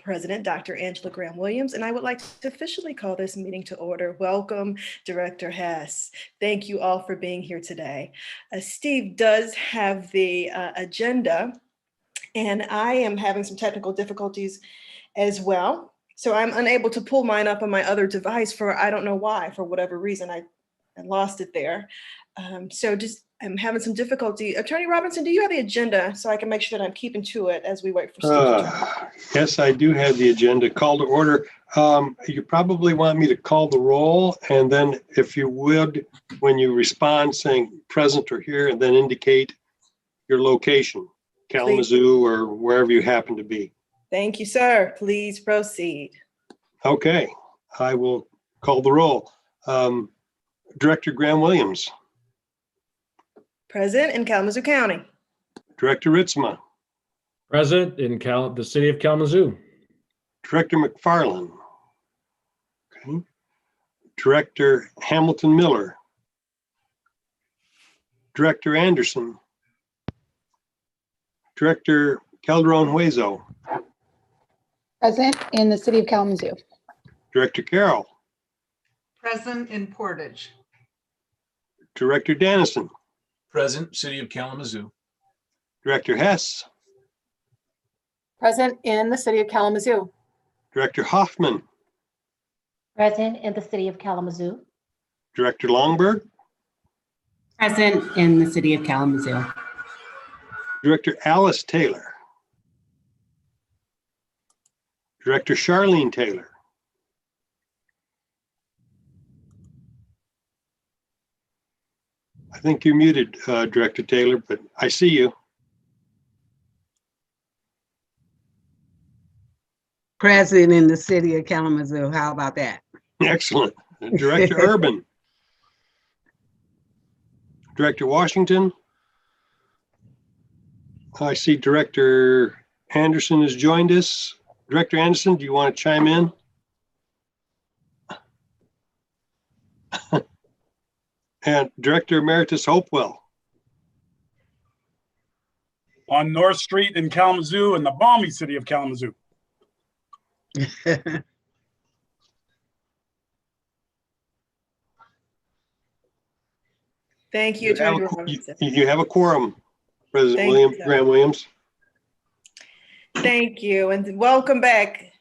President, Dr. Angela Graham-Williams, and I would like to officially call this meeting to order. Welcome, Director Hess. Thank you all for being here today. Steve does have the agenda, and I am having some technical difficulties as well. So I'm unable to pull mine up on my other device for, I don't know why, for whatever reason, I lost it there. I'm having some difficulty. Attorney Robinson, do you have the agenda so I can make sure that I'm keeping to it as we wait for Steve to join? Yes, I do have the agenda. Call to order. You probably want me to call the roll, and then if you would, when you respond, saying present or here, and then indicate your location, Kalamazoo or wherever you happen to be. Thank you, sir. Please proceed. Okay, I will call the roll. Director Graham-Williams. Present in Kalamazoo County. Director Ritzma. Present in the city of Kalamazoo. Director McFarland. Okay. Director Hamilton Miller. Director Anderson. Director Calderon Hueso. Present in the city of Kalamazoo. Director Carroll. Present in Portage. Director Dennison. Present, City of Kalamazoo. Director Hess. Present in the city of Kalamazoo. Director Hoffman. Present in the city of Kalamazoo. Director Longberg. Present in the city of Kalamazoo. Director Alice Taylor. Director Charlene Taylor. I think you're muted, Director Taylor, but I see you. Present in the city of Kalamazoo. How about that? Excellent. Director Urban. Director Washington. I see Director Anderson has joined us. Director Anderson, do you want to chime in? And Director Emeritus Hopewell. On North Street in Kalamazoo in the balmy city of Kalamazoo. Thank you, Attorney Robinson. You have a quorum, President Graham-Williams. Thank you, and welcome back,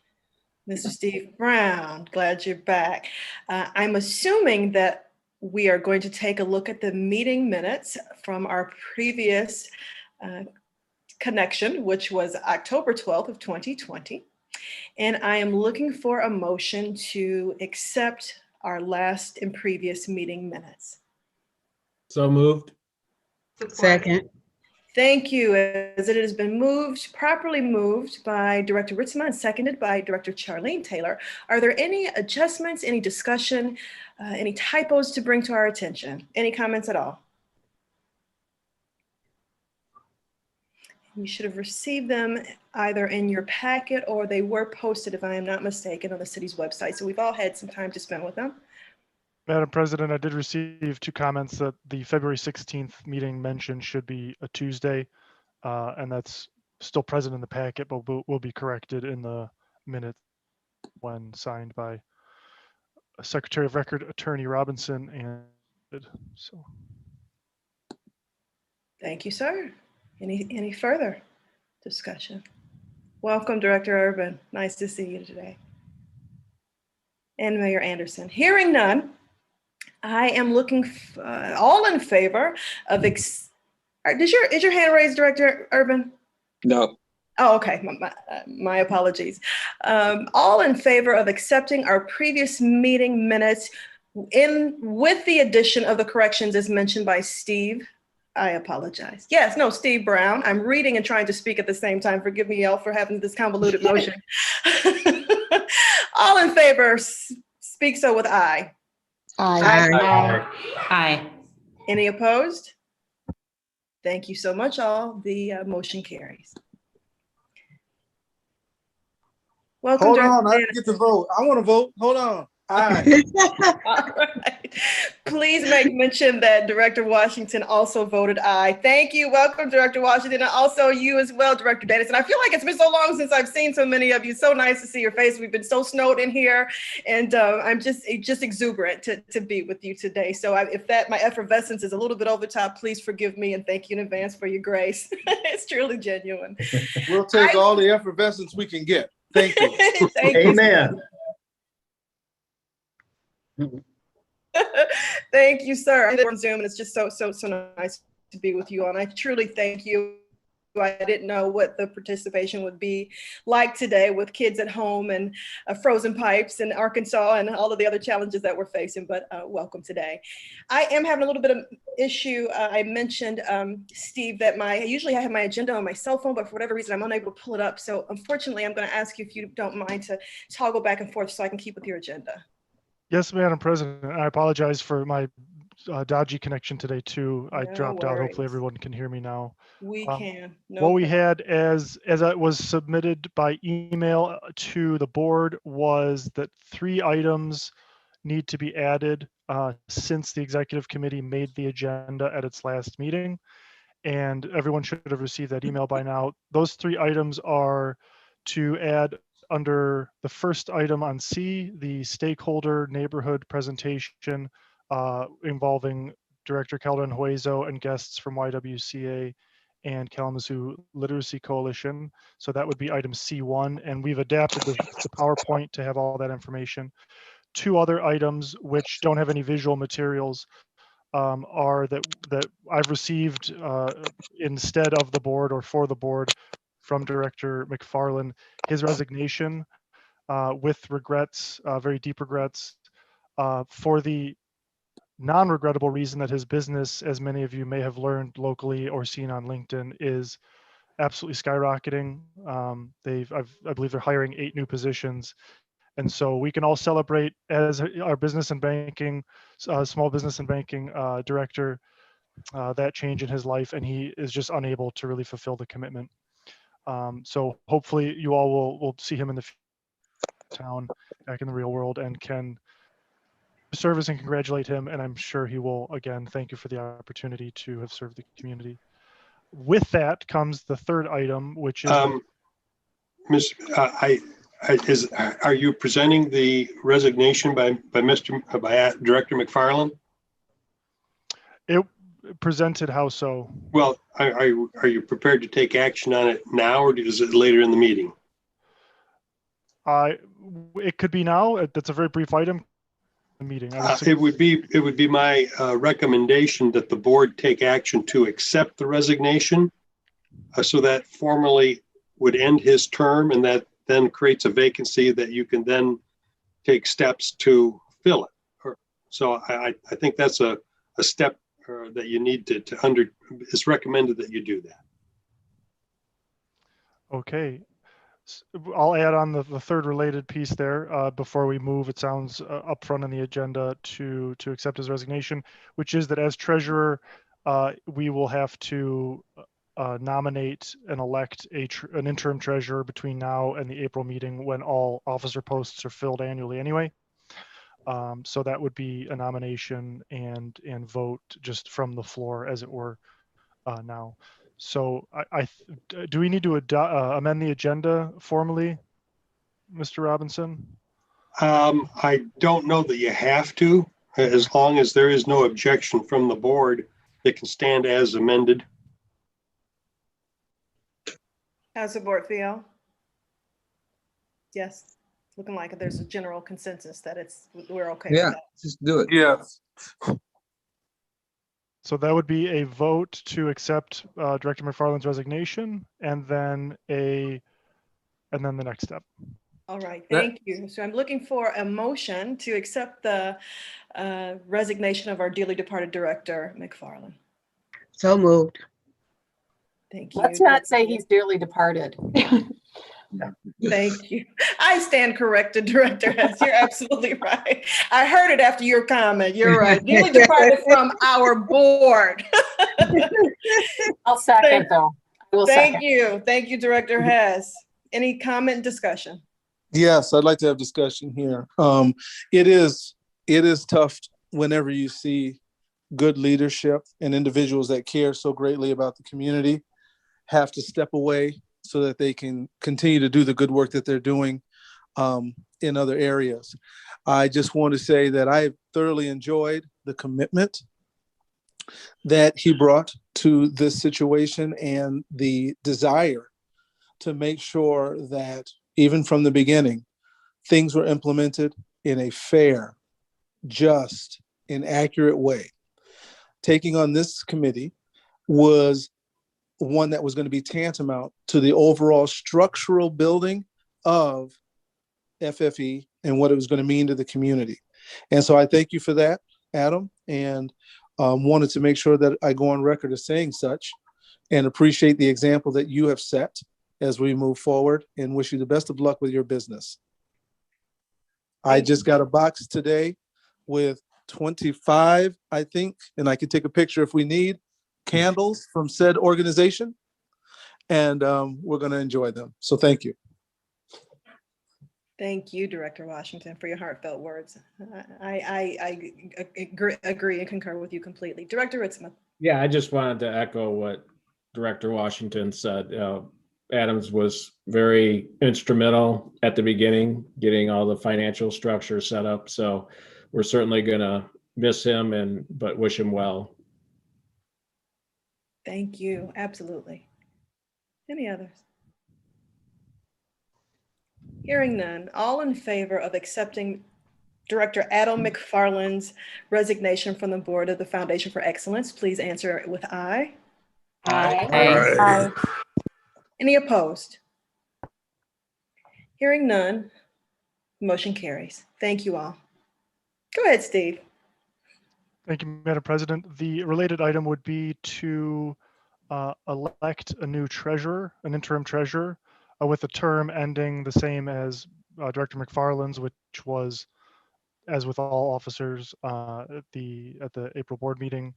Mr. Steve Brown. Glad you're back. I'm assuming that we are going to take a look at the meeting minutes from our previous connection, which was October 12th of 2020. And I am looking for a motion to accept our last and previous meeting minutes. So moved. Second. Thank you. As it has been properly moved by Director Ritzma and seconded by Director Charlene Taylor. Are there any adjustments, any discussion, any typos to bring to our attention? Any comments at all? You should have received them either in your packet or they were posted, if I am not mistaken, on the city's website. So we've all had some time to spend with them. Madam President, I did receive 2 comments that the February 16th meeting mentioned should be a Tuesday, and that's still present in the packet, but will be corrected in the minutes when signed by Secretary of Record Attorney Robinson. And so, thank you, sir. Any further discussion? Welcome, Director Urban. Nice to see you today. And Mayor Anderson. Hearing none, I am looking all in favor of, is your hand raised, Director Urban? No. Oh, okay, my apologies. All in favor of accepting our previous meeting minutes with the addition of the corrections as mentioned by Steve. I apologize. Yes, no, Steve Brown. I'm reading and trying to speak at the same time. Forgive me, y'all, for having this convoluted motion. All in favor, speak so with aye. Aye. Aye. Aye. Any opposed? Thank you so much, all. The motion carries. Welcome. Hold on, I get to vote. I want to vote. Hold on. Aye. All right. Please make mention that Director Washington also voted aye. Thank you. Welcome, Director Washington, and also you as well, Director Dennis. And I feel like it's been so long since I've seen so many of you. So nice to see your face. We've been so snowed in here, and I'm just exuberant to be with you today. So if my effervescence is a little bit over the top, please forgive me, and thank you in advance for your grace. It's truly genuine. We'll take all the effervescence we can get. Thank you. Thank Amen. you. Thank you, sir. I'm on Zoom, and it's just so nice to be with you all. And I truly thank you. I didn't know what the participation would be like today with kids at home and frozen pipes in Arkansas and all of the other challenges that we're facing, but welcome today. I am having a little bit of issue. I mentioned, Steve, that I usually have my agenda on my cell phone, but for whatever reason, I'm unable to pull it up. So unfortunately, I'm going to ask you if you don't mind to toggle back and forth so I can keep with your agenda. Yes, Madam President. I apologize for my dodgy connection today too. I dropped out. Hopefully everyone can hear me now. We can. No what we problem. had as it was submitted by email to the board was that 3 items need to be added since the executive committee made the agenda at its last meeting. And everyone should have received that email by now. Those 3 items are to add under the first item on C, the stakeholder neighborhood presentation involving Director Calderon Hueso and guests from YWCA and Kalamazoo Literacy Coalition. So that would be item C1, and we've adapted the PowerPoint to have all that information. 2 other items which don't have any visual materials are that I've received instead of the board or for the board from Director McFarland, his resignation with regrets, very deep regrets, for the non-regrettable reason that his business, as many of you may have learned locally or seen on LinkedIn, is absolutely skyrocketing. I believe they're hiring 8 new positions. And so we can all celebrate as our business and banking, small business and banking director, that change in his life, and he is just unable to really fulfill the commitment. So hopefully you all will see him in the town back in the real world and can service and congratulate him. And I'm sure he will, again, thank you for the opportunity to have served the community. With that comes the 3rd item, which is are you presenting the resignation by Director McFarland? it presented how so? Well, are you prepared to take action on it now, or is it later in the meeting? It could be now. That's a very brief item. Meeting. It would be my recommendation that the board take action to accept the resignation, so that formally would end his term, and that then creates a vacancy that you can then take steps to fill it. So I think that's a step that you need to it's recommended that you do that. Okay. I'll add on the 3rd related piece there before we move. It sounds up front on the agenda to accept his resignation, which is that as treasurer, we will have to nominate and elect an interim treasurer between now and the April meeting, when all officer posts are filled annually anyway. So that would be a nomination and vote just from the floor, as it were, now. So do we need to amend the agenda formally, Mr. Robinson? I don't know that you have to, as long as there is no objection from the board. It can stand as amended. How's the board feel? Yes, looking like there's a general consensus that we're okay with that. Just do it. Yes. So that would be a vote to accept Director McFarland's resignation, and then the next step. All right, thank you. So I'm looking for a motion to accept the resignation of our dearly departed Director McFarland. So moved. Thank you. Let's not say he's dearly departed. Thank you. I stand corrected, Director Hess. You're absolutely right. I heard it after your comment. You're right. Dearly departed from our board. I'll second though. Thank you. Thank you, Director Hess. Any comment and discussion? Yes, I'd like to have discussion here. It is tough whenever you see good leadership and individuals that care so greatly about the community have to step away so that they can continue to do the good work that they're doing in other areas. I just want to say that I thoroughly enjoyed the commitment that he brought to this situation and the desire to make sure that even from the beginning, things were implemented in a fair, just, and accurate way. Taking on this committee was one that was going to be tantamount to the overall structural building of FFE and what it was going to mean to the community. And so I thank you for that, Adam, and wanted to make sure that I go on record as saying such and appreciate the example that you have set as we move forward and wish you the best of luck with your business. I just got a box today with 25, I think, and I can take a picture if we need, candles from said organization, and we're going to enjoy them. So thank you. Thank you, Director Washington, for your heartfelt words. I agree and concur with you completely. Director Ritzman. Yeah, I just wanted to echo what Director Washington said. Adams was very instrumental at the beginning, getting all the financial structure set up. So we're certainly going to miss him, but wish him well. Thank you. Absolutely. Any others? Hearing none, all in favor of accepting Director Adam McFarland's resignation from the board of the Foundation for Excellence, please answer with aye. Aye. Aye. Any opposed? Hearing none, motion carries. Thank you all. Go ahead, Steve. Thank you, Madam President. The related item would be to elect a new treasurer, an interim treasurer, with a term ending the same as Director McFarland's, which was, as with all officers, at the April board meeting.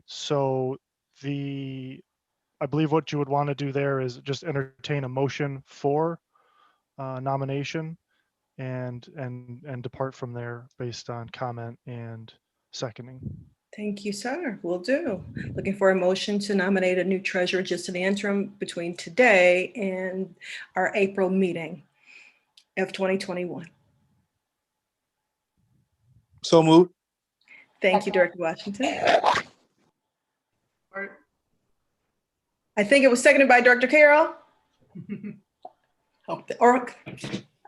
So I believe what you would want to do there is just entertain a motion for nomination and depart from there based on comment and seconding. Thank you, sir. Will do. Looking for a motion to nominate a new treasurer just in the interim between today and our April meeting of 2021. So moved. Thank you, Director Washington. I think it was seconded by Director Carroll. Or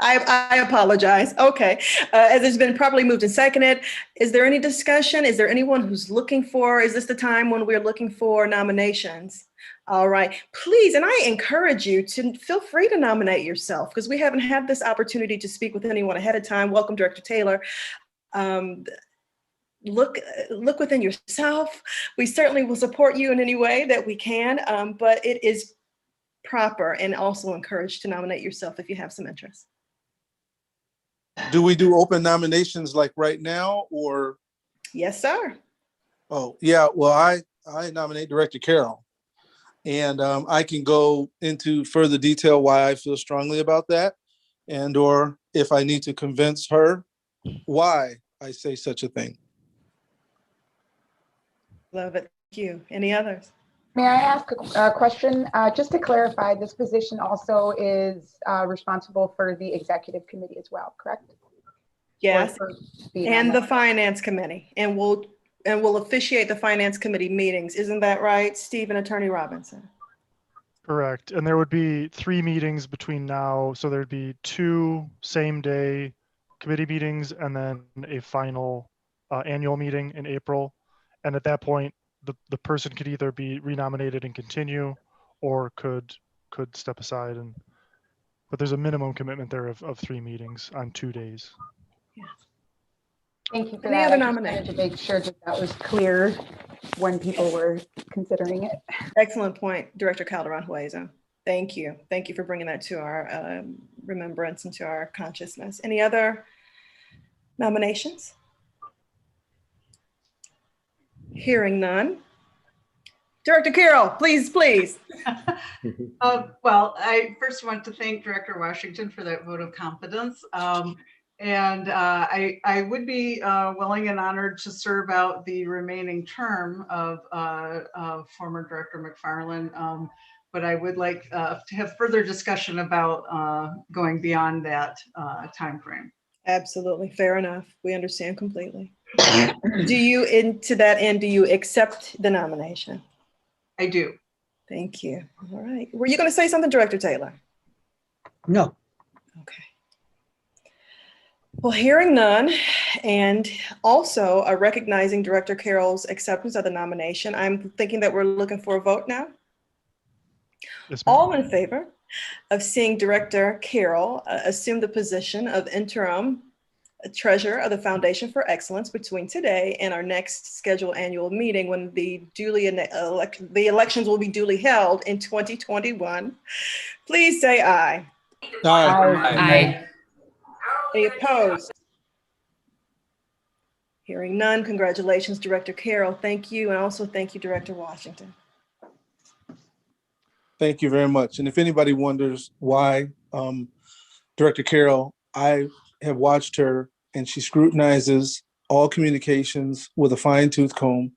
I apologize. Okay. As it's been properly moved and seconded, is there any discussion? Is there anyone who's looking for, is this the time when we're looking for nominations? All right, please, and I encourage you to feel free to nominate yourself because we haven't had this opportunity to speak with anyone ahead of time. Welcome, Director Taylor. Look within yourself. We certainly will support you in any way that we can, but it is proper and also encouraged to nominate yourself if you have some interest. Do we do open nominations like right now or? Yes, sir. Oh, yeah. Well, I nominate Director Carroll. And I can go into further detail why I feel strongly about that and or if I need to convince her why I say such a thing. Love it. Thank you. Any others? May I ask a question? Just to clarify, this position also is responsible for the executive committee as well, correct? Yes, and the finance committee, and we'll officiate the finance committee meetings. Isn't that right, Steve and Attorney Robinson? Correct. And there would be 3 meetings between now. So there'd be 2 same day committee meetings and then a final annual meeting in April. And at that point, the person could either be renominated and continue or could step aside. But there's a minimum commitment there of 3 meetings on 2 days. Yes. Thank you for Any that. other I just wanted nominations? to make sure that that was clear when people were considering it. Excellent point, Director Calderon-Hueso. Thank you. Thank you for bringing that to our remembrance and to our consciousness. Any other nominations? Hearing none. Director Carroll, please. Well, I first want to thank Director Washington for that vote of confidence. And I would be willing and honored to serve out the remaining term of former Director McFarland. But I would like to have further discussion about going beyond that timeframe. Absolutely. Fair enough. We understand completely. Do you, to that end, do you accept the nomination? I do. Thank you. All right. Were you going to say something, Director Taylor? No. Okay. Well, hearing none, and also recognizing Director Carroll's acceptance of the nomination, I'm thinking that we're looking for a vote now. Yes, ma'am. All in favor of seeing Director Carroll assume the position of interim treasurer of the Foundation for Excellence between today and our next scheduled annual meeting, when the elections will be duly held in 2021, please say aye. Aye. Any opposed? Hearing none, congratulations, Director Carroll. Thank you, and also thank you, Director Washington. Thank you very much. And if anybody wonders why, Director Carroll, I have watched her and she scrutinizes all communications with a fine-tooth comb.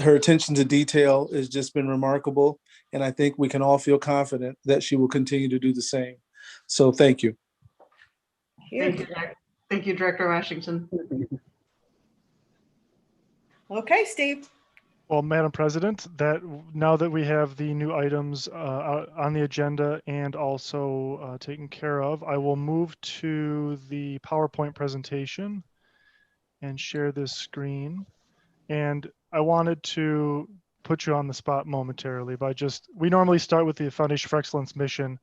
Her attention to detail has just been remarkable. And I think we can all feel confident that she will continue to do the same. So thank you. Thank you, Director Washington. Okay, Steve. Well, Madam President, that now that we have the new items on the agenda and also taken care of, I will move to the PowerPoint presentation and share this screen. And I wanted to put you on the spot momentarily by we normally start with the Foundation for Excellence mission,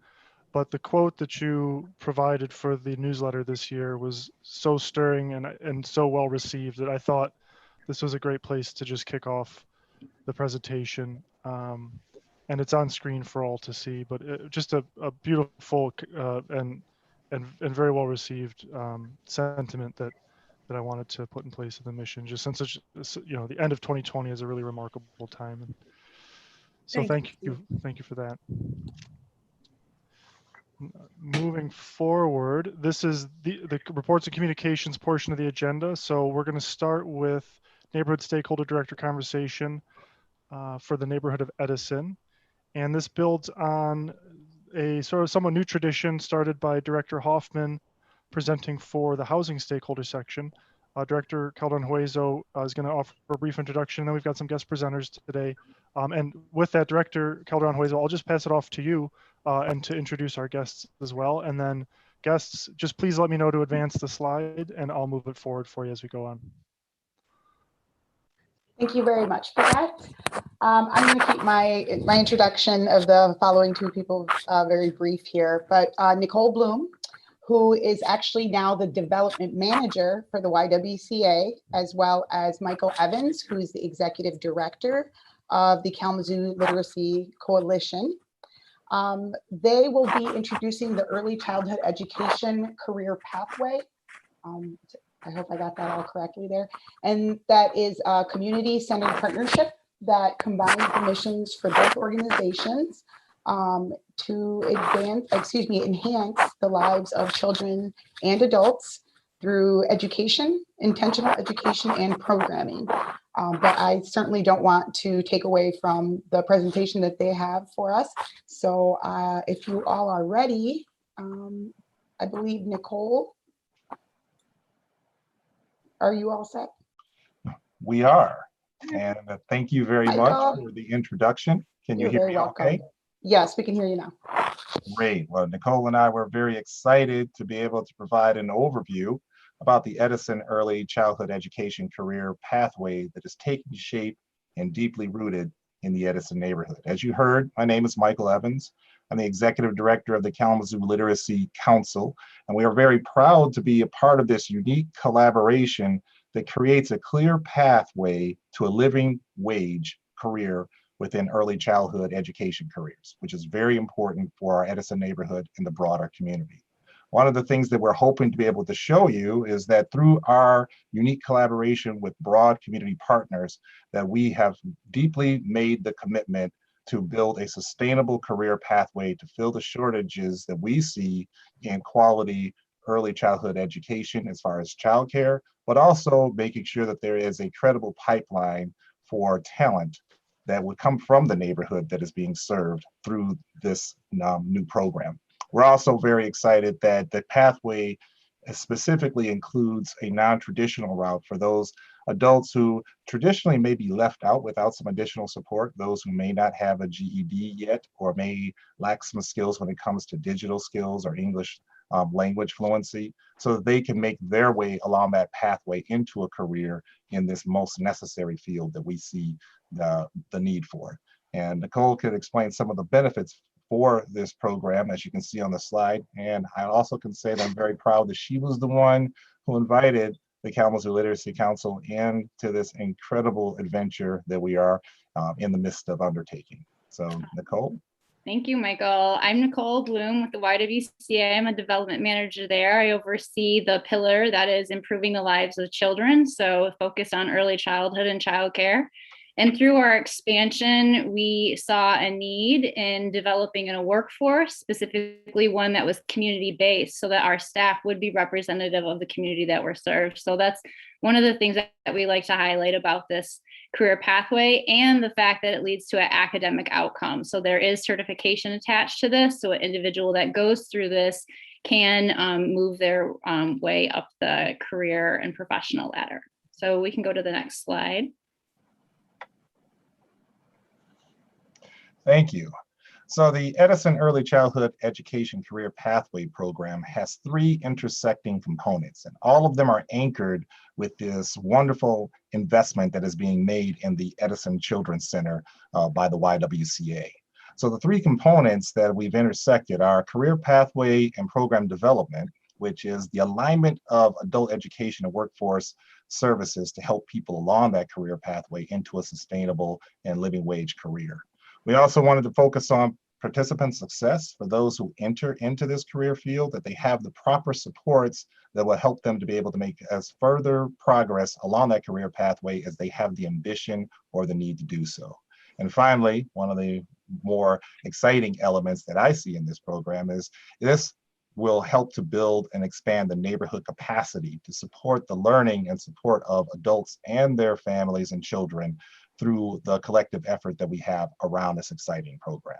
but the quote that you provided for the newsletter this year was so stirring and so well received that I thought this was a great place to just kick off the presentation. And it's on screen for all to see, but just a beautiful and very well received sentiment that I wanted to put in place of the mission, just since it's, the end of 2020 is a really remarkable time. And so thank you for that. Moving forward, this is the reports and communications portion of the agenda. So we're going to start with neighborhood stakeholder director conversation for the neighborhood of Edison. And this builds on a sort of somewhat new tradition started by Director Hoffman presenting for the housing stakeholder section. Director Calderon-Hueso is going to offer a brief introduction, and then we've got some guest presenters today. And with that, Director Calderon-Hueso, I'll just pass it off to you and to introduce our guests as well. And then guests, just please let me know to advance the slide, and I'll move it forward for you as we go on. Thank you very much for that. I'm going to keep my introduction of the following two people very brief here, but Nicole Bloom, who is actually now the development manager for the YWCA, as well as Michael Evans, who is the executive director of the Kalamazoo Literacy Coalition. They will be introducing the early childhood education career pathway. I hope I got that all correctly there. And that is a community-centered partnership that combines the missions for both organizations to enhance the lives of children and adults through education, intentional education, and programming. But I certainly don't want to take away from the presentation that they have for us. So if you all are ready, I believe Nicole, are you all set? We are. And thank you very much for the introduction. Can you hear me okay? Yes, we can hear you now. Great. Well, Nicole and I were very excited to be able to provide an overview about the Edison Early Childhood Education Career Pathway that is taking shape and deeply rooted in the Edison neighborhood. As you heard, my name is Michael Evans. I'm the executive director of the Kalamazoo Literacy Council, and we are very proud to be a part of this unique collaboration that creates a clear pathway to a living wage career within early childhood education careers, which is very important for our Edison neighborhood and the broader community. One of the things that we're hoping to be able to show you is that through our unique collaboration with broad community partners, that we have deeply made the commitment to build a sustainable career pathway to fill the shortages that we see in quality early childhood education as far as childcare, but also making sure that there is a credible pipeline for talent that would come from the neighborhood that is being served through this new program. We're also very excited that the pathway specifically includes a non-traditional route for those adults who traditionally may be left out without some additional support, those who may not have a GED yet or may lack some skills when it comes to digital skills or English language fluency, so that they can make their way along that pathway into a career in this most necessary field that we see the need for. And Nicole could explain some of the benefits for this program, as you can see on the slide. And I also can say that I'm very proud that she was the one who invited the Kalamazoo Literacy Council into this incredible adventure that we are in the midst of undertaking. So, Nicole. Thank you, Michael. I'm Nicole Bloom with the YWCA. I'm a development manager there. I oversee the pillar that is improving the lives of children, so focused on early childhood and childcare. And through our expansion, we saw a need in developing a workforce, specifically one that was community-based, so that our staff would be representative of the community that we're served. So that's one of the things that we like to highlight about this career pathway, and the fact that it leads to an academic outcome. So there is certification attached to this, so an individual that goes through this can move their way up the career and professional ladder. So we can go to the next slide. Thank you. So the Edison Early Childhood Education Career Pathway Program has 3 intersecting components, and all of them are anchored with this wonderful investment that is being made in the Edison Children's Center by the YWCA. So the 3 components that we've intersected are career pathway and program development, which is the alignment of adult education and workforce services to help people along that career pathway into a sustainable and living wage career. We also wanted to focus on participant success for those who enter into this career field, that they have the proper supports that will help them to be able to make as further progress along that career pathway as they have the ambition or the need to do so. And finally, one of the more exciting elements that I see in this program is this will help to build and expand the neighborhood capacity to support the learning and support of adults and their families and children through the collective effort that we have around this exciting program.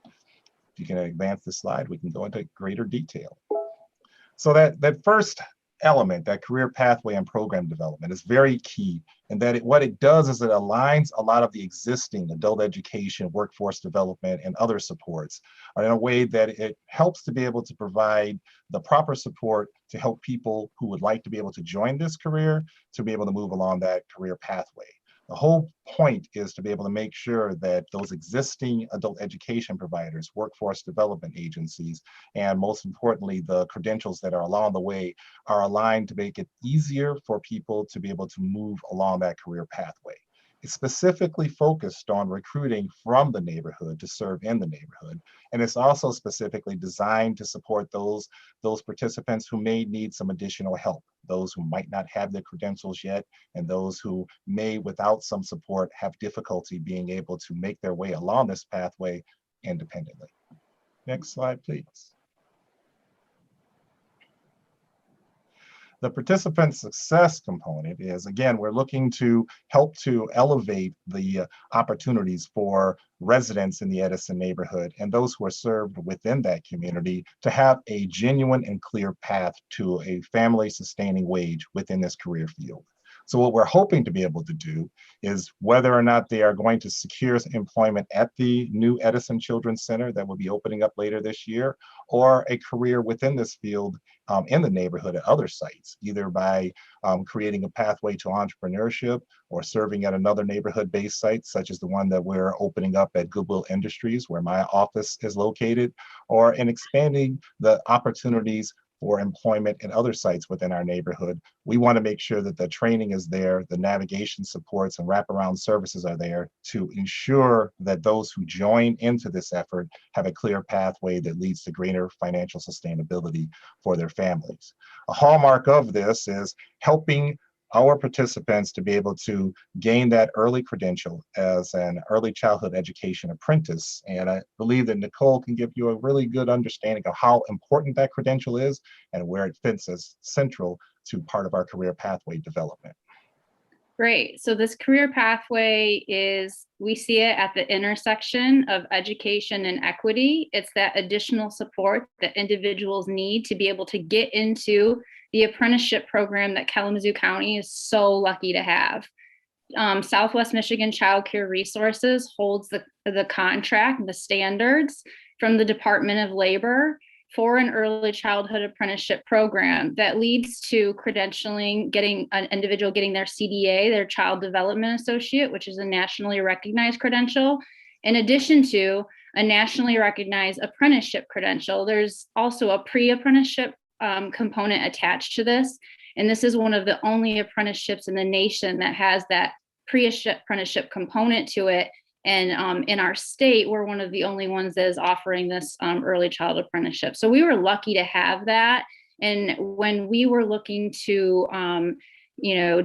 If you can advance the slide, we can go into greater detail. So that first element, that career pathway and program development, is very key, and that what it does is it aligns a lot of the existing adult education, workforce development, and other supports in a way that it helps to be able to provide the proper support to help people who would like to be able to join this career to be able to move along that career pathway. The whole point is to be able to make sure that those existing adult education providers, workforce development agencies, and most importantly, the credentials that are along the way are aligned to make it easier for people to be able to move along that career pathway. It's specifically focused on recruiting from the neighborhood to serve in the neighborhood. And it's also specifically designed to support those participants who may need some additional help, those who might not have the credentials yet, and those who may, without some support, have difficulty being able to make their way along this pathway independently. Next slide, please. The participant success component is, again, we're looking to help to elevate the opportunities for residents in the Edison neighborhood and those who are served within that community to have a genuine and clear path to a family sustaining wage within this career field. So what we're hoping to be able to do is, whether or not they are going to secure employment at the new Edison Children's Center that will be opening up later this year, or a career within this field in the neighborhood at other sites, either by creating a pathway to entrepreneurship or serving at another neighborhood-based site, such as the one that we're opening up at Goodwill Industries, where my office is located, or in expanding the opportunities for employment in other sites within our neighborhood. We want to make sure that the training is there, the navigation supports and wraparound services are there to ensure that those who join into this effort have a clear pathway that leads to greater financial sustainability for their families. A hallmark of this is helping our participants to be able to gain that early credential as an early childhood education apprentice. And I believe that Nicole can give you a really good understanding of how important that credential is and where it fits as central to part of our career pathway development. Great. So this career pathway is, we see it at the intersection of education and equity. It's that additional support that individuals need to be able to get into the apprenticeship program that Kalamazoo County is so lucky to have. Southwest Michigan Child Care Resources holds the contract, the standards from the Department of Labor for an early childhood apprenticeship program that leads to credentialing, getting an individual getting their CDA, their Child Development Associate, which is a nationally recognized credential, in addition to a nationally recognized apprenticeship credential. There's also a pre-apprenticeship component attached to this. And this is one of the only apprenticeships in the nation that has that pre-apprenticeship component to it. And in our state, we're one of the only ones that is offering this early child apprenticeship. So we were lucky to have that. And when we were looking to,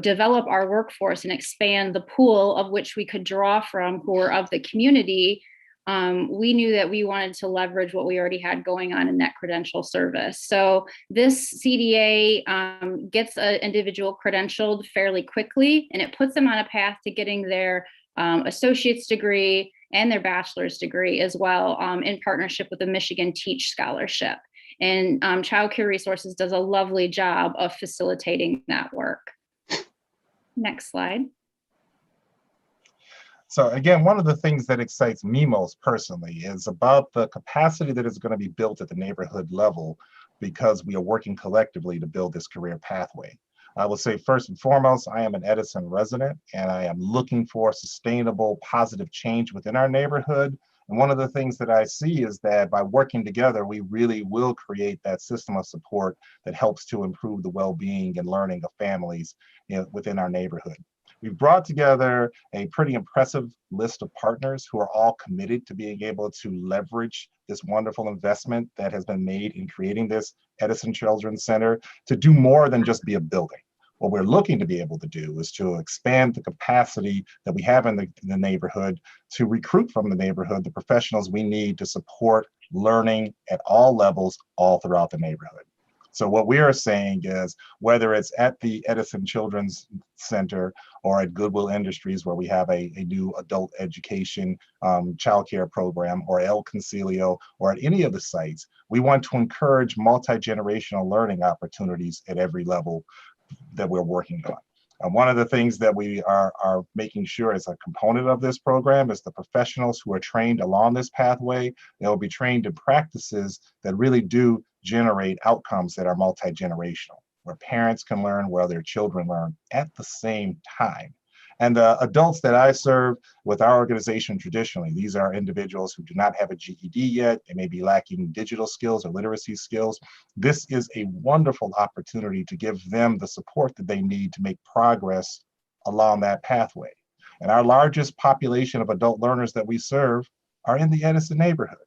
develop our workforce and expand the pool of which we could draw from who are of the community, we knew that we wanted to leverage what we already had going on in that credential service. So this CDA gets an individual credentialed fairly quickly, and it puts them on a path to getting their associate's degree and their bachelor's degree as well, in partnership with the Michigan Teach Scholarship. And Child Care Resources does a lovely job of facilitating that work. Next slide. So again, one of the things that excites me most personally is about the capacity that is going to be built at the neighborhood level, because we are working collectively to build this career pathway. I will say first and foremost, I am an Edison resident, and I am looking for sustainable, positive change within our neighborhood. And one of the things that I see is that by working together, we really will create that system of support that helps to improve the well-being and learning of families within our neighborhood. We've brought together a pretty impressive list of partners who are all committed to being able to leverage this wonderful investment that has been made in creating this Edison Children's Center to do more than just be a building. What we're looking to be able to do is to expand the capacity that we have in the neighborhood to recruit from the neighborhood the professionals we need to support learning at all levels all throughout the neighborhood. So what we are saying is, whether it's at the Edison Children's Center or at Goodwill Industries, where we have a new adult education childcare program, or El Concilio, or at any of the sites, we want to encourage multi-generational learning opportunities at every level that we're working on. One of the things that we are making sure is a component of this program is the professionals who are trained along this pathway. They'll be trained in practices that really do generate outcomes that are multi-generational, where parents can learn, where their children learn at the same time. And the adults that I serve with our organization traditionally, these are individuals who do not have a GED yet. They may be lacking digital skills or literacy skills. This is a wonderful opportunity to give them the support that they need to make progress along that pathway. And our largest population of adult learners that we serve are in the Edison neighborhood.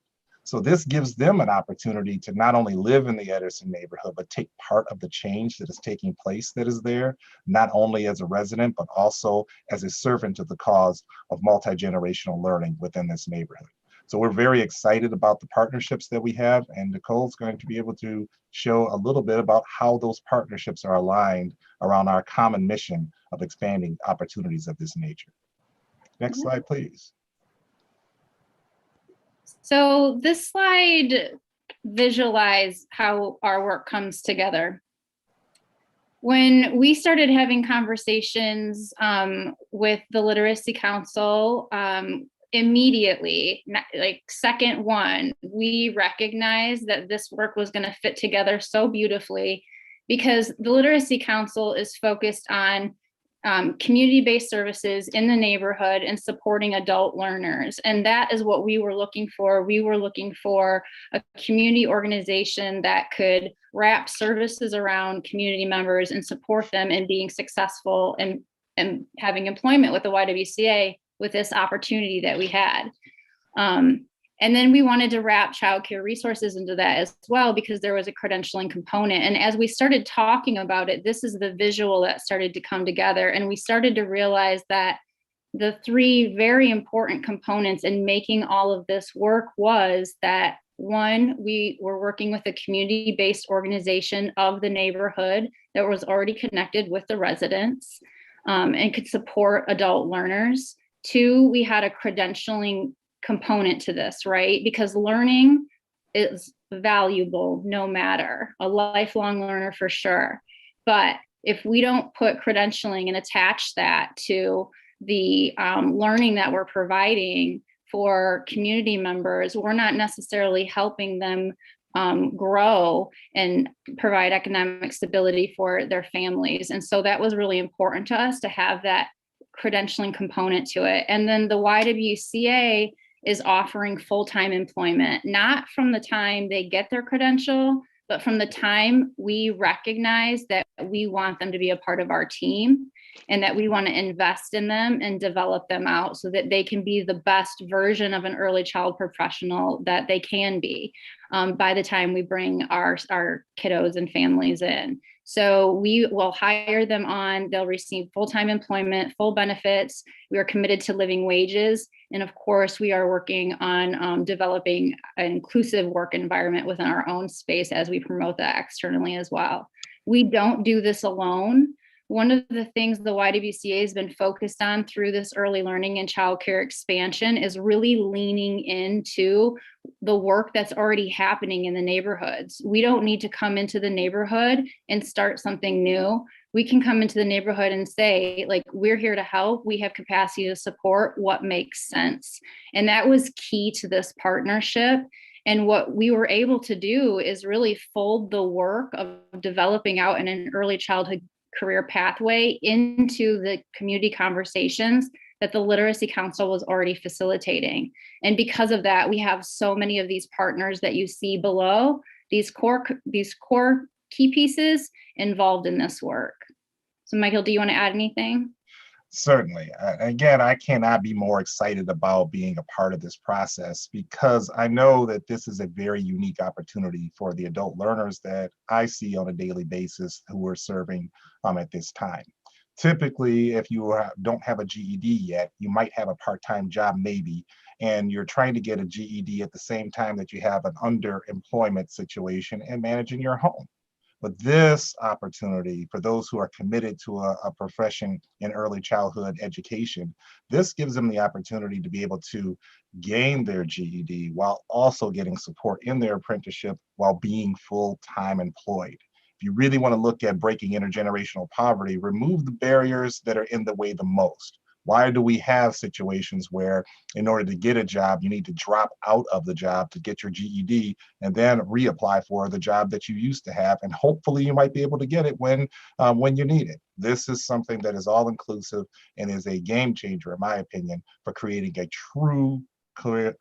So this gives them an opportunity to not only live in the Edison neighborhood, but take part of the change that is taking place that is there, not only as a resident, but also as a servant to the cause of multi-generational learning within this neighborhood. So we're very excited about the partnerships that we have, and Nicole's going to be able to show a little bit about how those partnerships are aligned around our common mission of expanding opportunities of this nature. Next slide, please. So this slide visualizes how our work comes together. When we started having conversations with the Literacy Council, immediately, like second one, we recognized that this work was going to fit together so beautifully, because the Literacy Council is focused on community-based services in the neighborhood and supporting adult learners. And that is what we were looking for. We were looking for a community organization that could wrap services around community members and support them in being successful and having employment with the YWCA with this opportunity that we had. And then we wanted to wrap childcare resources into that as well, because there was a credentialing component. And as we started talking about it, this is the visual that started to come together. And we started to realize that the three very important components in making all of this work was that, one, we were working with a community-based organization of the neighborhood that was already connected with the residents and could support adult learners. Two, we had a credentialing component to this, right? Because learning is valuable no matter, a lifelong learner for sure. But if we don't put credentialing and attach that to the learning that we're providing for community members, we're not necessarily helping them grow and provide economic stability for their families. And so that was really important to us to have that credentialing component to it. And then the YWCA is offering full-time employment, not from the time they get their credential, but from the time we recognize that we want them to be a part of our team and that we want to invest in them and develop them out so that they can be the best version of an early child professional that they can be by the time we bring our kiddos and families in. So we will hire them on, they'll receive full-time employment, full benefits. We are committed to living wages. And of course, we are working on developing an inclusive work environment within our own space as we promote that externally as well. We don't do this alone. One of the things the YWCA has been focused on through this early learning and childcare expansion is really leaning into the work that's already happening in the neighborhoods. We don't need to come into the neighborhood and start something new. We can come into the neighborhood and say, like, we're here to help. We have capacity to support what makes sense. And that was key to this partnership. And what we were able to do is really fold the work of developing out in an early childhood career pathway into the community conversations that the Literacy Council was already facilitating. And because of that, we have so many of these partners that you see below, these core key pieces involved in this work. So Michael, do you want to add anything? Certainly. Again, I cannot be more excited about being a part of this process because I know that this is a very unique opportunity for the adult learners that I see on a daily basis who are serving at this time. Typically, if you don't have a GED yet, you might have a part-time job maybe, and you're trying to get a GED at the same time that you have an underemployment situation and managing your home. But this opportunity for those who are committed to a profession in early childhood education, this gives them the opportunity to be able to gain their GED while also getting support in their apprenticeship while being full-time employed. If you really want to look at breaking intergenerational poverty, remove the barriers that are in the way the most. Why do we have situations where in order to get a job, you need to drop out of the job to get your GED and then reapply for the job that you used to have? And hopefully you might be able to get it when you need it. This is something that is all inclusive and is a game changer, in my opinion, for creating a true clear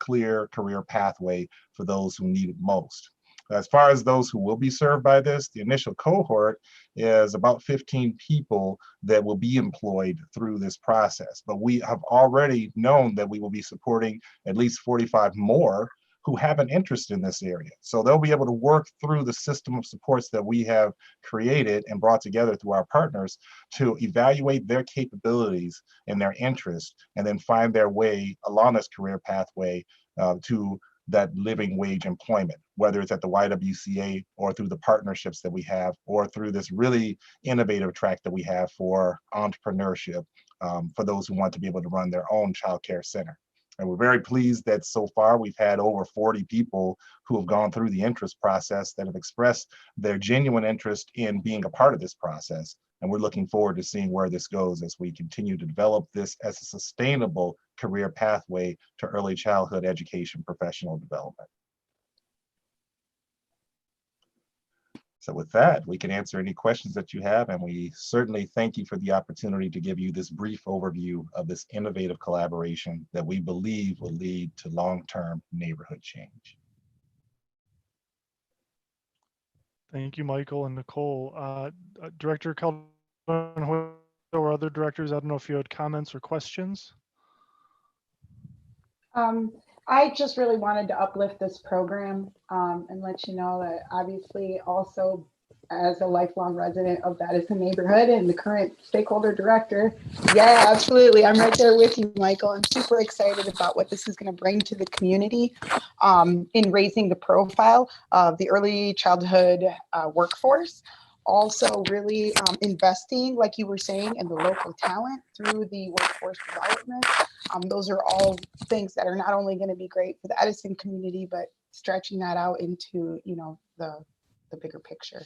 career pathway for those who need it most. As far as those who will be served by this, the initial cohort is about 15 people that will be employed through this process. But we have already known that we will be supporting at least 45 more who have an interest in this area. So they'll be able to work through the system of supports that we have created and brought together through our partners to evaluate their capabilities and their interest, and then find their way along this career pathway to that living wage employment, whether it's at the YWCA or through the partnerships that we have, or through this really innovative track that we have for entrepreneurship for those who want to be able to run their own childcare center. And we're very pleased that so far we've had over 40 people who have gone through the interest process that have expressed their genuine interest in being a part of this process. And we're looking forward to seeing where this goes as we continue to develop this as a sustainable career pathway to early childhood education professional development. So with that, we can answer any questions that you have, and we certainly thank you for the opportunity to give you this brief overview of this innovative collaboration that we believe will lead to long-term neighborhood change. Thank you, Michael and Nicole. Director Calderon or other directors, I don't know if you had comments or questions. I just really wanted to uplift this program and let you know that obviously also as a lifelong resident of that is the neighborhood and the current stakeholder director. Yeah, absolutely. I'm right there with you, Michael. I'm super excited about what this is going to bring to the community in raising the profile of the early childhood workforce. Also really investing, like you were saying, in the local talent through the workforce development. Those are all things that are not only going to be great for the Edison community, but stretching that out into, you know, the bigger picture.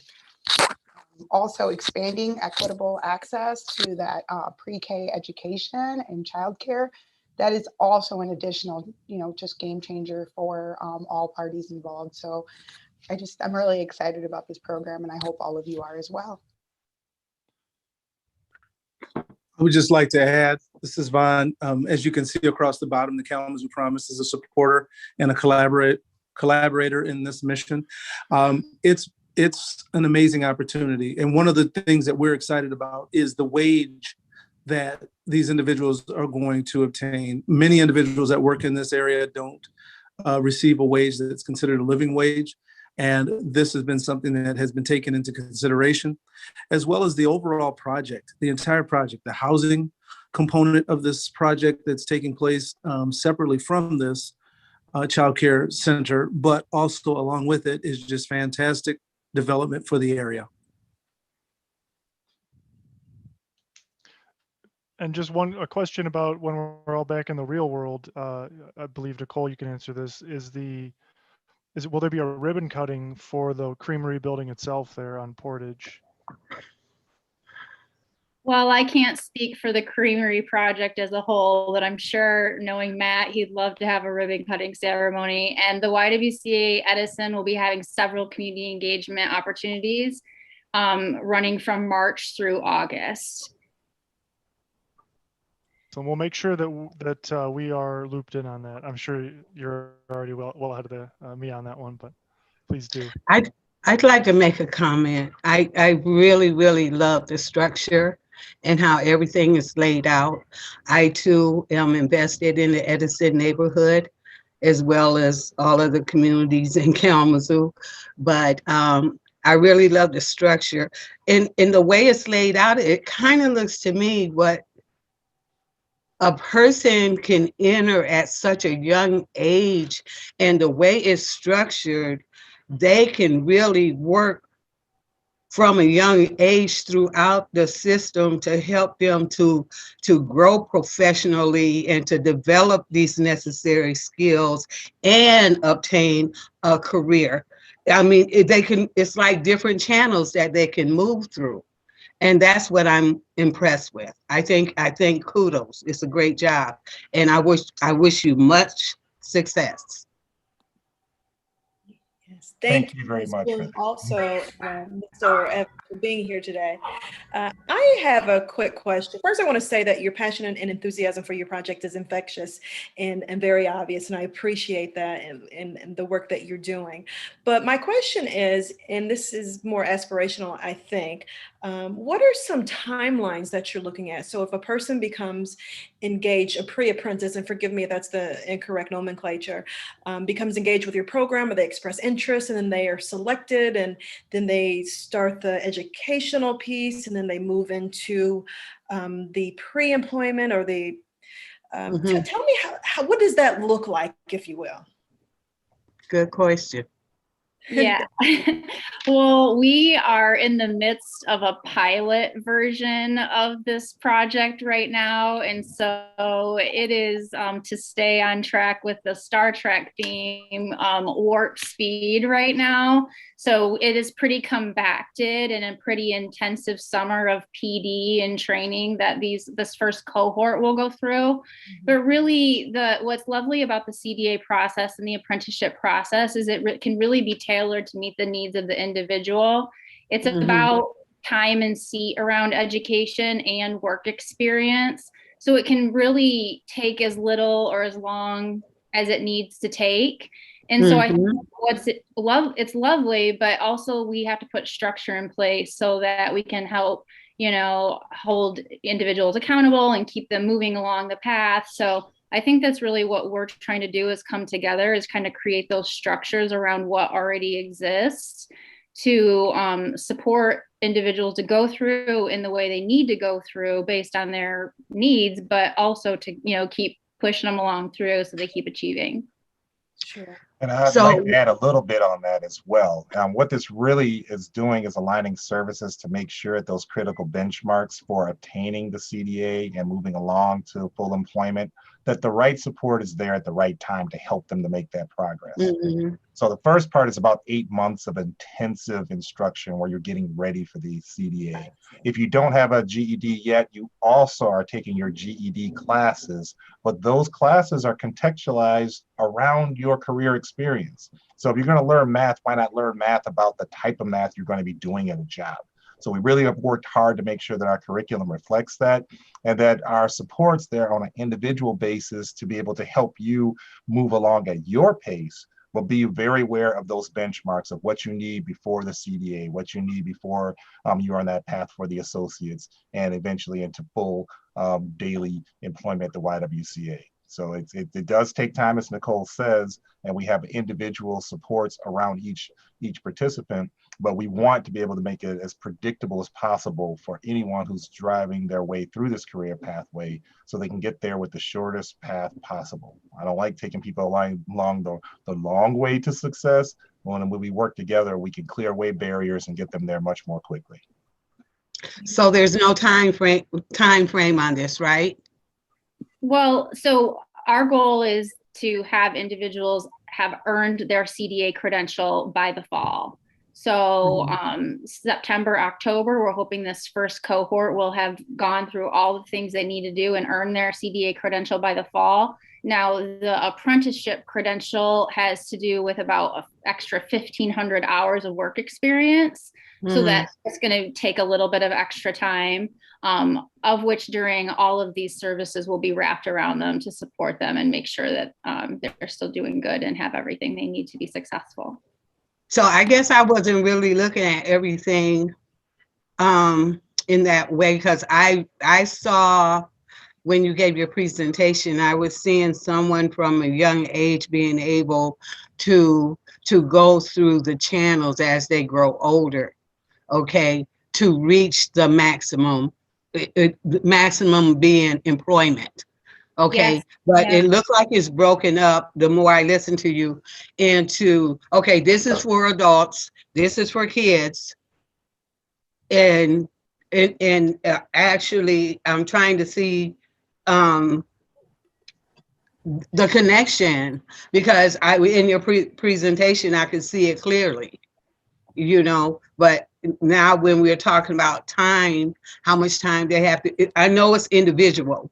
Also expanding equitable access to that pre-K education and childcare. That is also an additional, you know, just game changer for all parties involved. So I'm really excited about this program and I hope all of you are as well. I would just like to add, this is Vaughn. As you can see across the bottom, the Kalamazoo Promise is a supporter and a collaborator in this mission. It's an amazing opportunity. And one of the things that we're excited about is the wage that these individuals are going to obtain. Many individuals that work in this area don't receive a wage that's considered a living wage. And this has been something that has been taken into consideration, as well as the overall project, the entire project, the housing component of this project that's taking place separately from this child care center, but also along with it is just fantastic development for the area. And just a question about when we're all back in the real world. I believe Nicole, you can answer this. Will there be a ribbon cutting for the creamery building itself there on Portage? Well, I can't speak for the creamery project as a whole, but I'm sure, knowing Matt, he'd love to have a ribbon cutting ceremony. And the YWCA Edison will be having several community engagement opportunities running from March through August. So we'll make sure that we are looped in on that. I'm sure you're already well ahead of me on that one, but please do. I'd like to make a comment. I really love the structure and how everything is laid out. I too am invested in the Edison neighborhood as well as all of the communities in Kalamazoo. But I really love the structure. And the way it's laid out, it kind of looks to me what a person can enter at such a young age, and the way it's structured, they can really work from a young age throughout the system to help them to grow professionally and to develop these necessary skills and obtain a career. I mean, it's like different channels that they can move through. And that's what I'm impressed with. I think kudos. It's a great job. And I wish you much success. Yes, Thank you very much. Also, Mr. Evans, for being here today. I have a quick question. First, I want to say that your passion and enthusiasm for your project is infectious and very obvious, and I appreciate that and the work that you're doing. But my question is, and this is more aspirational, I think, what are some timelines that you're looking at? So if a person becomes engaged, a pre-apprentice, and forgive me if that's the incorrect nomenclature, becomes engaged with your program, or they express interest, and then they are selected, and then they start the educational piece, and then they move into the pre-employment or the, tell me what does that look like, if you will? Good question. Yeah. Well, we are in the midst of a pilot version of this project right now. And so it is to stay on track with the Star Trek theme, warp speed right now. So it is pretty compacted and a pretty intensive summer of PD and training that this first cohort will go through. But really, what's lovely about the CDA process and the apprenticeship process is it can really be tailored to meet the needs of the individual. It's about time and seat around education and work experience. So it can really take as little or as long as it needs to take. And so I think it's lovely, but also we have to put structure in place so that we can help, hold individuals accountable and keep them moving along the path. So I think that's really what we're trying to do, is come together, is kind of create those structures around what already exists to support individuals to go through in the way they need to go through based on their needs, but also to, keep pushing them along through so they keep achieving. Sure. And I'd like to add a little bit on that as well. What this really is doing is aligning services to make sure that those critical benchmarks for obtaining the CDA and moving along to full employment, that the right support is there at the right time to help them to make that progress. Mm-hmm. So the first part is about 8 months of intensive instruction where you're getting ready for the CDA. If you don't have a GED yet, you also are taking your GED classes, but those classes are contextualized around your career experience. So if you're going to learn math, why not learn math about the type of math you're going to be doing at a job? So we really have worked hard to make sure that our curriculum reflects that, and that our support's there on an individual basis to be able to help you move along at your pace, but be very aware of those benchmarks of what you need before the CDA, what you need before you're on that path for the associates, and eventually into full daily employment at the YWCA. So it does take time, as Nicole says, and we have individual supports around each participant, but we want to be able to make it as predictable as possible for anyone who's driving their way through this career pathway so they can get there with the shortest path possible. I don't like taking people along the long way to success. When we work together, we can clear away barriers and get them there much more quickly. So there's no time frame on this, right? Well, so our goal is to have individuals have earned their CDA credential by the fall. So September, October, we're hoping this first cohort will have gone through all the things they need to do and earn their CDA credential by the fall. Now, the apprenticeship credential has to do with about an extra 1,500 hours of work experience. So that's going to take a little bit of extra time, of which during all of these services will be wrapped around them to support them and make sure that they're still doing good and have everything they need to be successful. So I guess I wasn't really looking at everything in that way, because I saw when you gave your presentation, I was seeing someone from a young age being able to go through the channels as they grow older, okay, to reach the maximum being employment. Okay, yes, but yes, it looks like it's broken up, the more I listen to you, into, okay, this is for adults, this is for kids, and actually I'm trying to see the connection, because in your presentation I could see it clearly, but now when we're talking about time, how much time they have to, I know it's individual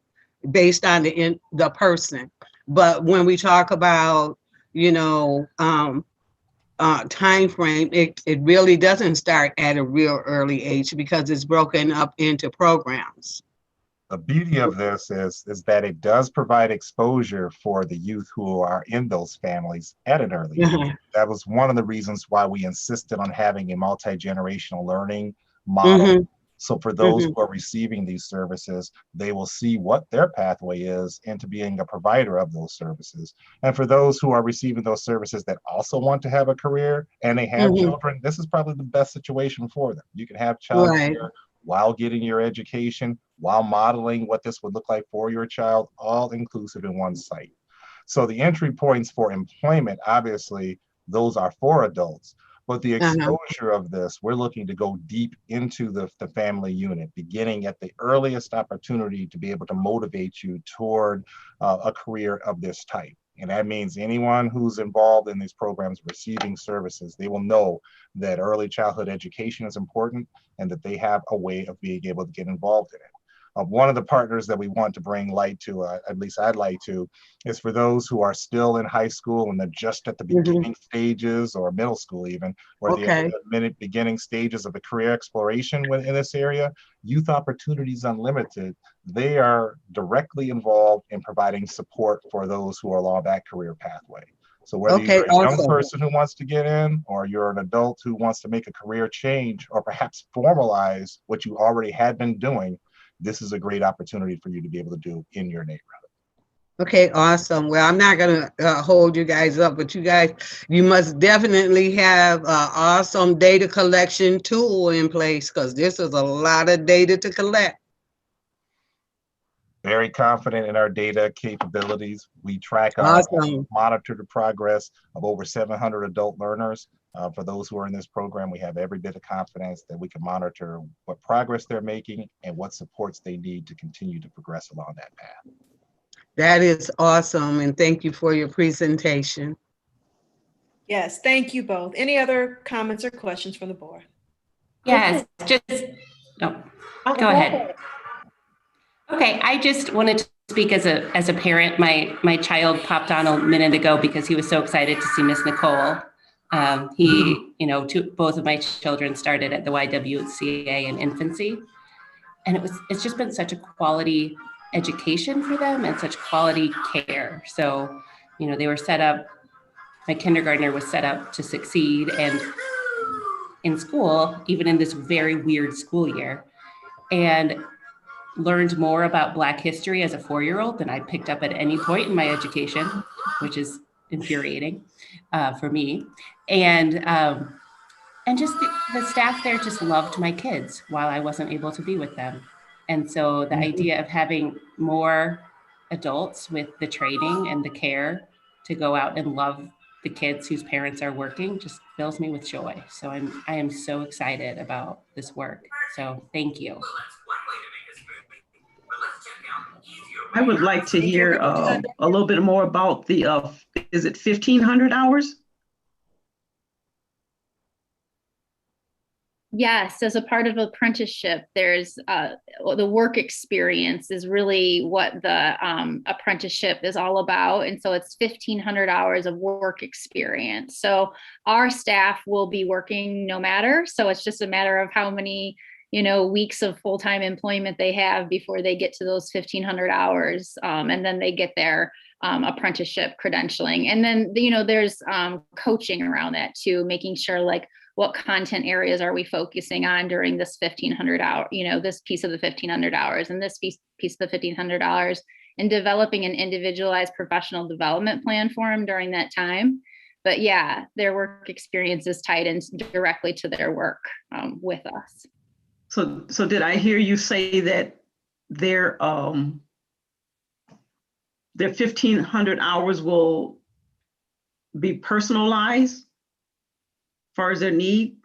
based on the person, but when we talk about time frame, it really doesn't start at a real early age because it's broken up into programs. The beauty of this is that it does provide exposure for the youth who are in those families at an early age. That was one of the reasons why we insisted on having a multi-generational learning model. So for those who are receiving these services, they will see what their pathway is into being a provider of those services. And for those who are receiving those services that also want to have a career and they have children, this is probably the best situation for them. You can have child care while getting your education, while modeling what this would look like for your child, all inclusive in one site. So the entry points for employment, obviously, those are for adults. But the exposure of this, we're looking to go deep into the family unit, beginning at the earliest opportunity to be able to motivate you toward a career of this type. And that means anyone who's involved in these programs receiving services, they will know that early childhood education is important and that they have a way of being able to get involved in it. One of the partners that we want to bring light to, at least I'd like to, is for those who are still in high school and they're just at the beginning stages, or middle school even, or the beginning stages of a career exploration in this area. Youth Opportunities Unlimited, they are directly involved in providing support for those who are along that career pathway. So whether you're a young person who wants to get in, or you're an adult who wants to make a career change, or perhaps formalize what you already had been doing, this is a great opportunity for you to be able to do in your neighborhood. Okay, awesome. Well, I'm not gonna hold you guys up, but you must definitely have an awesome data collection tool in place because this is a lot of data to collect. Very confident in our data capabilities. We track Awesome. monitor the progress of over 700 adult learners. For those who are in this program, we have every bit of confidence that we can monitor what progress they're making and what supports they need to continue to progress along that path. That is awesome, and thank you for your presentation. Yes, thank you both. Any other comments or questions from the board? Yes, just, no, go ahead. Okay, I just wanted to speak as a parent. My child popped on a minute ago because he was so excited to see Miss Nicole. Both of my children started at the YWCA in infancy, and it's just been such a quality education for them and such quality care. So, they were set up, my kindergartner was set up to succeed and in school, even in this very weird school year, and learned more about Black history as a 4-year-old than I picked up at any point in my education, which is infuriating for me. And just the staff there just loved my kids while I wasn't able to be with them. And so the idea of having more adults with the training and the care to go out and love the kids whose parents are working just fills me with joy. So I am so excited about this work. So thank you. I would like to hear a little bit more about the, is it 1,500 hours? Yes, as a part of apprenticeship, there's the work experience is really what the apprenticeship is all about. And so it's 1,500 hours of work experience. So our staff will be working no matter. So it's just a matter of how many, weeks of full-time employment they have before they get to those 1,500 hours. And then they get their apprenticeship credentialing. And then, there's coaching around that too, making sure what content areas are we focusing on during this 1,500 hour, this piece of the 1,500 hours and this piece of the 1,500 hours, and developing an individualized professional development plan for them during that time. But yeah, their work experience is tied in directly to their work with us. So did I hear you say that their 1,500 hours will be personalized? Far as their need?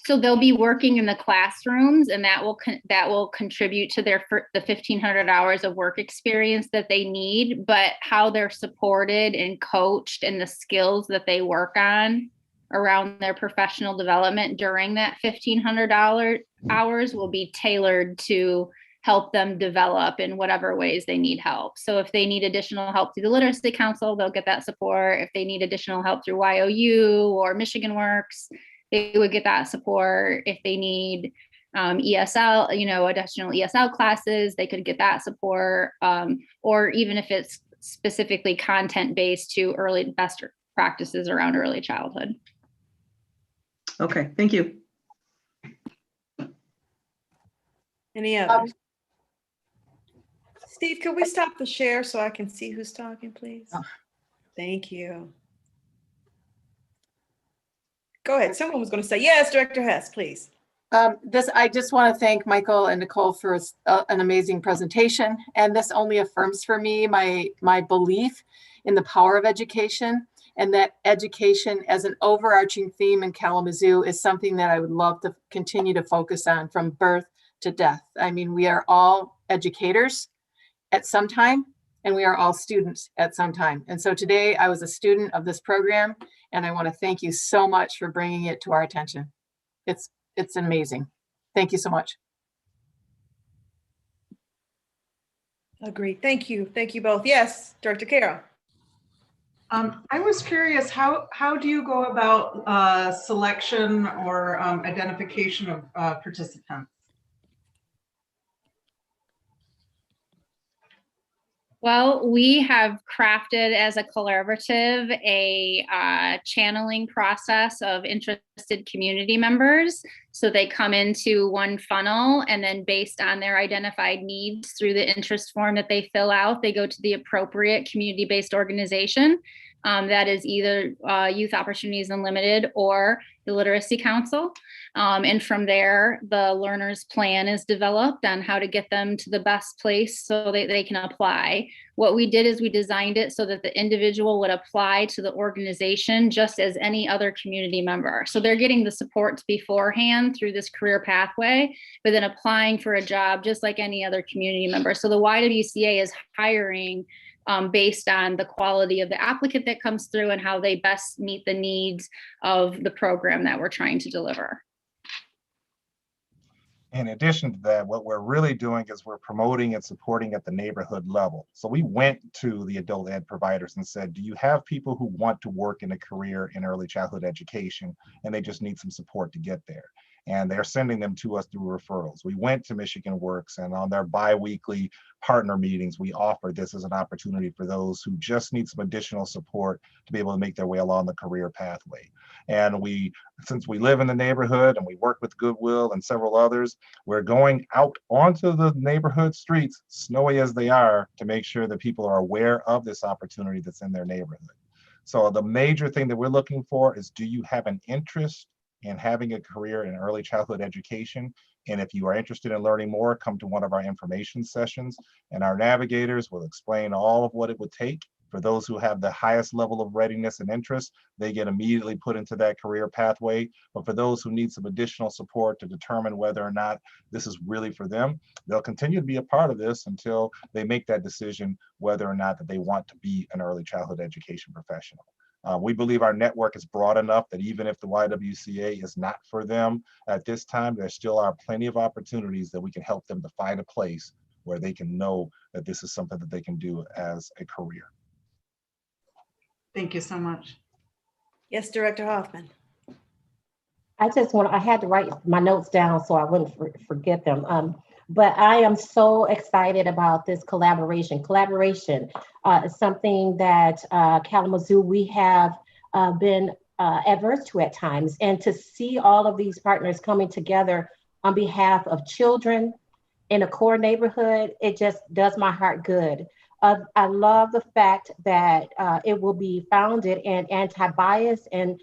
So they'll be working in the classrooms, and that will contribute to the 1,500 hours of work experience that they need. But how they're supported and coached and the skills that they work on around their professional development during that 1,500 hours will be tailored to help them develop in whatever ways they need help. So if they need additional help through the Literacy Council, they'll get that support. If they need additional help through YOU or Michigan Works, they would get that support. If they need ESL, additional ESL classes, they could get that support. Or even if it's specifically content-based to best practices around early childhood. Okay, thank you. Any others? Steve, could we stop the share so I can see who's talking, please? Oh. Thank you. Go ahead. Someone was going to say, yes, Director Hess, please. I just want to thank Michael and Nicole for an amazing presentation. And this only affirms for me my belief in the power of education, and that education as an overarching theme in Kalamazoo is something that I would love to continue to focus on from birth to death. I mean, we are all educators at some time, and we are all students at some time. And so today I was a student of this program, and I want to thank you so much for bringing it to our attention. It's amazing. Thank you so much. Agreed. Thank you. Thank you both. Yes, Director Carroll. I was curious, how do you go about selection or identification of participants? Well, we have crafted as a collaborative a channeling process of interested community members. So they come into one funnel, and then based on their identified needs through the interest form that they fill out, they go to the appropriate community-based organization. That is either Youth Opportunities Unlimited or the Literacy Council. And from there, the learner's plan is developed on how to get them to the best place so that they can apply. What we did is we designed it so that the individual would apply to the organization just as any other community member. So they're getting the support beforehand through this career pathway, but then applying for a job just like any other community member. So the YWCA is hiring based on the quality of the applicant that comes through and how they best meet the needs of the program that we're trying to deliver. In addition to that, what we're really doing is we're promoting and supporting at the neighborhood level. So we went to the adult ed providers and said, do you have people who want to work in a career in early childhood education and they just need some support to get there? And they're sending them to us through referrals. We went to Michigan Works, and on their bi-weekly partner meetings, we offered this as an opportunity for those who just need some additional support to be able to make their way along the career pathway. And since we live in the neighborhood and we work with Goodwill and several others, we're going out onto the neighborhood streets, snowy as they are, to make sure that people are aware of this opportunity that's in their neighborhood. So the major thing that we're looking for is, do you have an interest in having a career in early childhood education? And if you are interested in learning more, come to one of our information sessions, and our navigators will explain all of what it would take. For those who have the highest level of readiness and interest, they get immediately put into that career pathway. But for those who need some additional support to determine whether or not this is really for them, they'll continue to be a part of this until they make that decision whether or not that they want to be an early childhood education professional. We believe our network is broad enough that even if the YWCA is not for them at this time, there still are plenty of opportunities that we can help them to find a place where they can know that this is something that they can do as a career. Thank you so much. Yes, Director Hoffman. I had to write my notes down so I wouldn't forget them. But I am so excited about this collaboration. Collaboration is something that Kalamazoo, we have been adverse to at times. And to see all of these partners coming together on behalf of children in a core neighborhood, it just does my heart good. I love the fact that it will be founded in anti-bias and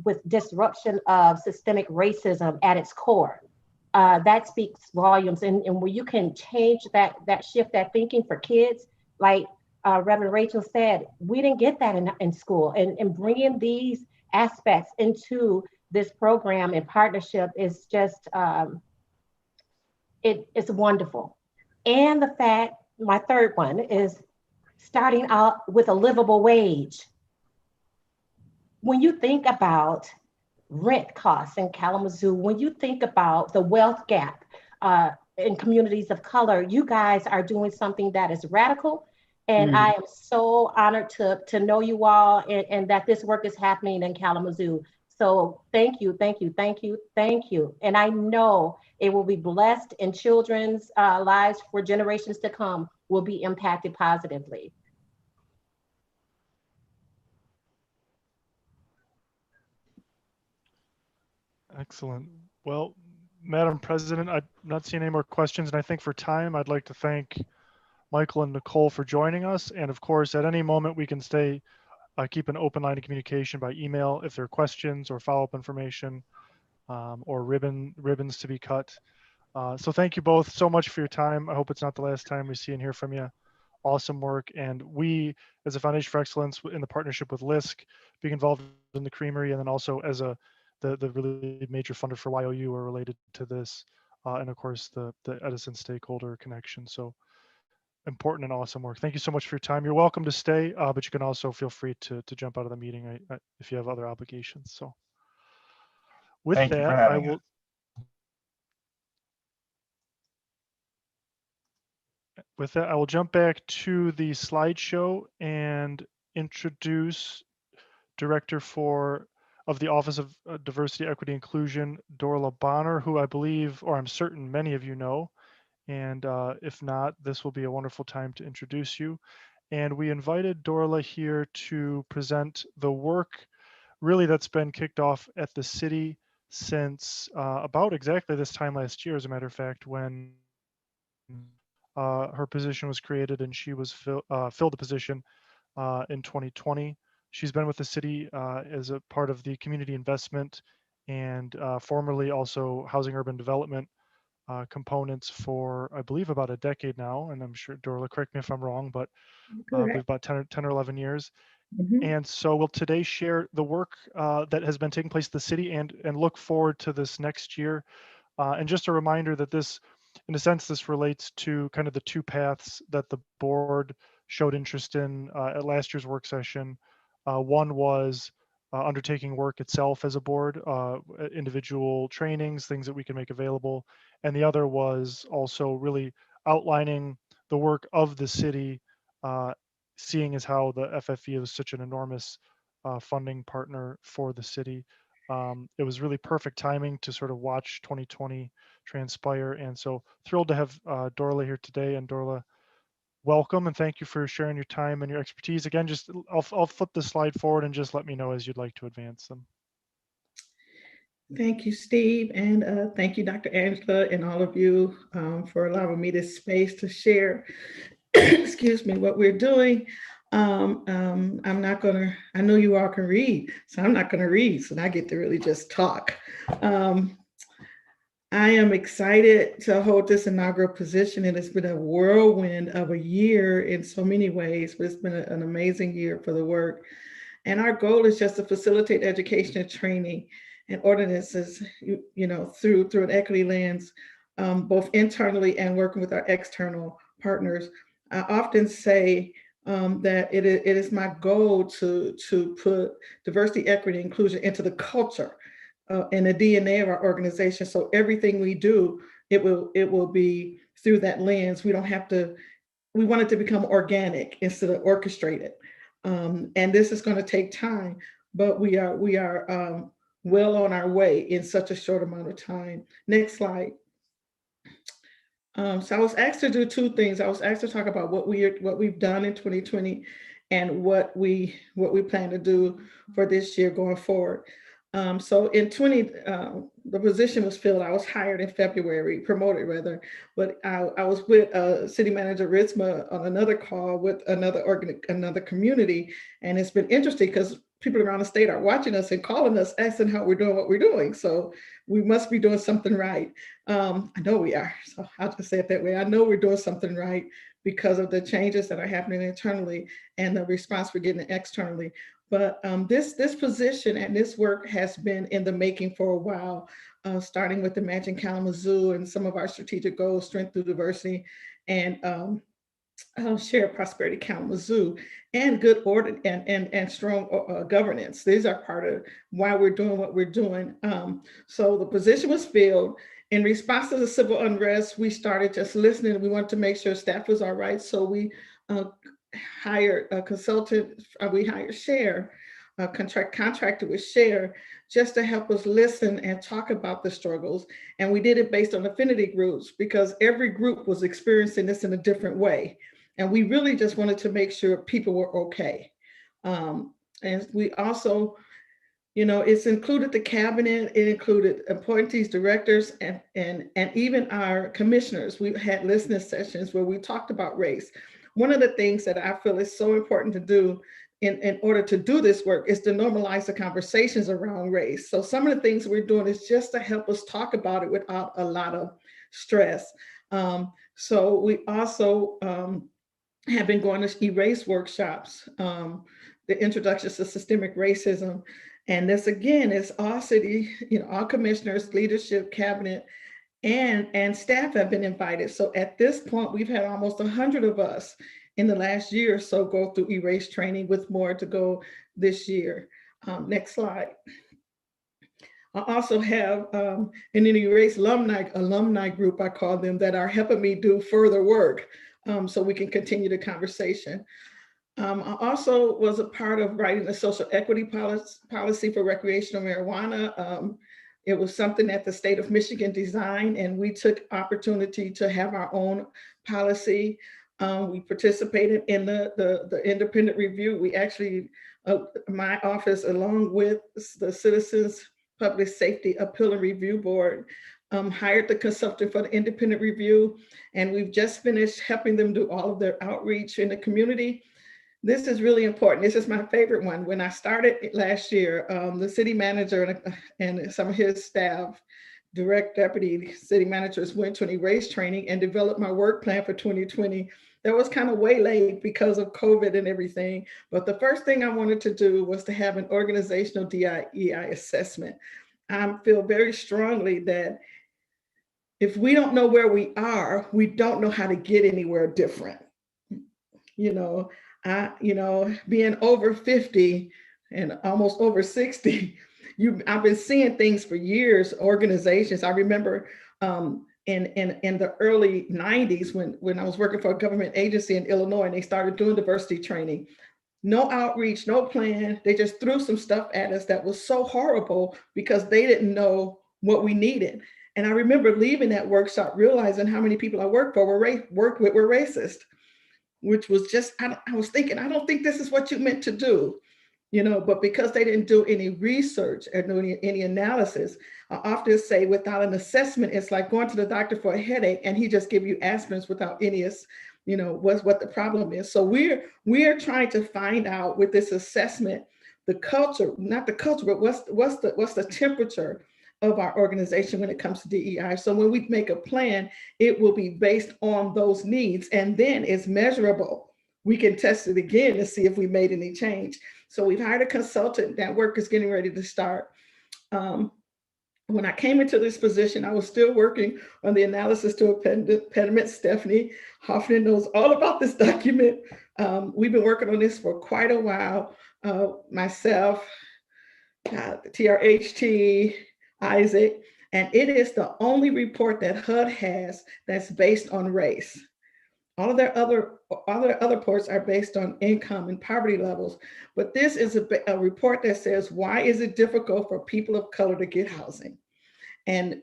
with disruption of systemic racism at its core. That speaks volumes, and where you can change that shift, that thinking for kids, like Reverend Rachel said, we didn't get that in school, and bringing these aspects into this program in partnership is just, it's wonderful. And the fact, my third one is starting out with a livable wage. When you think about rent costs in Kalamazoo, when you think about the wealth gap in communities of color, you guys are doing something that is radical. And I am so honored to know you all and that this work is happening in Kalamazoo. So thank you, thank you, thank you, thank you. And I know it will be blessed, and children's lives for generations to come will be impacted positively. Excellent. Well, Madam President, I'm not seeing any more questions. And I think for time, I'd like to thank Michael and Nicole for joining us. And of course, at any moment, we can keep an open line of communication by email if there are questions or follow-up information or ribbons to be cut. So thank you both so much for your time. I hope it's not the last time we see and hear from you. Awesome work. And we, as a Foundation for Excellence in the partnership with LISC, being involved in the Creamery, and then also as the really major funder for YOU are related to this. And of course, the Edison stakeholder connection. So important and awesome work. Thank you so much for your time. You're welcome to stay, but you can also feel free to jump out of the meeting if you have other obligations. So with Thank you for that, having us. With that, I will jump back to the slideshow and introduce Director of the Office of Diversity, Equity, Inclusion, Dorla Bonner, who I believe, or I'm certain many of you know, And if not, this will be a wonderful time to introduce you. And we invited Dorla here to present the work really that's been kicked off at the city since about exactly this time last year, as a matter of fact, when her position was created and she was filled the position in 2020. She's been with the city as a part of the community investment and formerly also housing urban development components for, I believe, about a decade now. And I'm sure, Dorla, correct me if I'm wrong, but I believe about 10 or 11 years. And so we'll today share the work that has been taking place at the city and look forward to this next year. And just a reminder that this, in a sense, this relates to kind of the two paths that the board showed interest in at last year's work session. One was undertaking work itself as a board, individual trainings, things that we can make available. And the other was also really outlining the work of the city, seeing as how the FFE is such an enormous funding partner for the city. It was really perfect timing to sort of watch 2020 transpire. And so thrilled to have Dorla here today. And Dorla, welcome and thank you for sharing your time and your expertise. Again, just I'll flip the slide forward and just let me know as you'd like to advance them. Thank you, Steve, and thank you, Dr. Angela, and all of you for allowing me this space to share, excuse me, what we're doing. I'm not gonna, I know you all can read, so I'm not gonna read, so I get to really just talk. I am excited to hold this inaugural position, and it's been a whirlwind of a year in so many ways, but it's been an amazing year for the work. And our goal is just to facilitate education and training and ordinances, through an equity lens, both internally and working with our external partners. I often say that it is my goal to put diversity, equity, and inclusion into the culture and the DNA of our organization. So everything we do, it will be through that lens. We don't have to. We want it to become organic instead of orchestrated. And this is going to take time, but we are well on our way in such a short amount of time. Next slide. So I was asked to do two things. I was asked to talk about what we've done in 2020 and what we plan to do for this year going forward. So in 20, the position was filled. I was hired in February, promoted rather, but I was with City Manager Ritzma on another call with another community. And it's been interesting because people around the state are watching us and calling us, asking how we're doing what we're doing. So we must be doing something right. I know we are, so I'll just say it that way. I know we're doing something right because of the changes that are happening internally and the response we're getting externally. But this position and this work has been in the making for a while, starting with Imagine Kalamazoo and some of our strategic goals, strength through diversity, and shared prosperity Kalamazoo, and good order and strong governance. These are part of why we're doing what we're doing. So the position was filled. In response to the civil unrest, we started just listening. We wanted to make sure staff was all right. So we hired a consultant, we hired Share, contracted with Share, just to help us listen and talk about the struggles. And we did it based on affinity groups because every group was experiencing this in a different way. And we really just wanted to make sure people were okay. And we also, it's included the cabinet, it included appointees, directors, and even our commissioners. We had listening sessions where we talked about race. One of the things that I feel is so important to do in order to do this work is to normalize the conversations around race. So some of the things we're doing is just to help us talk about it without a lot of stress. So we also have been going to erase workshops, the introductions to systemic racism. And this again is all city, all commissioners, leadership, cabinet, and staff have been invited. So at this point, we've had almost 100 of us in the last year or so go through erase training, with more to go this year. Next slide. I also have an erase alumni group, I call them, that are helping me do further work so we can continue the conversation. I also was a part of writing a social equity policy for recreational marijuana. It was something that the state of Michigan designed, and we took opportunity to have our own policy. We participated in the independent review. We actually, my office, along with the Citizens Public Safety Appeal and Review Board, hired the consultant for the independent review, and we've just finished helping them do all of their outreach in the community. This is really important. This is my favorite one. When I started last year, the city manager and some of his staff, direct deputy city managers, went to an erase training and developed my work plan for 2020. That was kind of waylaid because of COVID and everything. But the first thing I wanted to do was to have an organizational DEI assessment. I feel very strongly that if we don't know where we are, we don't know how to get anywhere different. Being over 50 and almost over 60, I've been seeing things for years, organizations. I remember in the early 90s when I was working for a government agency in Illinois, and they started doing diversity training. No outreach, no plan. They just threw some stuff at us that was so horrible because they didn't know what we needed. And I remember leaving that workshop realizing how many people I worked with were racist, which was just, I was thinking, I don't think this is what you meant to do, but because they didn't do any research or do any analysis. I often say without an assessment, it's like going to the doctor for a headache and he just give you aspirins without any, what the problem is. So we're trying to find out with this assessment, the culture, not the culture, but what's the temperature of our organization when it comes to DEI. So when we make a plan, it will be based on those needs, and then it's measurable. We can test it again to see if we made any change. So we've hired a consultant. That work is getting ready to start. When I came into this position, I was still working on the analysis to impediment. Stephanie Hoffman knows all about this document. We've been working on this for quite a while. Myself, TRHT, Isaac, and it is the only report that HUD has that's based on race. All of their other reports are based on income and poverty levels, but this is a report that says, why is it difficult for people of color to get housing? And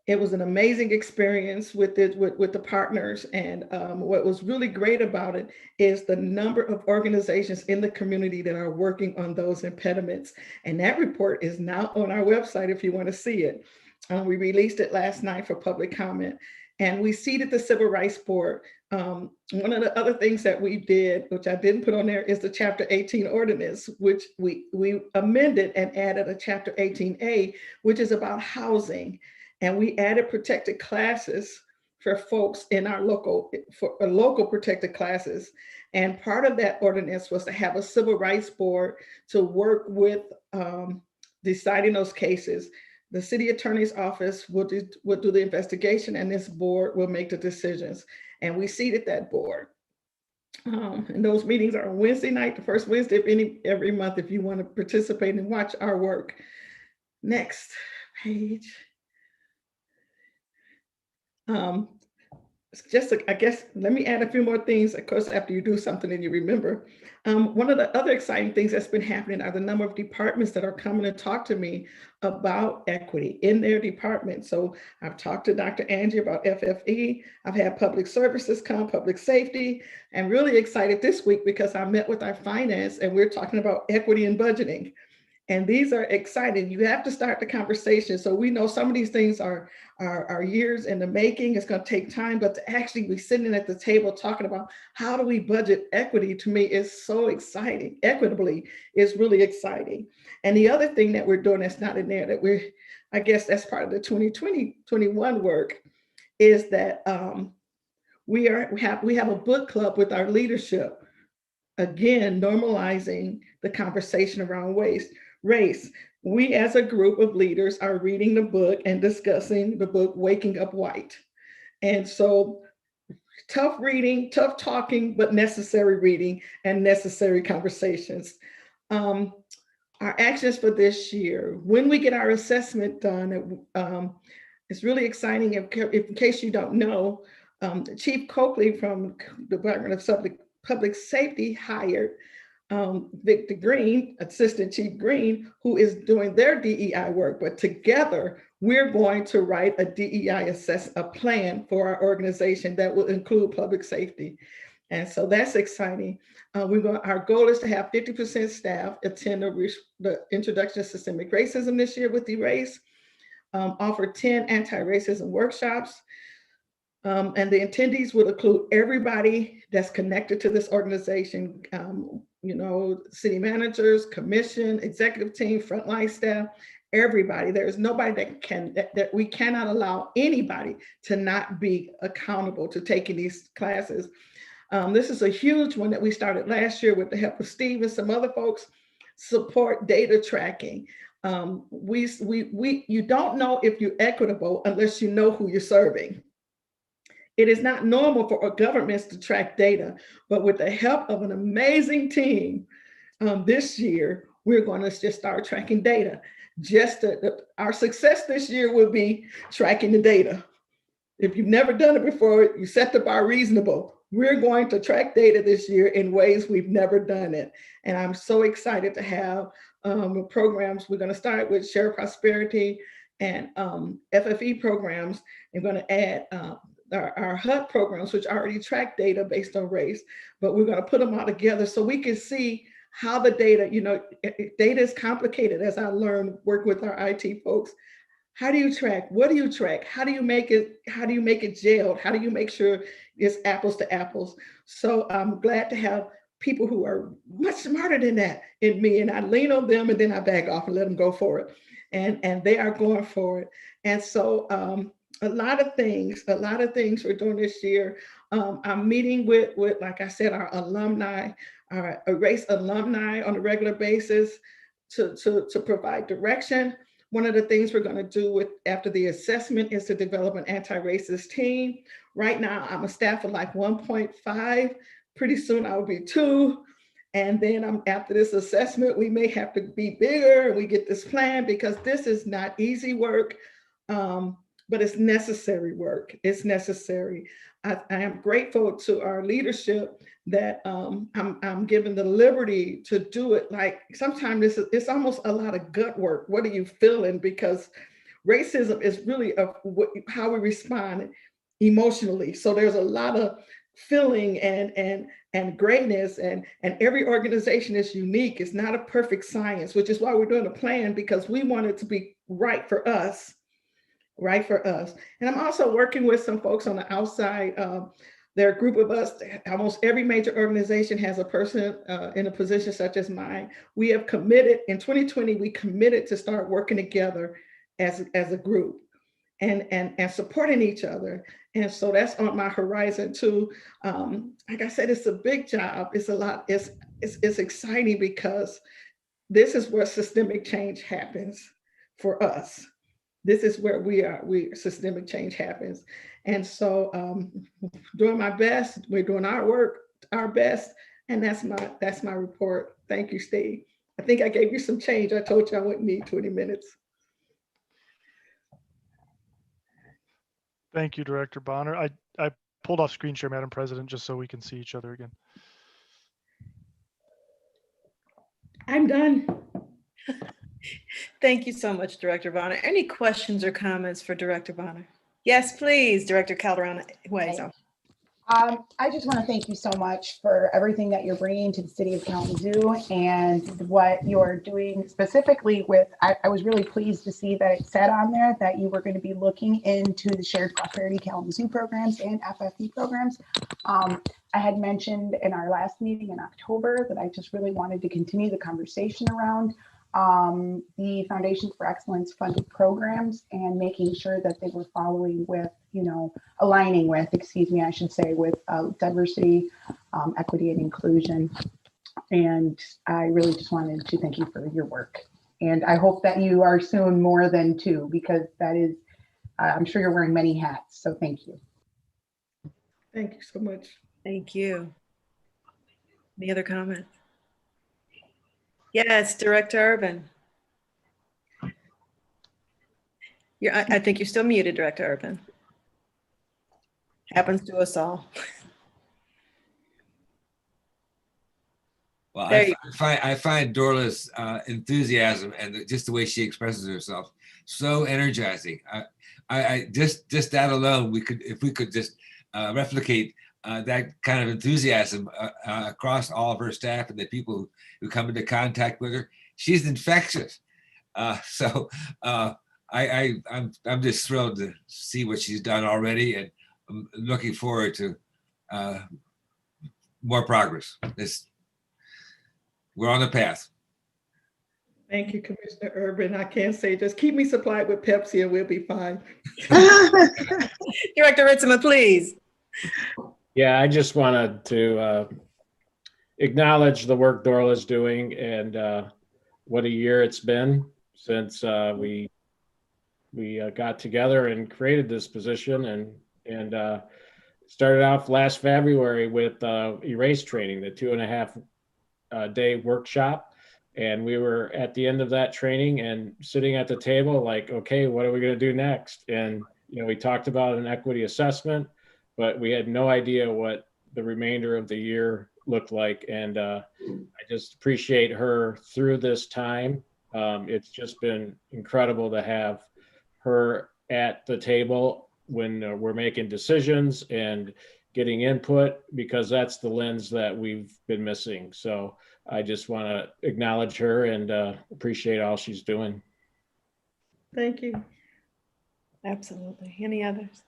it was an amazing experience with the partners. And what was really great about it is the number of organizations in the community that are working on those impediments. And that report is now on our website if you want to see it. We released it last night for public comment. And we seated the Civil Rights Board. One of the other things that we did, which I didn't put on there, is the Chapter 18 ordinance, which we amended and added a Chapter 18A, which is about housing. And we added protected classes for folks in our local protected classes. And part of that ordinance was to have a Civil Rights Board to work with deciding those cases. The city attorney's office will do the investigation, and this board will make the decisions. And we seated that board. And those meetings are on Wednesday night, the first Wednesday of every month, if you want to participate and watch our work. Next page. I guess, let me add a few more things, of course, after you do something and you remember. One of the other exciting things that's been happening are the number of departments that are coming to talk to me about equity in their department. So I've talked to Dr. Angie about FFE. I've had public services come, public safety, and really excited this week because I met with our finance and we're talking about equity and budgeting. And these are exciting. You have to start the conversation. So we know some of these things are years in the making. It's going to take time, but to actually be sitting at the table talking about how do we budget equity, to me is so exciting. Equitably is really exciting. And the other thing that we're doing that's not in there that I guess that's part of the 2020-21 work is that we have a book club with our leadership. Again, normalizing the conversation around race. We as a group of leaders are reading the book and discussing the book, Waking Up White. And so tough reading, tough talking, but necessary reading and necessary conversations. Our actions for this year, when we get our assessment done, it's really exciting. In case you don't know, Chief Coakley from the Department of Public Safety hired Victor Green, Assistant Chief Green, who is doing their DEI work. But together, we're going to write a DEI plan for our organization that will include public safety. And so that's exciting. Our goal is to have 50% staff attend the introduction to systemic racism this year with Erase, offer 10 anti-racism workshops. And the attendees would include everybody that's connected to this organization, city managers, commission, executive team, frontline staff, everybody. There is nobody that we cannot allow anybody to not be accountable to taking these classes. This is a huge one that we started last year with the help of Steve and some other folks. Support data tracking. You don't know if you're equitable unless you know who you're serving. It is not normal for governments to track data, but with the help of an amazing team this year, we're going to just start tracking data. Our success this year will be tracking the data. If you've never done it before, you set the bar reasonable. We're going to track data this year in ways we've never done it. And I'm so excited to have programs. We're going to start with Shared Prosperity and FFE programs. We're going to add our HUD programs, which already track data based on race, but we're going to put them all together so we can see how the data, data is complicated, as I learned work with our IT folks. How do you track? What do you track? How do you make it jailed? How do you make sure it's apples to apples? So I'm glad to have people who are much smarter than that in me, and I lean on them and then I back off and let them go for it. And they are going for it. And so a lot of things we're doing this year. I'm meeting with, like I said, our alumni, our Erase alumni on a regular basis to provide direction. One of the things we're going to do after the assessment is to develop an anti-racist team. Right now, I'm a staff of like 1.5. Pretty soon I will be 2. And then after this assessment, we may have to be bigger and we get this plan, because this is not easy work, but it's necessary work. It's necessary. I am grateful to our leadership that I'm given the liberty to do it. Like sometimes it's almost a lot of gut work. What are you feeling? Because racism is really how we respond emotionally. So there's a lot of feeling and greatness, and every organization is unique. It's not a perfect science, which is why we're doing a plan, because we want it to be right for us. Right for us. And I'm also working with some folks on the outside. There are a group of us, almost every major organization has a person in a position such as mine. We have committed, in 2020, we committed to start working together as a group and supporting each other. And so that's on my horizon too. Like I said, it's a big job. It's a lot, it's exciting, because this is where systemic change happens for us. This is where systemic change happens. And so doing my best, we're doing our work, our best, and that's my report. Thank you, Steve. I think I gave you some change. I told you I wouldn't need 20 minutes. Thank you, Director Bonner. I pulled off screen share, Madam President, just so we can see each other again. I'm done. Thank you so much, Director Bonner. Any questions or comments for Director Bonner? Yes, please, Director Calderon. I just want to thank you so much for everything that you're bringing to the city of Kalamazoo and what you're doing specifically with, I was really pleased to see that it said on there that you were going to be looking into the Shared Prosperity Kalamazoo programs and FFE programs. I had mentioned in our last meeting in October that I just really wanted to continue the conversation around the Foundations for Excellence funded programs and making sure that they were following with, aligning with, I should say, with diversity, equity, and inclusion. And I really just wanted to thank you for your work. And I hope that you are soon more than 2, because that is, I'm sure you're wearing many hats. So thank you. Thank you so much. Thank you. Any other comments? Yes, Director Urban. I think you're still muted, Director Urban. Happens to us all. Well, There you I find Dorla's enthusiasm and just the way she expresses herself so energizing. I just that alone, if we could just replicate that kind of enthusiasm across all of her staff and the people who come into contact with her. She's infectious. So I'm just thrilled to see what she's done already, and I'm looking forward to more progress. We're on the path. Thank you, Commissioner Urban. I can't say, just keep me supplied with Pepsi and we'll be fine. Director Ritzman, please. Yeah, I just wanted to acknowledge the work Dorla's doing, and what a year it's been since we got together and created this position, and started off last February with erase training, the 2.5 day workshop. And we were at the end of that training and sitting at the table like, okay, what are we going to do next? And, we talked about an equity assessment, but we had no idea what the remainder of the year looked like. And I just appreciate her through this time. It's just been incredible to have her at the table when we're making decisions and getting input, because that's the lens that we've been missing. So I just want to acknowledge her and appreciate all she's doing. Thank you. Absolutely. Any others?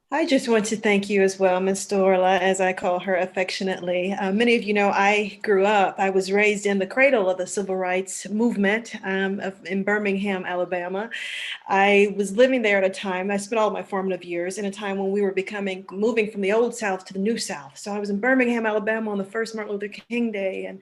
I just want to thank you as well, Ms. Dorla, as I call her affectionately. Many of you know I was raised in the cradle of the civil rights movement in Birmingham, Alabama. I was living there at a time, I spent all of my formative years in a time when we were moving from the old South to the new South. So I was in Birmingham, Alabama on the first Martin Luther King Day,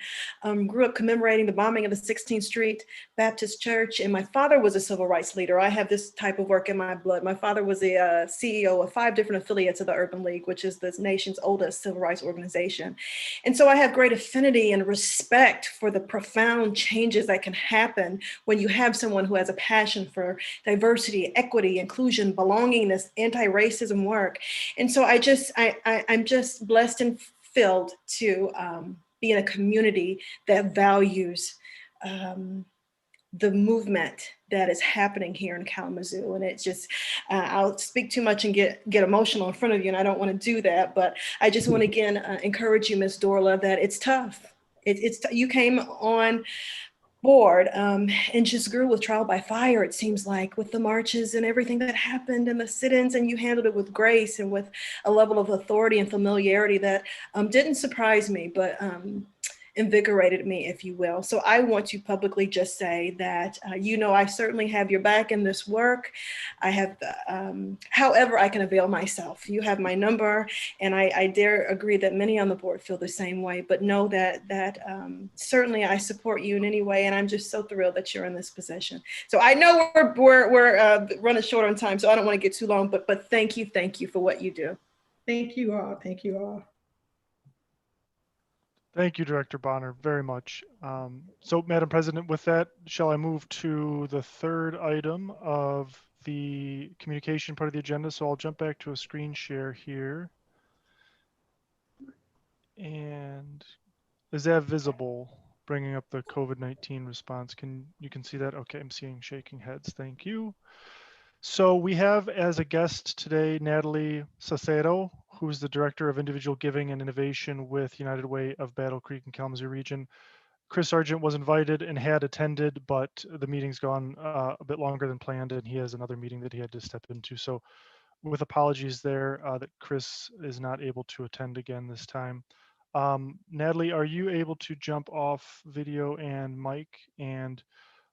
and grew up commemorating the bombing of the 16th Street Baptist Church. And my father was a civil rights leader. I have this type of work in my blood. My father was the CEO of 5 different affiliates of the Urban League, which is the nation's oldest civil rights organization. And so I have great affinity and respect for the profound changes that can happen when you have someone who has a passion for diversity, equity, inclusion, belongingness, anti-racism work. And so I'm just blessed and filled to be in a community that values the movement that is happening here in Kalamazoo. And it's just, I'll speak too much and get emotional in front of you, and I don't want to do that, but I just want to again encourage you, Ms. Dorla, that it's tough. You came on board and just grew with trial by fire, it seems like, with the marches and everything that happened and the sit-ins, and you handled it with grace and with a level of authority and familiarity that didn't surprise me, but invigorated me, if you will. So I want to publicly just say that, I certainly have your back in this work. I have, however I can avail myself. You have my number, and I dare agree that many on the board feel the same way, but know that certainly I support you in any way, and I'm just so thrilled that you're in this position. So I know we're running short on time, so I don't want to get too long, but thank you for what you do. Thank you all. Thank you all. Thank you, Director Bonner, very much. So, Madam President, with that, shall I move to the third item of the communication part of the agenda? So I'll jump back to a screen share here. And is that visible? Bringing up the COVID-19 response. You can see that? Okay, I'm seeing shaking heads. Thank you. So we have as a guest today, Natalie Sacero, who's the Director of Individual Giving and Innovation with United Way of Battle Creek and Kalamazoo Region. Chris Sargent was invited and had attended, but the meeting's gone a bit longer than planned, and he has another meeting that he had to step into. So with apologies there that Chris is not able to attend again this time. Natalie, are you able to jump off video and mic? And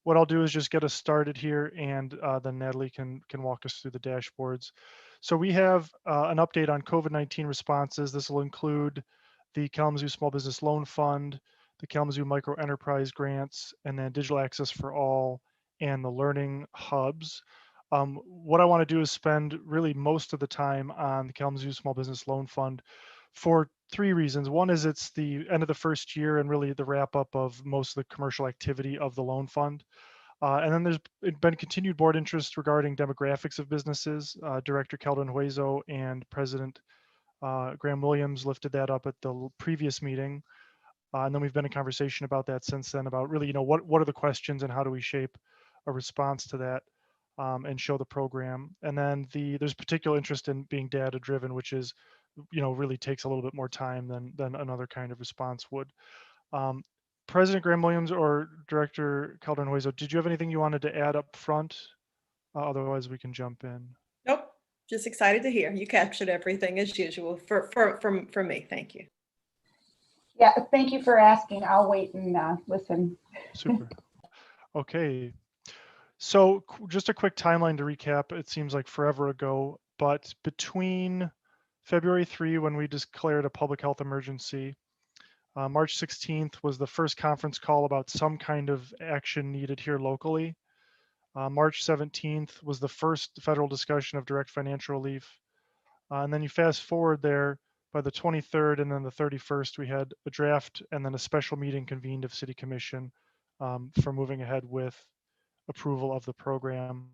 what I'll do is just get us started here, and then Natalie can walk us through the dashboards. So we have an update on COVID-19 responses. This will include the Kalamazoo Small Business Loan Fund, the Kalamazoo Micro Enterprise Grants, and then Digital Access for All, and the Learning Hubs. What I want to do is spend really most of the time on the Kalamazoo Small Business Loan Fund for 3 reasons. One is it's the end of the first year and really the wrap up of most of the commercial activity of the loan fund. And then there's been continued board interest regarding demographics of businesses. Director Keldon Hueso and President Graham Williams lifted that up at the previous meeting. And then we've been in conversation about that since then, about really, what are the questions and how do we shape a response to that, and show the program. And then there's particular interest in being data driven, which is, really takes a little bit more time than another kind of response would. President Graham-Williams or Director Calderon-Hueso, did you have anything you wanted to add up front? Otherwise, we can jump in. Nope, just excited to hear. You captured everything as usual for me. Thank you. Yeah, thank you for asking. I'll wait and listen. Super. Okay. So just a quick timeline to recap. It seems like forever ago, but between February 3, when we declared a public health emergency, March 16th was the first conference call about some kind of action needed here locally. March 17th was the first federal discussion of direct financial relief. And then you fast forward there, by the 23rd and then the 31st, we had a draft and then a special meeting convened of City Commission for moving ahead with approval of the program.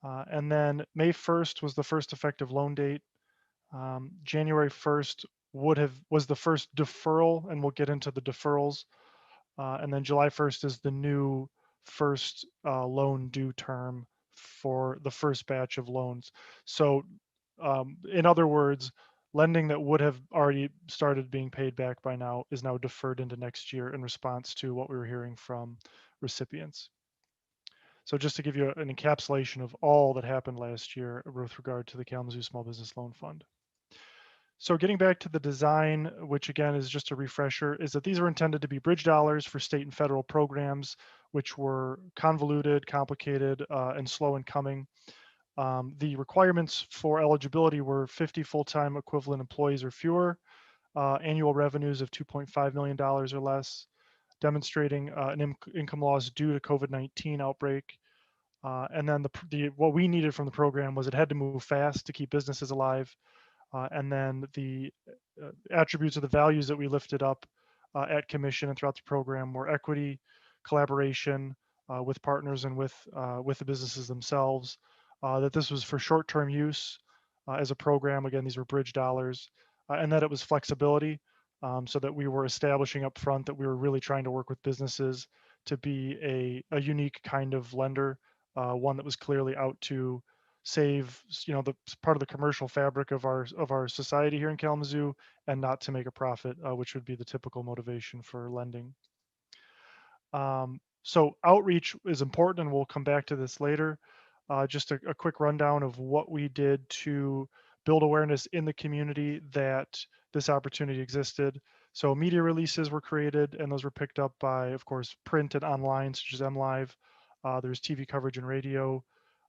And then May 1st was the first effective loan date. January 1st was the first deferral, and we'll get into the deferrals. And then July 1st is the new first loan due term for the first batch of loans. So in other words, lending that would have already started being paid back by now is now deferred into next year in response to what we were hearing from recipients. So just to give you an encapsulation of all that happened last year with regard to the Kalamazoo Small Business Loan Fund. So getting back to the design, which again is just a refresher, is that these are intended to be bridge dollars for state and federal programs, which were convoluted, complicated, and slow in coming. The requirements for eligibility were 50 full-time equivalent employees or fewer, annual revenues of $2.5 million or less, demonstrating an income loss due to COVID-19 outbreak. And then what we needed from the program was it had to move fast to keep businesses alive. And then the attributes of the values that we lifted up at commission and throughout the program were equity, collaboration with partners and with the businesses themselves, that this was for short-term use as a program. Again, these were bridge dollars, and that it was flexibility, so that we were establishing up front that we were really trying to work with businesses to be a unique kind of lender, one that was clearly out to save, the part of the commercial fabric of our society here in Kalamazoo, and not to make a profit, which would be the typical motivation for lending. So outreach is important, and we'll come back to this later. Just a quick rundown of what we did to build awareness in the community that this opportunity existed. So media releases were created, and those were picked up by, of course, print and online, such as MLive. There's TV coverage and radio.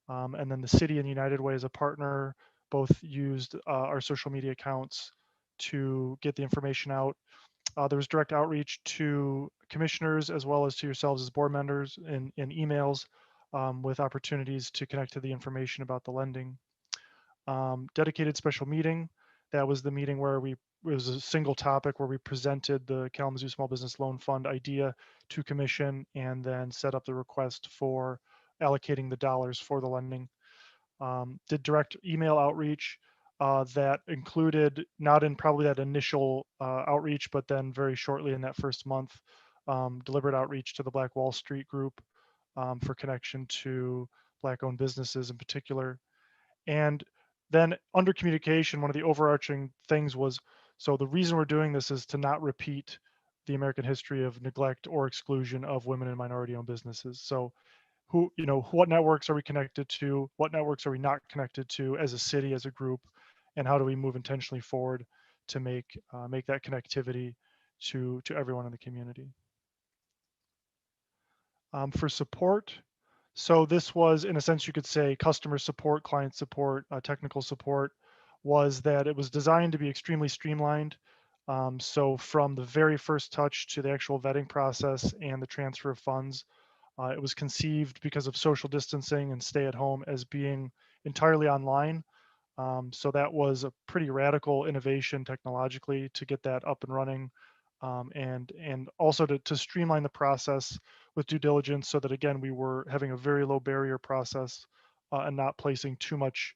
And then the city and United Way as a partner both used our social media accounts to get the information out. There was direct outreach to commissioners as well as to yourselves as board members in emails with opportunities to connect to the information about the lending. Dedicated special meeting. That was the meeting where it was a single topic where we presented the Kalamazoo Small Business Loan Fund idea to commission and then set up the request for allocating the dollars for the lending. Did direct email outreach that included, not in probably that initial outreach, but then very shortly in that first month, deliberate outreach to the Black Wall Street group for connection to Black-owned businesses in particular. And then under communication, one of the overarching things was, so the reason we're doing this is to not repeat the American history of neglect or exclusion of women and minority-owned businesses. So what networks are we connected to? What networks are we not connected to as a city, as a group? And how do we move intentionally forward to make that connectivity to everyone in the community? For support, so this was, in a sense, you could say customer support, client support, technical support, was that it was designed to be extremely streamlined. So from the very first touch to the actual vetting process and the transfer of funds, it was conceived because of social distancing and stay at home as being entirely online. So that was a pretty radical innovation technologically to get that up and running, and also to streamline the process with due diligence, so that again we were having a very low barrier process and not placing too much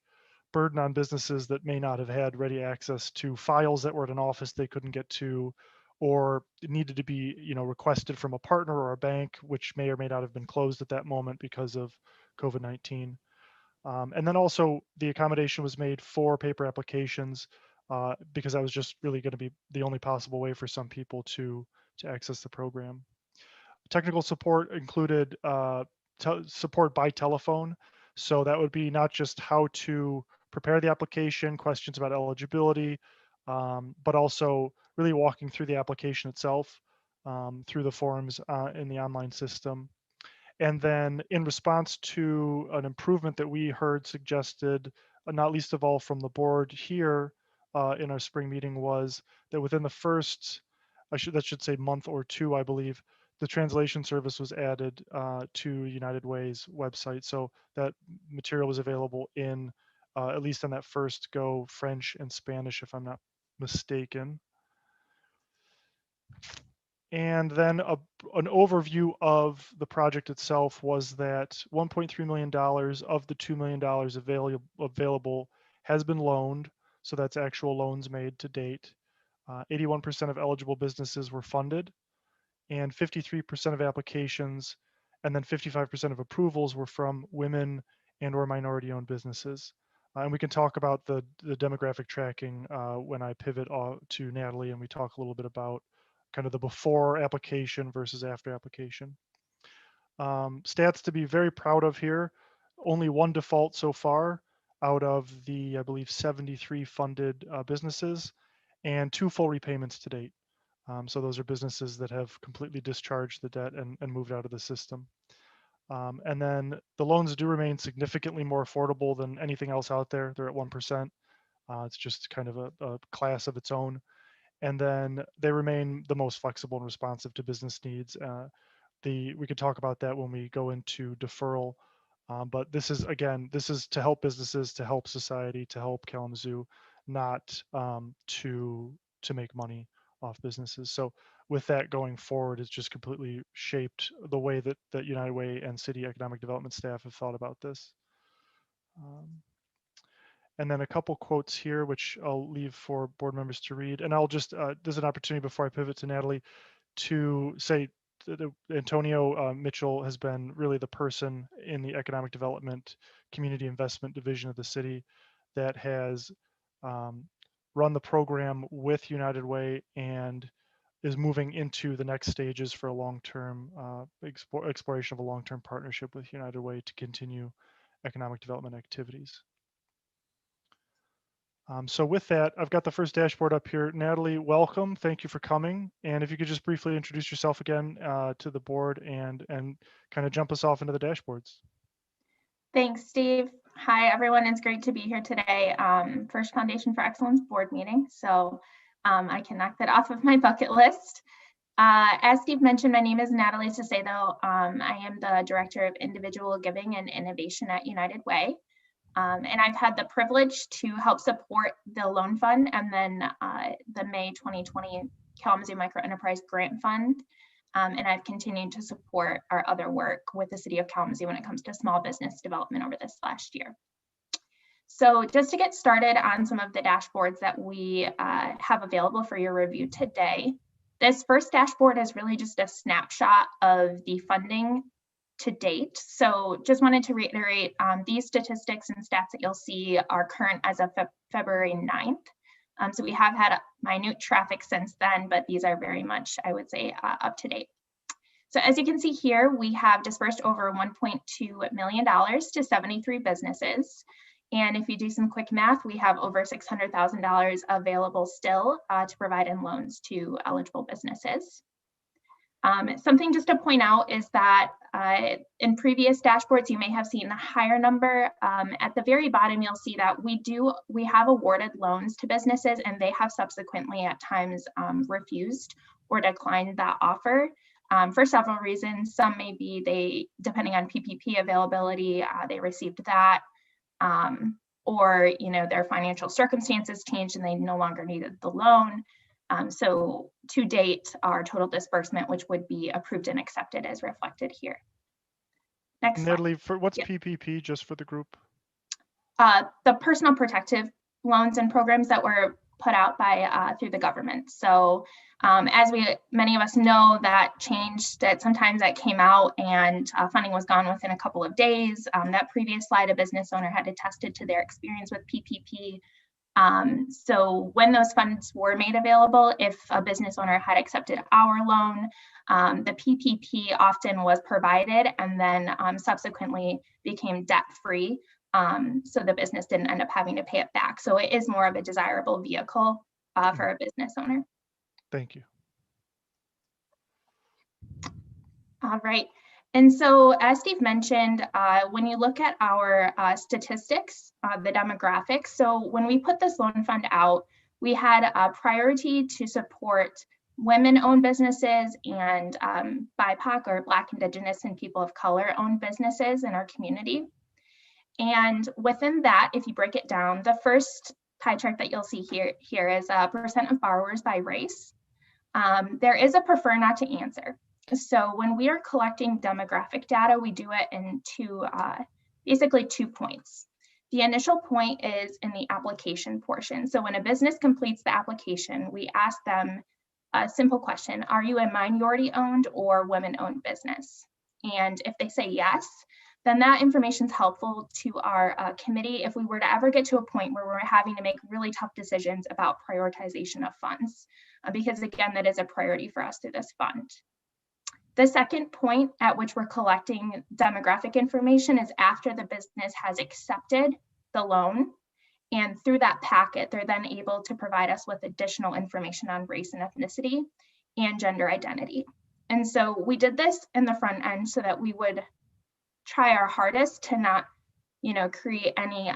burden on businesses that may not have had ready access to files that were at an office they couldn't get to, or it needed to be, requested from a partner or a bank, which may or may not have been closed at that moment because of COVID-19. And then also the accommodation was made for paper applications because that was just really going to be the only possible way for some people to access the program. Technical support included support by telephone. So that would be not just how to prepare the application, questions about eligibility, but also really walking through the application itself through the forms in the online system. And then in response to an improvement that we heard suggested, not least of all from the board here in our spring meeting, was that within the first, that should say month or two, I believe, the translation service was added to United Way's website. So that material was available in, at least on that first go, French and Spanish, if I'm not mistaken. And then an overview of the project itself was that $1.3 million of the $2 million available has been loaned. So that's actual loans made to date. 81% of eligible businesses were funded, and 53% of applications and then 55% of approvals were from women and or minority owned businesses. And we can talk about the demographic tracking when I pivot to Natalie and we talk a little bit about kind of the before application versus after application. Stats to be very proud of here. Only one default so far out of the, I believe, 73 funded businesses, and 2 full repayments to date. So those are businesses that have completely discharged the debt and moved out of the system. And then the loans do remain significantly more affordable than anything else out there. They're at 1%. It's just kind of a class of its own. And then they remain the most flexible and responsive to business needs. We could talk about that when we go into deferral. But this is, again, this is to help businesses, to help society, to help Kalamazoo, not to make money off businesses. So with that going forward, it's just completely shaped the way that United Way and city economic development staff have thought about this. And then a couple quotes here, which I'll leave for board members to read. And I'll just, there's an opportunity before I pivot to Natalie to say that Antonio Mitchell has been really the person in the economic development community investment division of the city that has run the program with United Way and is moving into the next stages for a long-term exploration of a long-term partnership with United Way to continue economic development activities. So with that, I've got the first dashboard up here. Natalie, welcome. Thank you for coming. And if you could just briefly introduce yourself again to the board and kind of jump us off into the dashboards. Thanks, Steve. Hi, everyone. It's great to be here today. First Foundation for Excellence board meeting. So I can knock that off of my bucket list. As Steve mentioned, my name is Natalie Cicero. I am the Director of Individual Giving and Innovation at United Way. And I've had the privilege to help support the loan fund and then the May 2020 Kalamazoo Microenterprise Grant Fund. And I've continued to support our other work with the City of Kalamazoo when it comes to small business development over this last year. So just to get started on some of the dashboards that we have available for your review today, this first dashboard is really just a snapshot of the funding to date. So just wanted to reiterate, these statistics and stats that you'll see are current as of February 9th. So we have had minute traffic since then, but these are very much, I would say, up to date. So as you can see here, we have dispersed over $1.2 million to 73 businesses. And if you do some quick math, we have over $600,000 available still to provide in loans to eligible businesses. Something just to point out is that in previous dashboards, you may have seen a higher number. At the very bottom, you'll see that we have awarded loans to businesses and they have subsequently at times refused or declined that offer for several reasons. Some may be depending on PPP availability, they received that, or their financial circumstances changed and they no longer needed the loan. So to date, our total disbursement, which would be approved and accepted, is reflected here. Next Natalie, slide. for what's PPP just for the group? The personal protective loans and programs that were put out by through the government. So as many of us know, that changed. That sometimes that came out and funding was gone within a couple of days. That previous slide, a business owner had attested to their experience with PPP. So when those funds were made available, if a business owner had accepted our loan, the PPP often was provided and then subsequently became debt-free. So the business didn't end up having to pay it back. So it is more of a desirable vehicle for a business owner. Thank you. All right. And so as Steve mentioned, when you look at our statistics, the demographics, so when we put this loan fund out, we had a priority to support women-owned businesses and BIPOC or Black, Indigenous, and people of color-owned businesses in our community. And within that, if you break it down, the first pie chart that you'll see here is percent of borrowers by race. There is a prefer not to answer. So when we are collecting demographic data, we do it in basically 2 points. The initial point is in the application portion. So when a business completes the application, we ask them a simple question: are you a minority-owned or women-owned business? And if they say yes, then that information is helpful to our committee if we were to ever get to a point where we're having to make really tough decisions about prioritization of funds, because again, that is a priority for us through this fund. The second point at which we're collecting demographic information is after the business has accepted the loan. And through that packet, they're then able to provide us with additional information on race and ethnicity and gender identity. And so we did this in the front end so that we would try our hardest to not, create any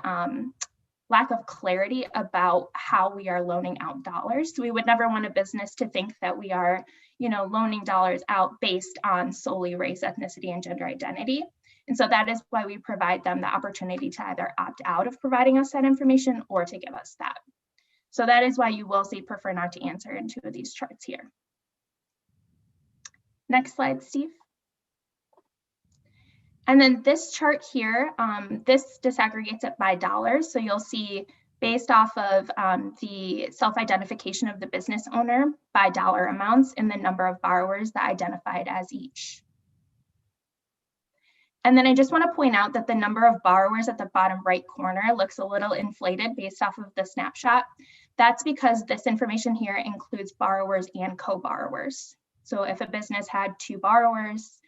lack of clarity about how we are loaning out dollars. So we would never want a business to think that we are, loaning dollars out based on solely race, ethnicity, and gender identity. And so that is why we provide them the opportunity to either opt out of providing us that information or to give us that. So that is why you will see prefer not to answer in 2 of these charts here. Next slide, Steve. And then this chart here, this disaggregates it by dollars. So you'll see based off of the self-identification of the business owner by dollar amounts and the number of borrowers that identified as each. And then I just want to point out that the number of borrowers at the bottom right corner looks a little inflated based off of the snapshot. That's because this information here includes borrowers and co-borrowers. So if a business had 2 borrowers,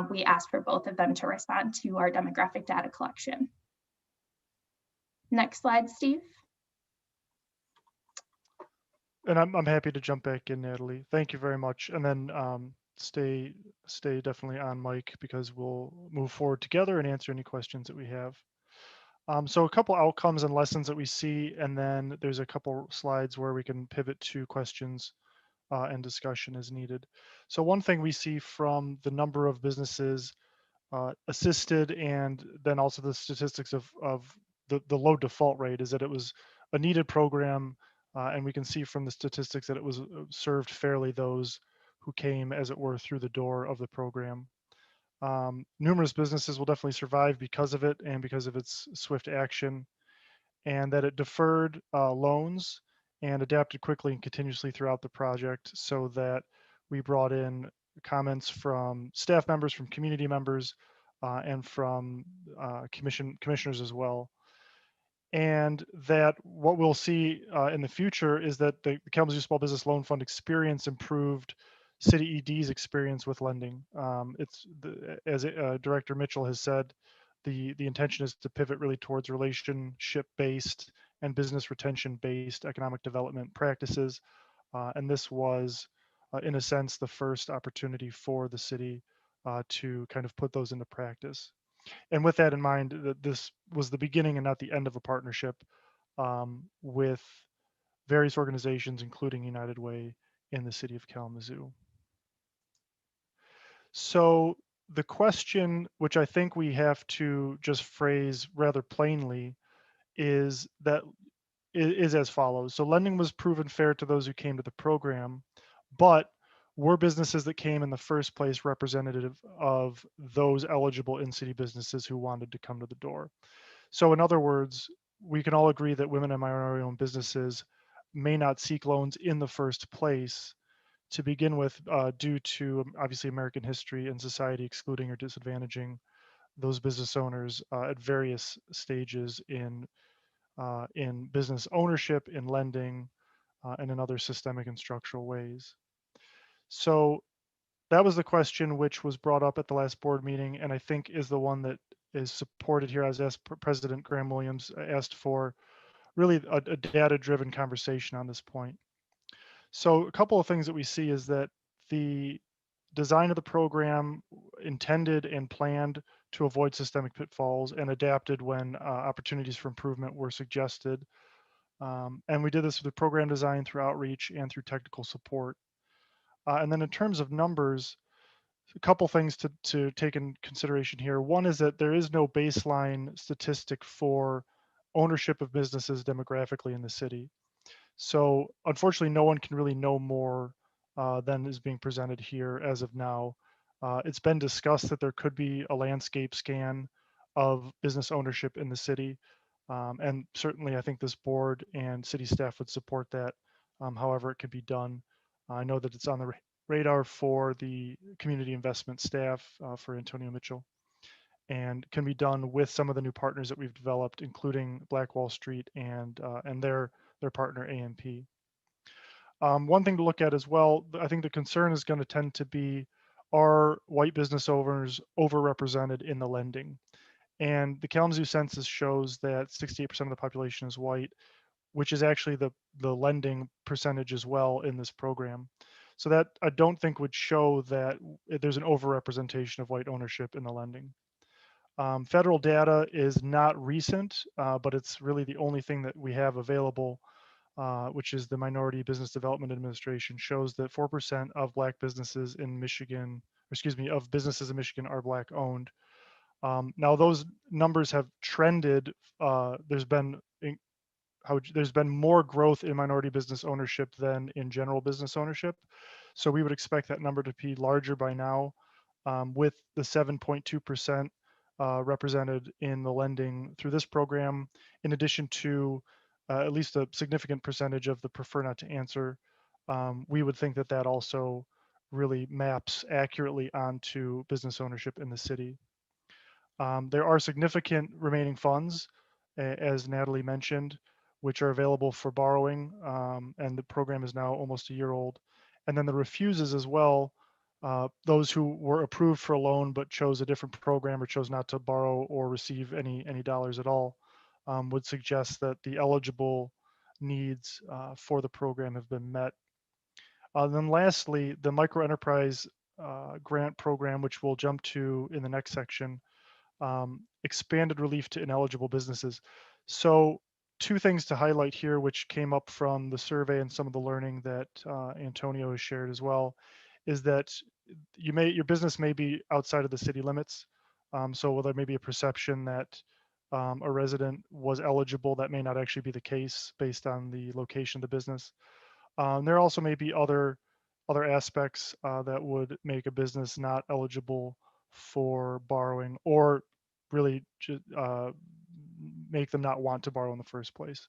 we ask for both of them to respond to our demographic data collection. Next slide, Steve. And I'm happy to jump back in, Natalie. Thank you very much. And then stay definitely on mic because we'll move forward together and answer any questions that we have. So a couple outcomes and lessons that we see, and then there's a couple slides where we can pivot to questions and discussion as needed. So one thing we see from the number of businesses assisted and then also the statistics of the low default rate is that it was a needed program, and we can see from the statistics that it was served fairly those who came, as it were, through the door of the program. Numerous businesses will definitely survive because of it and because of its swift action, and that it deferred loans and adapted quickly and continuously throughout the project so that we brought in comments from staff members, from community members, and from commissioners as well. And that what we'll see in the future is that the Kalamazoo Small Business Loan Fund experience improved City ED's experience with lending. As Director Mitchell has said, the intention is to pivot really towards relationship-based and business retention-based economic development practices. And this was, in a sense, the first opportunity for the city to kind of put those into practice. And with that in mind, that this was the beginning and not the end of a partnership with various organizations, including United Way in the city of Kalamazoo. So the question, which I think we have to just phrase rather plainly, is as follows. So lending was proven fair to those who came to the program, but were businesses that came in the first place representative of those eligible in-city businesses who wanted to come to the door? So in other words, we can all agree that women and minority-owned businesses may not seek loans in the first place to begin with, due to obviously American history and society excluding or disadvantaging those business owners at various stages in business ownership, in lending, and in other systemic and structural ways. So that was the question which was brought up at the last board meeting, and I think is the one that is supported here. As President Graham-Williams asked for really a data-driven conversation on this point. So a couple of things that we see is that the design of the program intended and planned to avoid systemic pitfalls and adapted when opportunities for improvement were suggested. And we did this through program design, through outreach, and through technical support. And then in terms of numbers, a couple things to take in consideration here. One is that there is no baseline statistic for ownership of businesses demographically in the city. So unfortunately, no one can really know more than is being presented here as of now. It's been discussed that there could be a landscape scan of business ownership in the city. And certainly I think this board and city staff would support that, however it could be done. I know that it's on the radar for the community investment staff for Antonio Mitchell, and can be done with some of the new partners that we've developed, including Black Wall Street and their partner AMP. One thing to look at as well, I think the concern is going to tend to be, are white business owners overrepresented in the lending? And the Kalamazoo census shows that 68% of the population is white, which is actually the lending percentage as well in this program. So that I don't think would show that there's an overrepresentation of white ownership in the lending. Federal data is not recent, but it's really the only thing that we have available, which is the Minority Business Development Administration, shows that 4% of Black businesses in Michigan, of businesses in Michigan are Black owned. Now those numbers have trended. There's been more growth in minority business ownership than in general business ownership. So we would expect that number to be larger by now, with the 7.2% represented in the lending through this program, in addition to at least a significant percentage of the prefer not to answer. We would think that that also really maps accurately onto business ownership in the city. There are significant remaining funds, as Natalie mentioned, which are available for borrowing, and the program is now almost a year old. And then the refuses as well, those who were approved for a loan but chose a different program or chose not to borrow or receive any dollars at all, would suggest that the eligible needs for the program have been met. Then lastly, the microenterprise grant program, which we'll jump to in the next section, expanded relief to ineligible businesses. So two things to highlight here, which came up from the survey and some of the learning that Antonio has shared as well, is that your business may be outside of the city limits. So there may be a perception that a resident was eligible. That may not actually be the case based on the location of the business. There also may be other aspects that would make a business not eligible for borrowing, or really make them not want to borrow in the first place.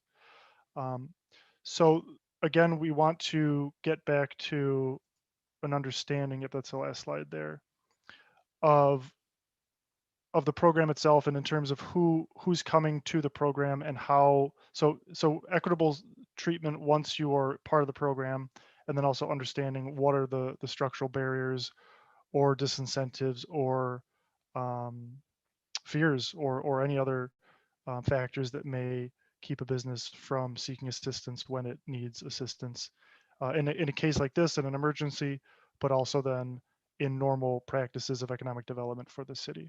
So again, we want to get back to an understanding, if that's the last slide there, of the program itself, and in terms of who's coming to the program and how. So equitable treatment once you are part of the program, and then also understanding what are the structural barriers or disincentives or fears or any other factors that may keep a business from seeking assistance when it needs assistance in a case like this, in an emergency, but also then in normal practices of economic development for the city.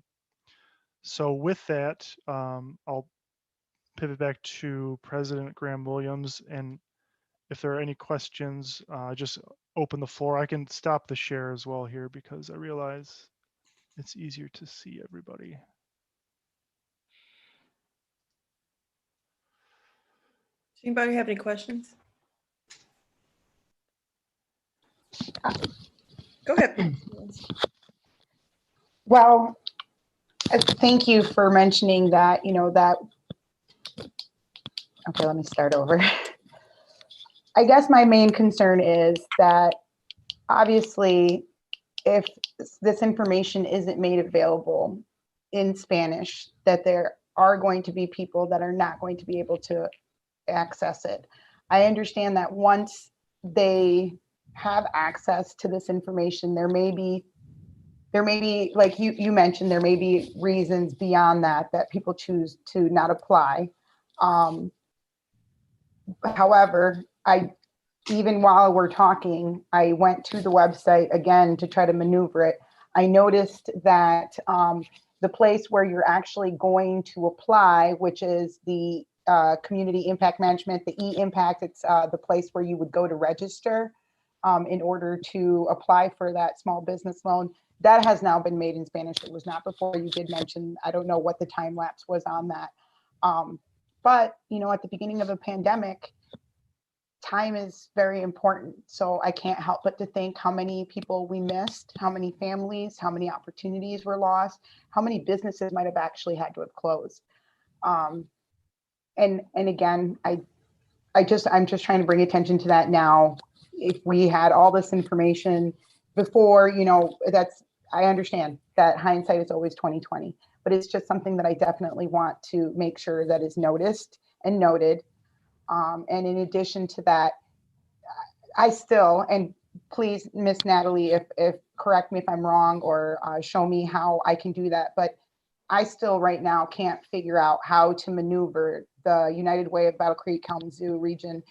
So with that, I'll pivot back to President Graham-Williams, and if there are any questions, just open the floor. I can stop the share as well here because I realize it's easier to see everybody. Does anybody have any questions? Go ahead. Well, thank you for mentioning that, that, okay, let me start over. I guess my main concern is that obviously if this information isn't made available in Spanish, that there are going to be people that are not going to be able to access it. I understand that once they have access to this information, there may be, like you mentioned, there may be reasons beyond that people choose to not apply. However, even while we're talking, I went to the website again to try to maneuver it. I noticed that the place where you're actually going to apply, which is the community impact management, the e-impact, it's the place where you would go to register in order to apply for that small business loan. That has now been made in Spanish. It was not before. You did mention, I don't know what the time lapse was on that. But, you know, at the beginning of a pandemic, time is very important. So I can't help but to think how many people we missed, how many families, how many opportunities were lost, how many businesses might have actually had to have closed. And again, I'm just trying to bring attention to that now. If we had all this information before, you know, I understand that hindsight is always 2020, but it's just something that I definitely want to make sure that is noticed and noted. And in addition to that, I still, and please, Miss Natalie, if correct me if I'm wrong or show me how I can do that, but I still right now can't figure out how to maneuver the United Way of Battle Creek Kalamazoo region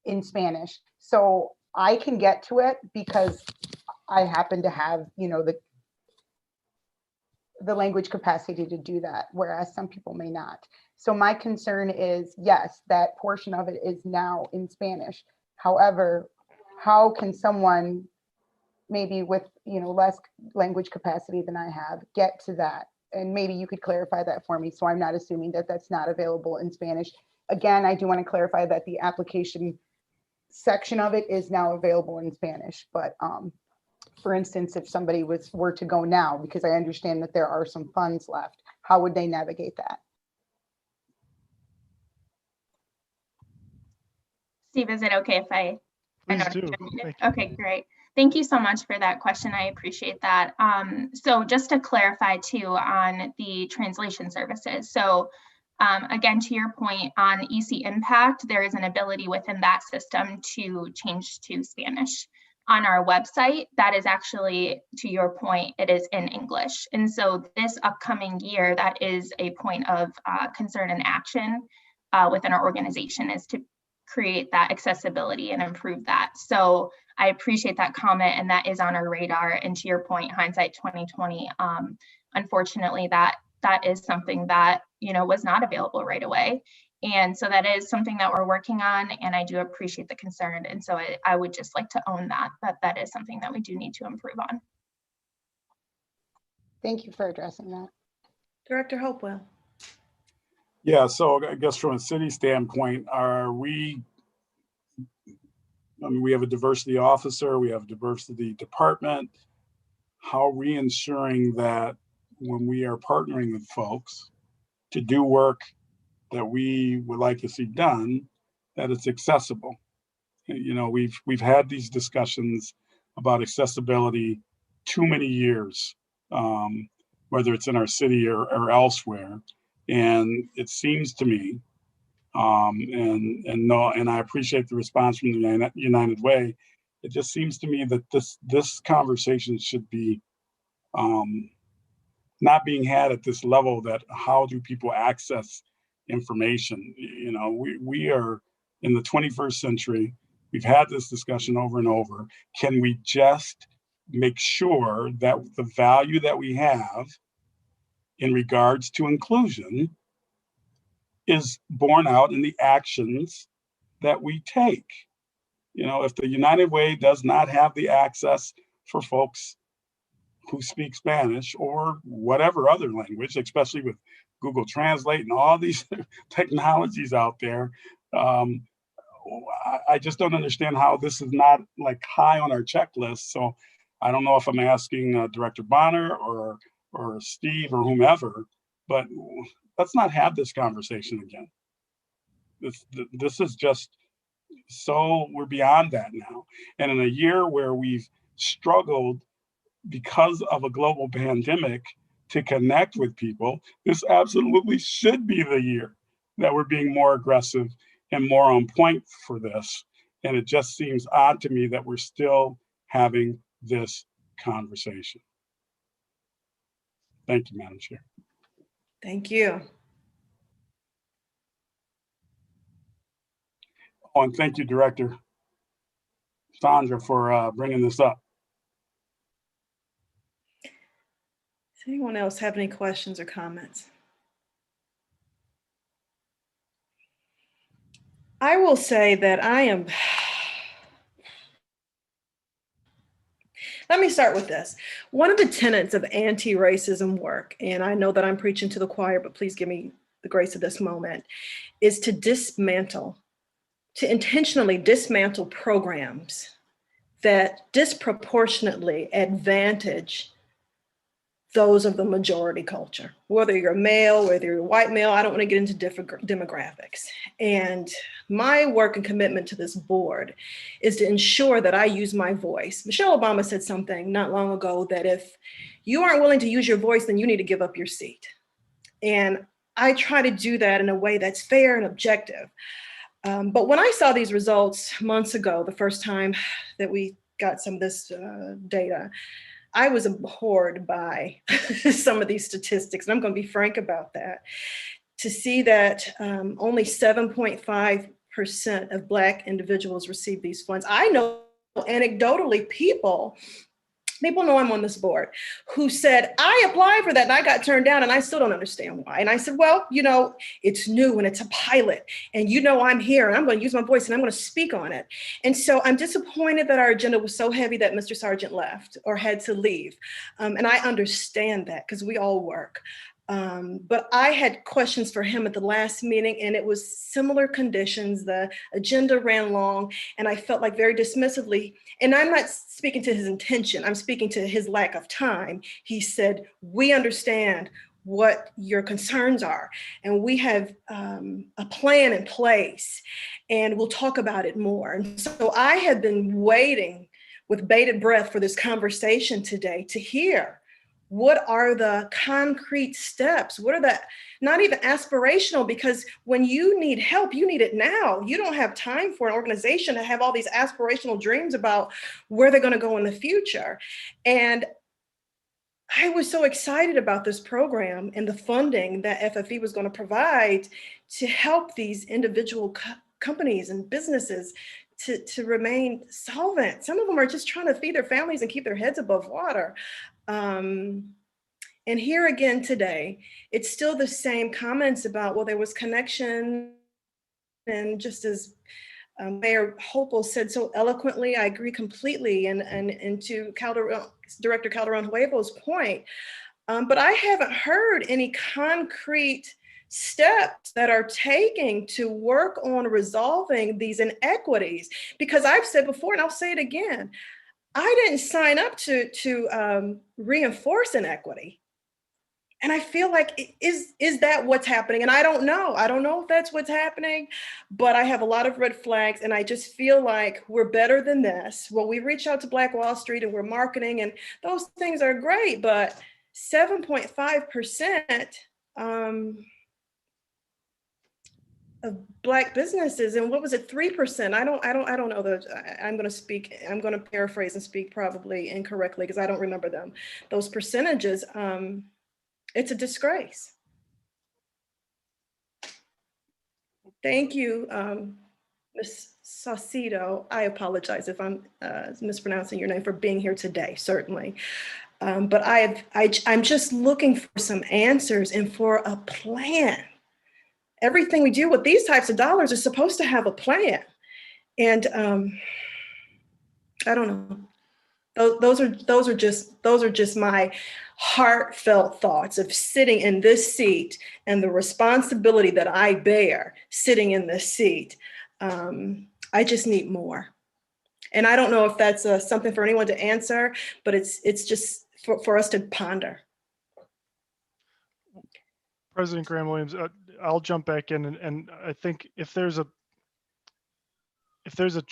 in Spanish. So I can get to it because I happen to have, you know, the language capacity to do that, whereas some people may not. So my concern is, yes, that portion of it is now in Spanish. However, how can someone maybe with, you know, less language capacity than I have get to that? And maybe you could clarify that for me, so I'm not assuming that that's not available in Spanish. Again, I do want to clarify that the application section of it is now available in Spanish, but for instance, if somebody were to go now, because I understand that there are some funds left, how would they navigate that? Steve, is it okay if I Please noticed do. you're muted? Thank you. Okay, great. Thank you so much for that question. I appreciate that. So just to clarify too on the translation services. So again, to your point on EC Impact, there is an ability within that system to change to Spanish. On our website, that is actually, to your point, it is in English. And so this upcoming year, that is a point of concern and action within our organization, is to create that accessibility and improve that. So I appreciate that comment, and that is on our radar. And to your point, hindsight 2020, unfortunately, that is something that, you know, was not available right away. And so that is something that we're working on, and I do appreciate the concern. And so I would just like to own that is something that we do need to improve on. Thank you for addressing that. Director Hopewell. Yeah, so I guess from a city standpoint, we have a diversity officer, we have a diversity department. How are we ensuring that when we are partnering with folks to do work that we would like to see done, that it's accessible? You know, we've had these discussions about accessibility too many years, whether it's in our city or elsewhere. And it seems to me, and I appreciate the response from the United Way. It just seems to me that this conversation should be not being had at this level. That how do people access information? You know, we are in the 21st century. We've had this discussion over and over. Can we just make sure that the value that we have in regards to inclusion is borne out in the actions that we take? You know, if the United Way does not have the access for folks who speak Spanish or whatever other language, especially with Google Translate and all these technologies out there, I just don't understand how this is not like high on our checklist. So I don't know if I'm asking Director Bonner or Steve or whomever, but let's not have this conversation again. This is just So we're beyond that now. And in a year where we've struggled because of a global pandemic to connect with people, this absolutely should be the year that we're being more aggressive and more on point for this. And it just seems odd to me that we're still having this conversation. Thank you, Madam Chair. Thank you. Oh, and thank you, Director Sandra, for bringing this up. Does anyone else have any questions or comments? I will say that let me start with this. One of the tenets of anti-racism work, and I know that I'm preaching to the choir, but please give me the grace of this moment, is to intentionally dismantle programs that disproportionately advantage those of the majority culture, whether you're male, whether you're white male. I don't want to get into different demographics. And my work and commitment to this board is to ensure that I use my voice. Michelle Obama said something not long ago that if you aren't willing to use your voice, then you need to give up your seat. And I try to do that in a way that's fair and objective. But when I saw these results months ago, the first time that we got some of this data, I was abhorred by some of these statistics, and I'm going to be frank about that. To see that only 7.5% of Black individuals receive these funds. I know anecdotally people know I'm on this board, who said, I applied for that and I got turned down and I still don't understand why. And I said, well, it's new and it's a pilot and I'm here and I'm going to use my voice and I'm going to speak on it. And so I'm disappointed that our agenda was so heavy that Mr. Sargent left or had to leave. And I understand that because we all work. But I had questions for him at the last meeting and it was similar conditions. The agenda ran long and I felt like very dismissively, and I'm not speaking to his intention, I'm speaking to his lack of time. He said, we understand what your concerns are and we have a plan in place and we'll talk about it more. And so I have been waiting with bated breath for this conversation today to hear what are the concrete steps? What are the, not even aspirational, because when you need help, you need it now. You don't have time for an organization to have all these aspirational dreams about where they're going to go in the future. And I was so excited about this program and the funding that FFE was going to provide to help these individual companies and businesses to remain solvent. Some of them are just trying to feed their families and keep their heads above water. And here again today, it's still the same comments about, well, there was connection. And just as Mayor Hopel said so eloquently, I agree completely. And to Director Calderon-Huevo's point, but I haven't heard any concrete steps that are taking to work on resolving these inequities. Because I've said before, and I'll say it again, I didn't sign up to reinforce inequity. And I feel like, is that what's happening? And I don't know if that's what's happening, but I have a lot of red flags. And I just feel like we're better than this. Well, we reach out to Black Wall Street and we're marketing and those things are great, but 7.5% of Black businesses, and what was it, 3%? I don't know I'm going to paraphrase and speak probably incorrectly because I don't remember them. Those percentages, it's a disgrace. Thank you, Ms. Saucedo. I apologize if I'm mispronouncing your name, for being here today, certainly. But I'm just looking for some answers and for a plan. Everything we do with these types of dollars is supposed to have a plan. And I don't know. Those are just my heartfelt thoughts of sitting in this seat and the responsibility that I bear sitting in this seat. I just need more. And I don't know if that's something for anyone to answer, but it's just for us to ponder. President Graham-Williams, I'll jump back in and I think if there's if there's a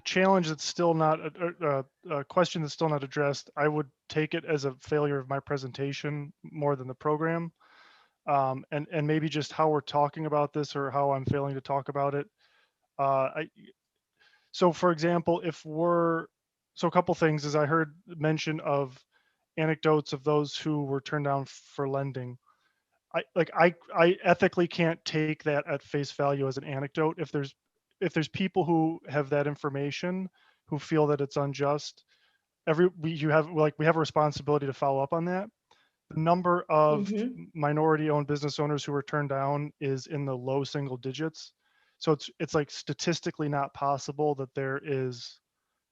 challenge that's still not, a question that's still not addressed, I would take it as a failure of my presentation more than the program. And maybe just how we're talking about this or how I'm failing to talk about it. So for example, so a couple things is I heard mention of anecdotes of those who were turned down for lending. I etsically can't take that at face value as an anecdote. If there's people who have that information who feel that it's unjust, we have a responsibility to follow up on that. The number of minority-owned business owners who were turned down is in the low single digits. So it's like statistically not possible that there is,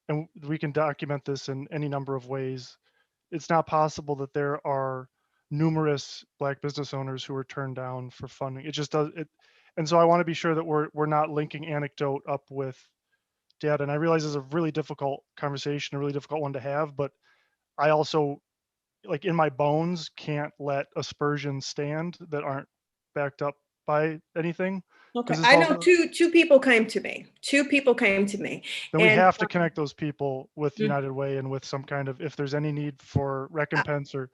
and we can document this in any number of ways. It's not possible that there are numerous Black business owners who were turned down for funding. It just does it. And so I want to be sure that we're not linking anecdote up with data. And I realize it's a really difficult conversation, a really difficult one to have, but I also, like in my bones, can't let aspersions stand that aren't backed up by anything. Okay, I know two people came to me. Then we have to connect those people with United Way and with some kind of, if there's any need for recompense or.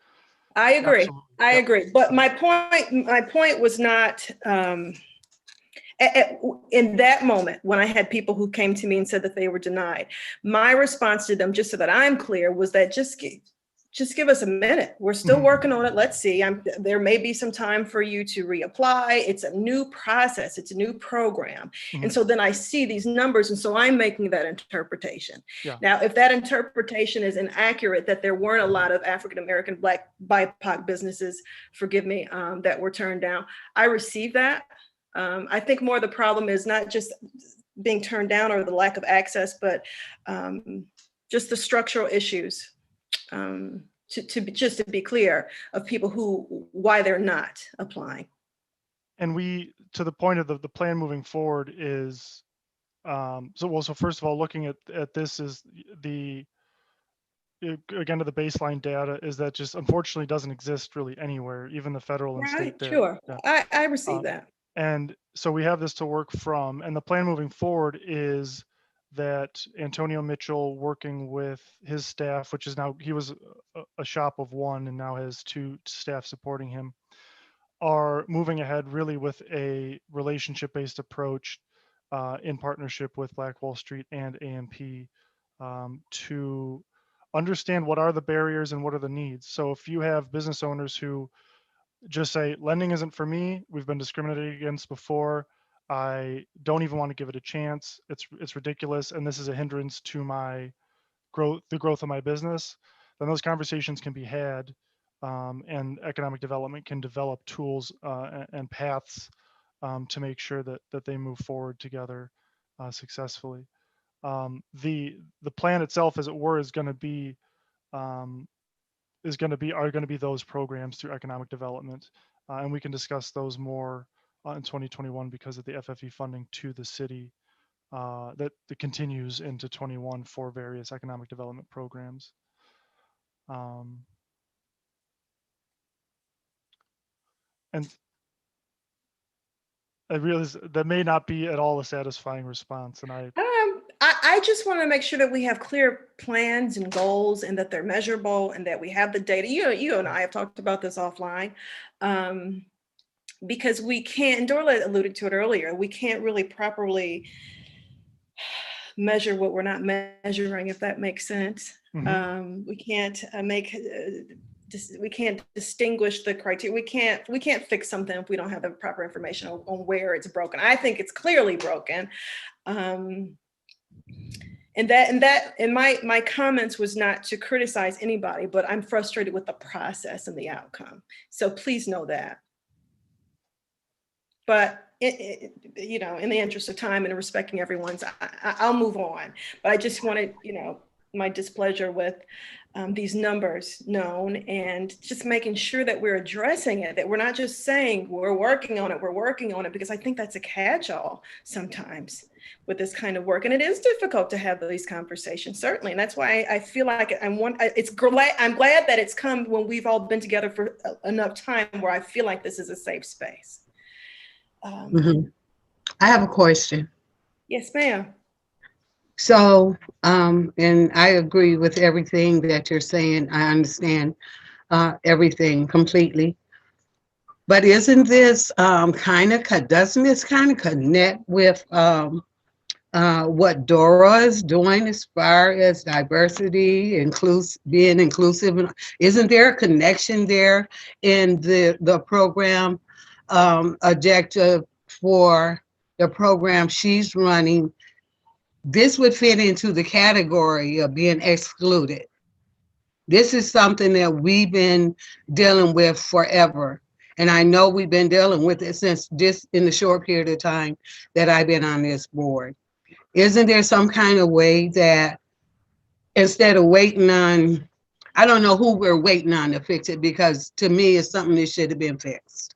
I agree. I agree. But my point was not, in that moment when I had people who came to me and said that they were denied, my response to them, just so that I'm clear, was that just give us a minute. We're still working on it. Let's see. There may be some time for you to reapply. It's a new process. It's a new program. And so then I see these numbers. And so I'm making that interpretation. Yeah. Now, if that interpretation is inaccurate, that there weren't a lot of African-American, Black, BIPOC businesses, forgive me, that were turned down, I receive that. I think more the problem is not just being turned down or the lack of access, but just the structural issues. To be clear, of people why they're not applying. And to the point of the plan moving forward is, so first of all, looking at this is again, to the baseline data is that just unfortunately doesn't exist really anywhere, even the federal and state data. Sure, yeah. I receive that. And so we have this to work from, and the plan moving forward is that Antonio Mitchell, working with his staff, which is now, he was a shop of one and now has 2 staff supporting him, are moving ahead really with a relationship-based approach in partnership with Black Wall Street and AMP to understand what are the barriers and what are the needs. So if you have business owners who just say, lending isn't for me, we've been discriminated against before, I don't even want to give it a chance. It's ridiculous, and this is a hindrance to the growth of my business. Then those conversations can be had, and economic development can develop tools and paths to make sure that they move forward together successfully. The plan itself, as it were, are going to be those programs through economic development, and we can discuss those more in 2021 because of the FFE funding to the city that continues into 21 for various economic development programs. And I realize that may not be at all a satisfying response, and I just want to make sure that we have clear plans and goals, and that they're measurable, and that we have the data. You and I have talked about this offline. Because we can't, and Dorla alluded to it earlier, we can't really properly measure what we're not measuring, if that makes sense. We can't we can't distinguish the criteria. We can't fix something if we don't have the proper information on where it's broken. I think it's clearly broken. And my comments was not to criticize anybody, but I'm frustrated with the process and the outcome. So please know that. But in the interest of time and respecting everyone's, I'll move on. But I just wanted, my displeasure with these numbers known, and just making sure that we're addressing it, that we're not just saying we're working on it, because I think that's a catch-all sometimes with this kind of work. And it is difficult to have these conversations, certainly. And that's why I feel like I'm glad that it's come when we've all been together for enough time where I feel like this is a safe space. I have a question. Yes, ma'am. So, and I agree with everything that you're saying. I understand everything completely. But isn't this doesn't this kind of connect with what Dora is doing as far as diversity, being inclusive? Isn't there a connection there in the program objective for the program she's running? This would fit into the category of being excluded. This is something that we've been dealing with forever. And I know we've been dealing with it since just in the short period of time that I've been on this board. Isn't there some kind of way that instead of waiting on, I don't know who we're waiting on to fix it, because to me it's something that should have been fixed.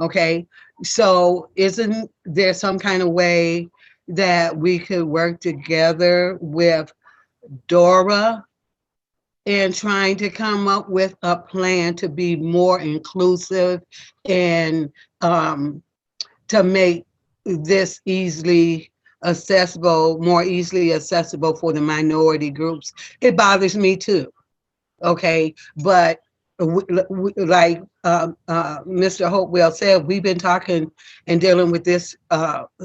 Okay, so isn't there some kind of way that we could work together with Dora and trying to come up with a plan to be more inclusive and to make this more easily accessible for the minority groups? It bothers me too, okay? But like Mr. Hopewell said, we've been talking and dealing with this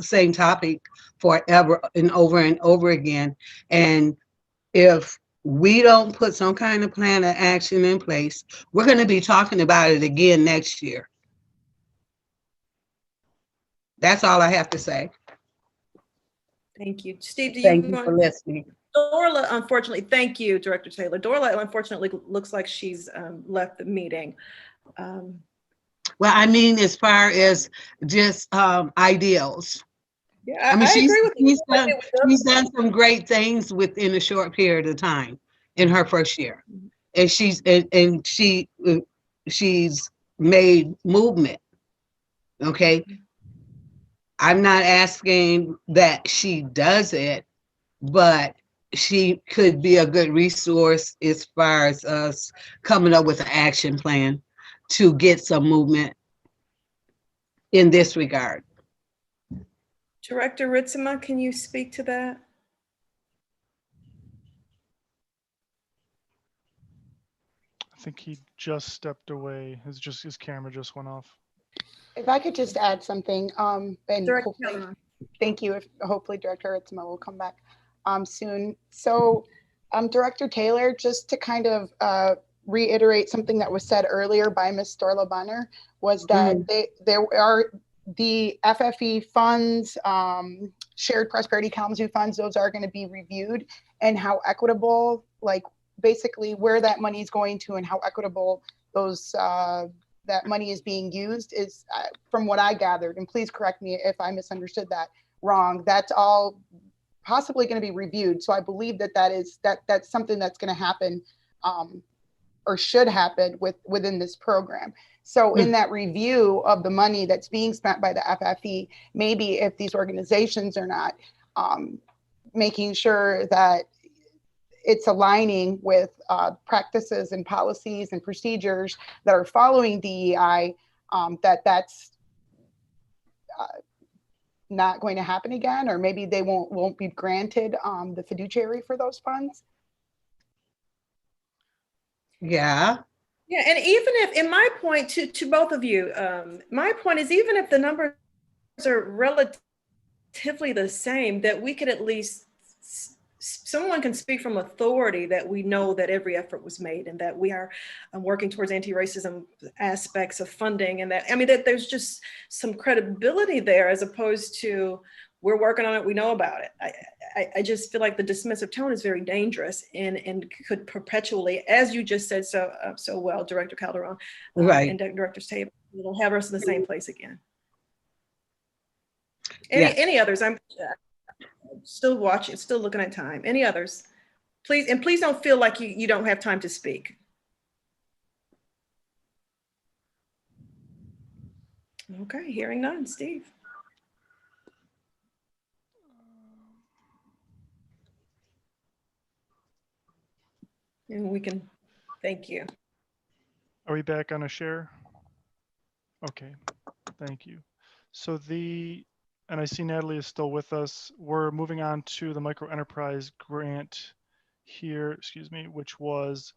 same topic forever and over again. And if we don't put some kind of plan of action in place, we're going to be talking about it again next year. That's all I have to say. Thank you. Steve, do you Thank you want for listening. Dorla, unfortunately, thank you, Director Taylor. Dorla, unfortunately, looks like she's left the meeting. Well, I mean, as far as just ideals. Yeah, I mean, I agree with you. She's done some great things within a short period of time in her first year, and she's made movement. Okay, I'm not asking that she does it, but she could be a good resource as far as us coming up with an action plan to get some movement in this regard. Director Ritzema, can you speak to that? I think he just stepped away. His camera just went off. If I could just add something, and Director hopefully, Taylor. thank you. Hopefully Director Itzema will come back soon. So Director Taylor, just to kind of reiterate something that was said earlier by Ms. Dorla Bonner, was that there are the FFE funds, Shared Prosperity Kalamazoo funds, those are going to be reviewed, and how equitable, like basically where that money is going to and how equitable those that money is being used is, from what I gathered, and please correct me if I misunderstood that wrong, that's all possibly going to be reviewed. So I believe that's something that's going to happen or should happen within this program. So in that review of the money that's being spent by the FFE, maybe if these organizations are not making sure that it's aligning with practices and policies and procedures that are following DEI, that's not going to happen again, or maybe they won't be granted the fiduciary for those funds. Yeah. Yeah, and even if, in my point to both of you, my point is, even if the numbers are relatively the same, that we could at least, someone can speak from authority that we know that every effort was made and that we are working towards anti-racism aspects of funding, and that, I mean, that there's just some credibility there, as opposed to we're working on it, we know about it. I just feel like the dismissive tone is very dangerous and could perpetually, as you just said so well, Director Calderon, right, and Director Tabor, it'll have us in the same place again. Any others? I'm still watching, still looking at time. Any others? Please, and please don't feel like you don't have time to speak. Okay, hearing none. Steve. And we can, thank you. Are we back on a share? Okay, thank you. So the And I see Natalie is still with us. We're moving on to the micro enterprise grant here, excuse me, which was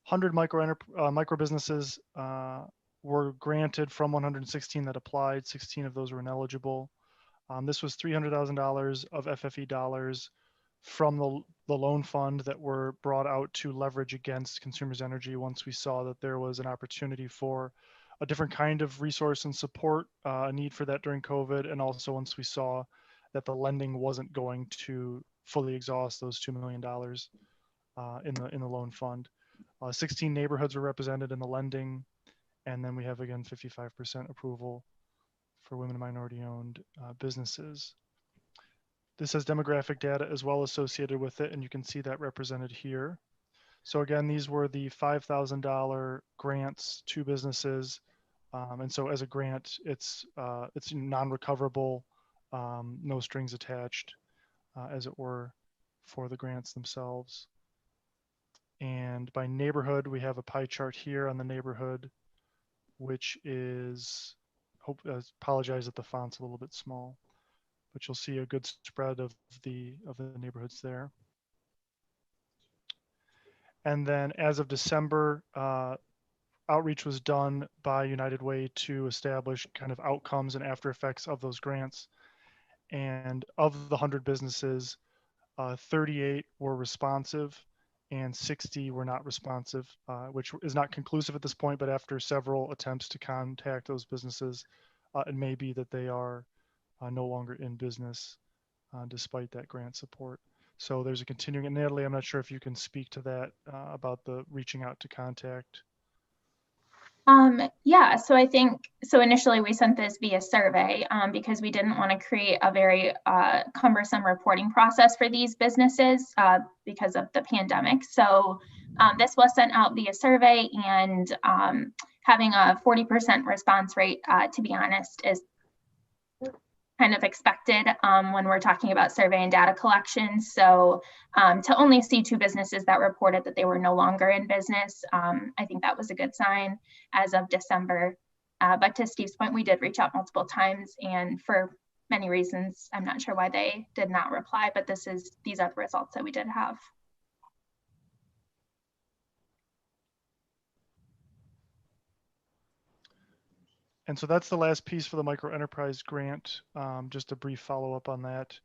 100 micro businesses were granted from 116 that applied. 16 of those were ineligible. This was $300,000 of FFE dollars from the loan fund that were brought out to leverage against consumers' energy once we saw that there was an opportunity for a different kind of resource and support, a need for that during COVID, and also once we saw that the lending wasn't going to fully exhaust those $2 million in the loan fund. 16 neighborhoods were represented in the lending, and then we have again 55% approval for women and minority-owned businesses. This has demographic data as well associated with it, and you can see that represented here. So again, these were the $5,000 grants to businesses, and so as a grant, it's non-recoverable, no strings attached, as it were, for the grants themselves. And by neighborhood, we have a pie chart here on the neighborhood, which is, apologize that the font's a little bit small, but you'll see a good spread of the neighborhoods there. And then as of December, outreach was done by United Way to establish kind of outcomes and after effects of those grants. And of the 100 businesses, 38 were responsive and 60 were not responsive, which is not conclusive at this point, but after several attempts to contact those businesses, it may be that they are no longer in business despite that grant support. So there's a continuing, and Natalie, I'm not sure if you can speak to that about the reaching out to contact. Yeah, so I think, so initially we sent this via survey because we didn't want to create a very cumbersome reporting process for these businesses because of the pandemic. So this was sent out via survey, and having a 40% response rate, to be honest, is kind of expected when we're talking about survey and data collection. So to only see 2 businesses that reported that they were no longer in business, I think that was a good sign as of December. But to Steve's point, we did reach out multiple times, and for many reasons, I'm not sure why they did not reply, but these are the results that we did have. And so that's the last piece for the micro enterprise grant. Just a brief follow up on that.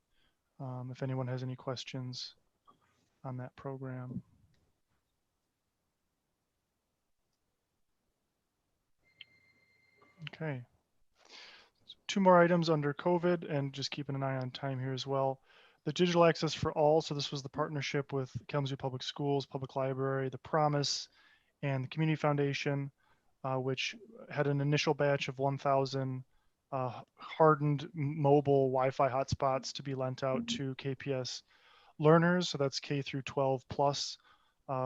If anyone has any questions on that program. Okay. So 2 more items under COVID, and just keeping an eye on time here as well. The digital access for all. So this was the partnership with Kalamazoo Public Schools, Public Library, the Promise, and the Community Foundation, which had an initial batch of 1,000 hardened mobile Wi-Fi hotspots to be lent out to KPS learners. So that's K through 12 plus,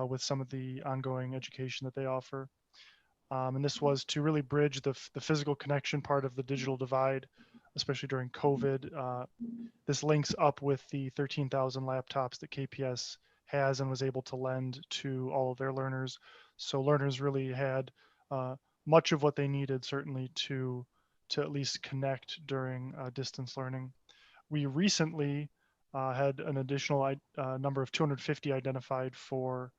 with some of the ongoing education that they offer. And this was to really bridge the physical connection part of the digital divide, especially during COVID. This links up with the 13,000 laptops that KPS has and was able to lend to all of their learners. So learners really had much of what they needed, certainly to at least connect during distance learning. We recently had an additional number of 250 identified for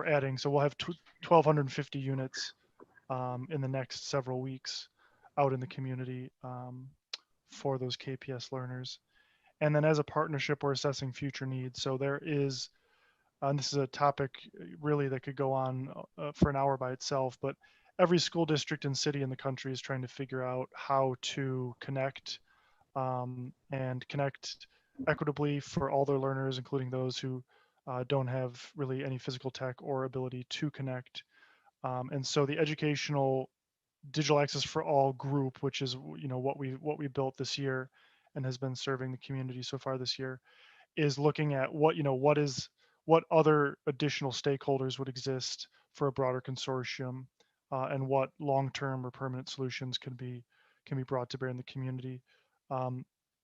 adding. So we'll have 1,250 units in the next several weeks out in the community for those KPS learners. And then as a partnership, we're assessing future needs. So there is, and this is a topic really that could go on for an hour by itself, but every school district and city in the country is trying to figure out how to connect and connect equitably for all their learners, including those who don't have really any physical tech or ability to connect. And so the educational digital access for all group, which is what we built this year and has been serving the community so far this year, is looking at what other additional stakeholders would exist for a broader consortium, and what long-term or permanent solutions can be brought to bear in the community.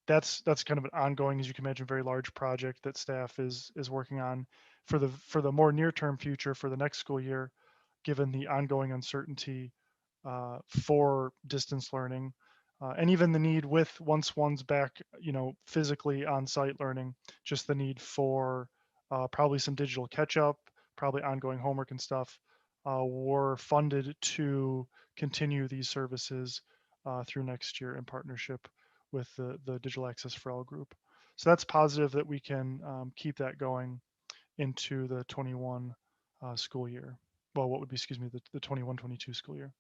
That's kind of an ongoing, as you can imagine, very large project that staff is working on for the more near-term future for the next school year, given the ongoing uncertainty for distance learning. And even the need with once one's back, physically on site learning, just the need for probably some digital catch up, probably ongoing homework and stuff, were funded to continue these services through next year in partnership with the Digital Access for All group. So that's positive that we can keep that going into the 21 school year. Well, what would be, the 21-22 school year.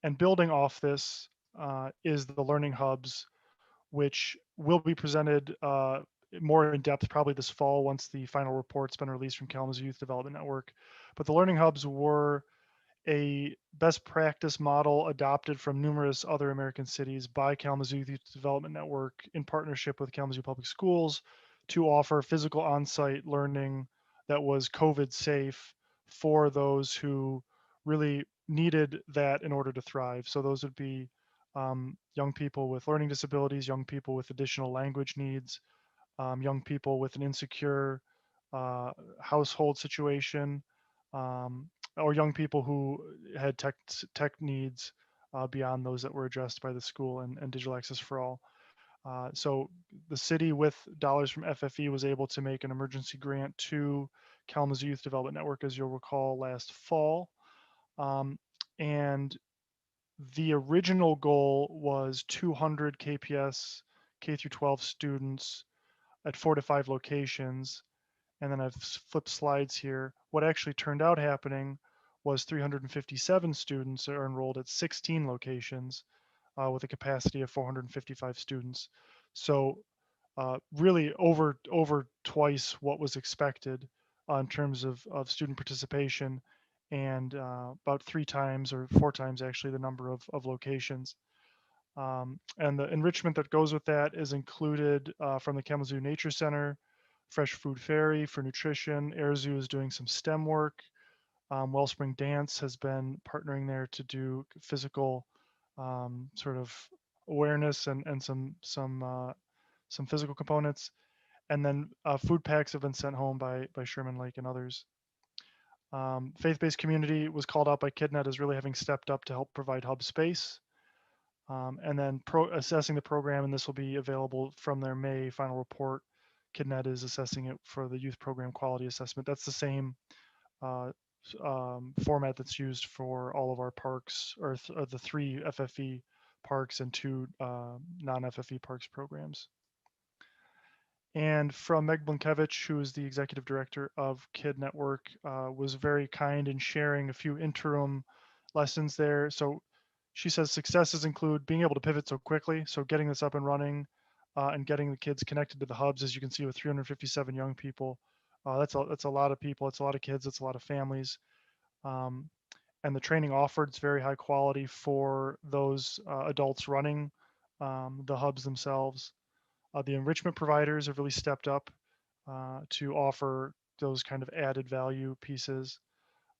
And building off this is the learning hubs, which will be presented more in depth probably this fall once the final report's been released from Kalamazoo Youth Development Network. But the learning hubs were a best practice model adopted from numerous other American cities by Kalamazoo Youth Development Network in partnership with Kalamazoo Public Schools to offer physical on-site learning that was COVID safe for those who really needed that in order to thrive. So those would be young people with learning disabilities, young people with additional language needs, young people with an insecure household situation, or young people who had tech needs beyond those that were addressed by the school and Digital Access for All. So the city, with dollars from FFE, was able to make an emergency grant to Kalamazoo Youth Development Network, as you'll recall, last fall. And the original goal was 200 KPS K through 12 students at 4 to 5 locations. And then I've flipped slides here. What actually turned out happening was 357 students are enrolled at 16 locations with a capacity of 455 students. So really over twice what was expected in terms of student participation, and about 3 times or 4 times actually the number of locations. And the enrichment that goes with that is included from the Kalamazoo Nature Center, Fresh Food Ferry for nutrition. Air Zoo is doing some STEM work. Wellspring Dance has been partnering there to do physical sort of awareness and some physical components. And then food packs have been sent home by Sherman Lake and others. Faith-based community was called out by KidNet as really having stepped up to help provide hub space. And then assessing the program, and this will be available from their May final report. KidNet is assessing it for the youth program quality assessment. That's the same format that's used for all of our parks, or the 3 FFE parks and 2 non-FFE parks programs. And from Meg Blinkevich, who is the executive director of Kid Network, was very kind in sharing a few interim lessons there. So she says successes include being able to pivot so quickly. So getting this up and running and getting the kids connected to the hubs, as you can see with 357 young people. That's a lot of people. It's a lot of kids. It's a lot of families. And the training offered is very high quality for those adults running the hubs themselves. The enrichment providers have really stepped up to offer those kind of added value pieces.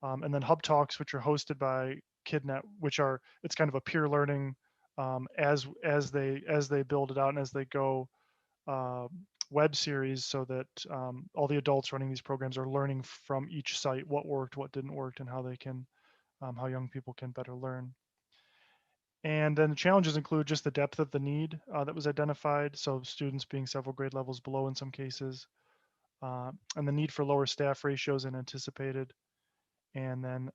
And then hub talks, which are hosted by KidNet, it's kind of a peer learning as they build it out and as they go web series, so that all the adults running these programs are learning from each site what worked, what didn't work, and how young people can better learn. And then the challenges include just the depth of the need that was identified. So students being several grade levels below in some cases, and the need for lower staff ratios than anticipated. And then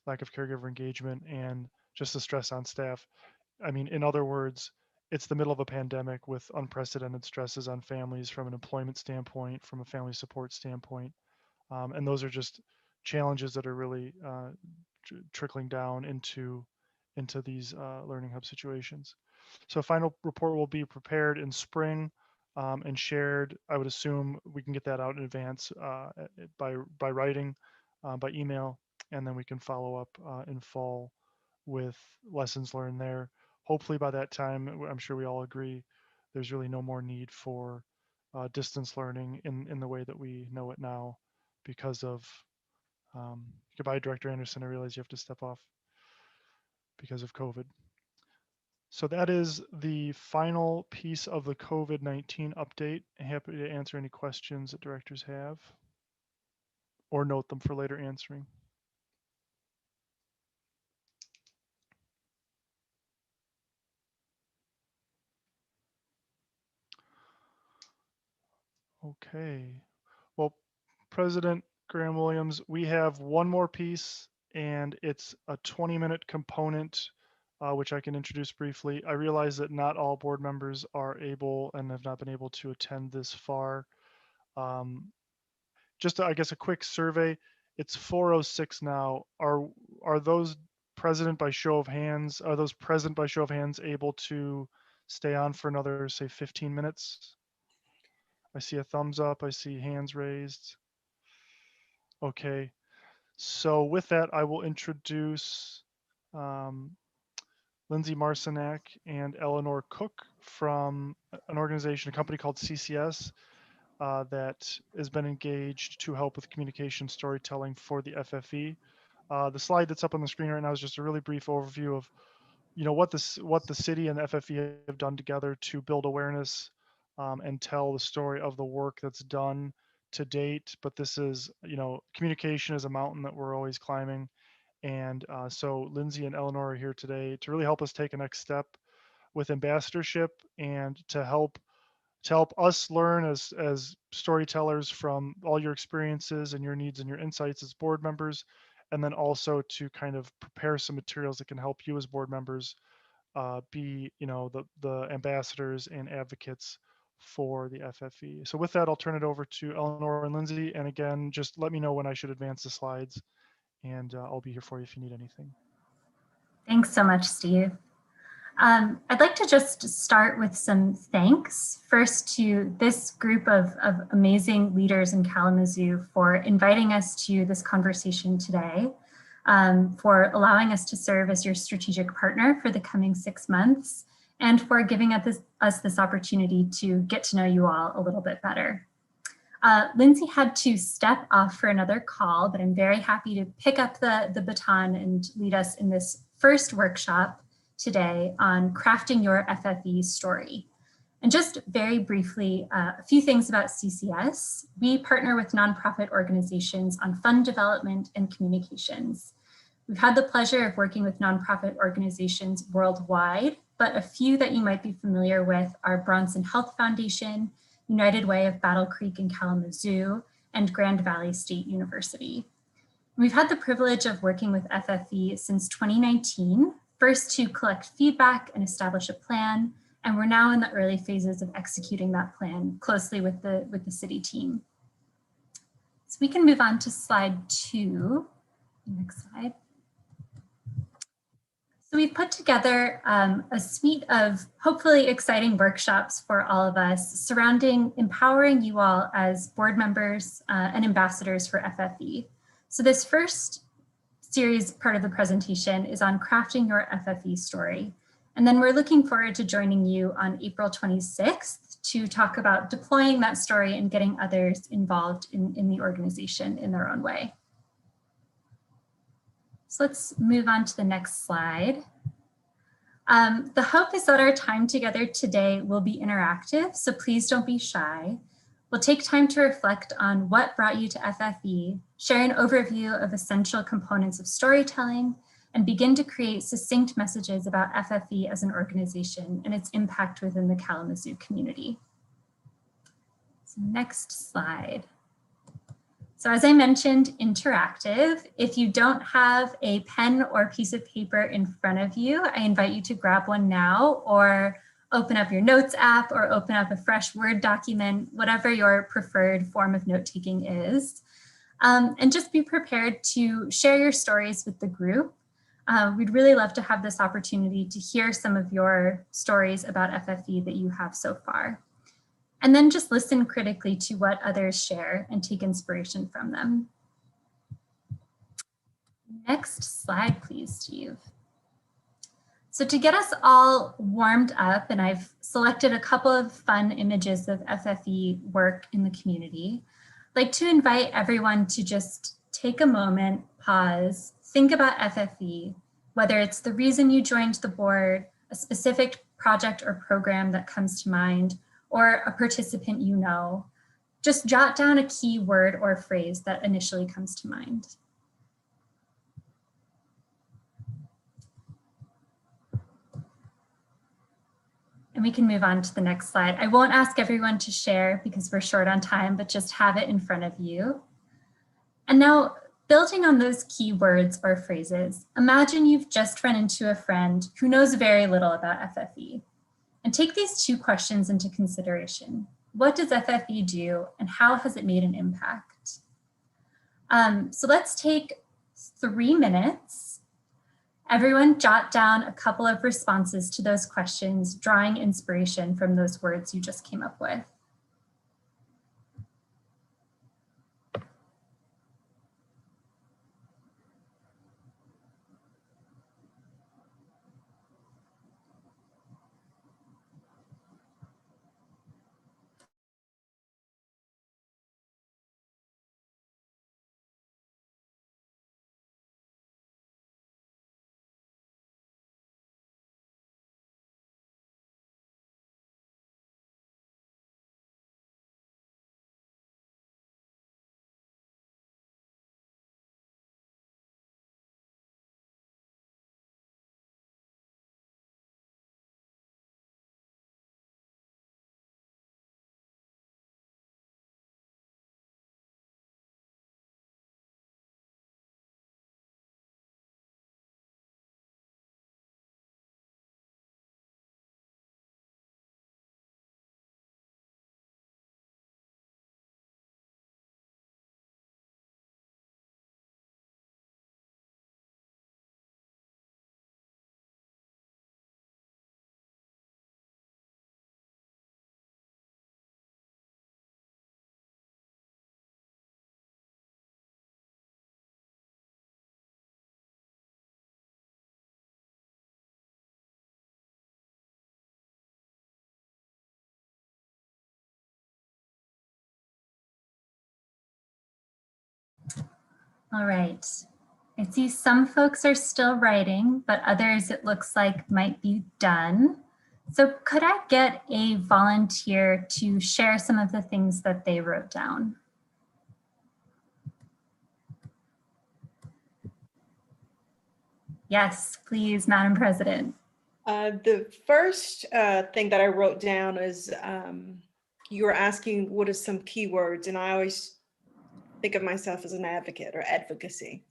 lack of caregiver engagement and just the stress on staff. I mean, in other words, it's the middle of a pandemic with unprecedented stresses on families from an employment standpoint, from a family support standpoint. And those are just challenges that are really trickling down into these learning hub situations. So a final report will be prepared in spring and shared. I would assume we can get that out in advance by writing, by email, and then we can follow up in fall with lessons learned there. Hopefully by that time, I'm sure we all agree, there's really no more need for distance learning in the way that we know it now because of, goodbye, Director Anderson, I realize you have to step off because of COVID. So that is the final piece of the COVID-19 update. Happy to answer any questions that directors have or note them for later answering. Okay. Well, President Graham-Williams, we have one more piece, and it's a 20-minute component, which I can introduce briefly. I realize that not all board members are able and have not been able to attend this far. Just, I guess, a quick survey. It's 4:06 now. Are those present by show of hands? Are those present by show of hands able to stay on for another, say, 15 minutes? I see a thumbs up. I see hands raised. Okay. So with that, I will introduce Lindsay Marcinak and Eleanor Cook from an organization, a company called CCS, that has been engaged to help with communication storytelling for the FFE. The slide that's up on the screen right now is just a really brief overview of, what the city and the FFE have done together to build awareness and tell the story of the work that's done to date. But this is, communication is a mountain that we're always climbing. And so Lindsay and Eleanor are here today to really help us take a next step with ambassadorship and to help us learn as storytellers from all your experiences and your needs and your insights as board members, and then also to kind of prepare some materials that can help you as board members be, the ambassadors and advocates for the FFE. So with that, I'll turn it over to Eleanor and Lindsay. And again, just let me know when I should advance the slides, and I'll be here for you if you need anything. Thanks so much, Steve. I'd like to just start with some thanks. First to this group of amazing leaders in Kalamazoo for inviting us to this conversation today, for allowing us to serve as your strategic partner for the coming 6 months, and for giving us this opportunity to get to know you all a little bit better. Lindsay had to step off for another call, but I'm very happy to pick up the baton and lead us in this first workshop today on crafting your FFE story. And just very briefly, a few things about CCS. We partner with nonprofit organizations on fund development and communications. We've had the pleasure of working with nonprofit organizations worldwide, but a few that you might be familiar with are Bronson Health Foundation, United Way of Battle Creek in Kalamazoo, and Grand Valley State University. We've had the privilege of working with FFE since 2019, first to collect feedback and establish a plan, and we're now in the early phases of executing that plan closely with the city team. So we can move on to slide 2. Next slide. So we've put together a suite of hopefully exciting workshops for all of us surrounding empowering you all as board members and ambassadors for FFE. So this first series part of the presentation is on crafting your FFE story. And then we're looking forward to joining you on April 26th to talk about deploying that story and getting others involved in the organization in their own way. So let's move on to the next slide. The hope is that our time together today will be interactive, so please don't be shy. We'll take time to reflect on what brought you to FFE, share an overview of essential components of storytelling, and begin to create succinct messages about FFE as an organization and its impact within the Kalamazoo community. So next slide. So as I mentioned, interactive. If you don't have a pen or piece of paper in front of you, I invite you to grab one now, or open up your notes app, or open up a fresh Word document, whatever your preferred form of note-taking is. And just be prepared to share your stories with the group. We'd really love to have this opportunity to hear some of your stories about FFE that you have so far. And then just listen critically to what others share and take inspiration from them. Next slide, please, Steve. So to get us all warmed up, and I've selected a couple of fun images of FFE work in the community, I'd like to invite everyone to just take a moment, pause, think about FFE, whether it's the reason you joined the board, a specific project or program that comes to mind, or a participant you know. Just jot down a key word or phrase that initially comes to mind. And we can move on to the next slide. I won't ask everyone to share because we're short on time, but just have it in front of you. And now, building on those key words or phrases, imagine you've just run into a friend who knows very little about FFE. And take these two questions into consideration. What does FFE do and how has it made an impact? So let's take 3 minutes. Everyone jot down a couple of responses to those questions, drawing inspiration from those words you just came up with. All right. I see some folks are still writing, but others it looks like might be done. So could I get a volunteer to share some of the things that they wrote down? Yes, please, Madam President. The first thing that I wrote down is you were asking what are some keywords, and I always think of myself as an advocate or advocacy.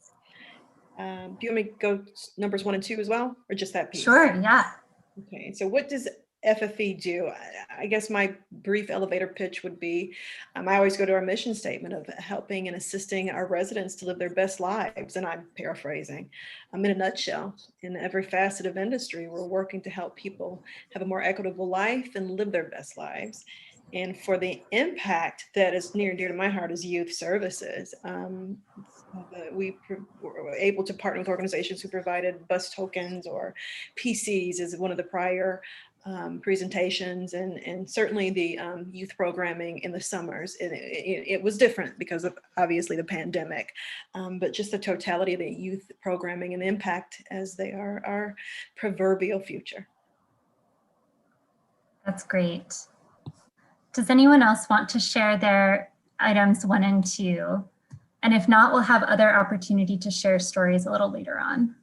Do you want me to go numbers 1 and 2 as well, or just that piece? Sure, yeah. Okay, so what does FFE do? I guess my brief elevator pitch would be, I always go to our mission statement of helping and assisting our residents to live their best lives. And I'm paraphrasing. In a nutshell, in every facet of industry, we're working to help people have a more equitable life and live their best lives. And for the impact that is near and dear to my heart is youth services. We were able to partner with organizations who provided bus tokens or PCs as one of the prior presentations, and certainly the youth programming in the summers. It was different because of obviously the pandemic, but just the totality of the youth programming and impact as they are our proverbial future. That's great. Does anyone else want to share their items 1 and 2? And if not, we'll have other opportunity to share stories a little later on.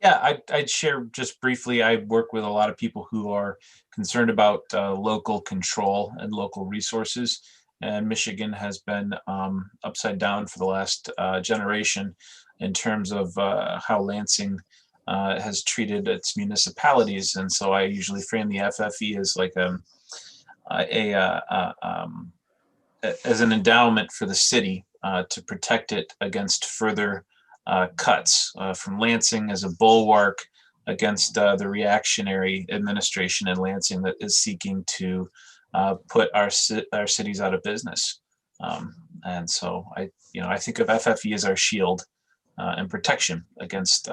Yeah, I'd share just briefly. I work with a lot of people who are concerned about local control and local resources. And Michigan has been upside down for the last generation in terms of how Lansing has treated its municipalities. And so I usually frame the FFE as like as an endowment for the city to protect it against further cuts from Lansing as a bulwark against the reactionary administration in Lansing that is seeking to put our cities out of business. And so I think of FFE as our shield and protection against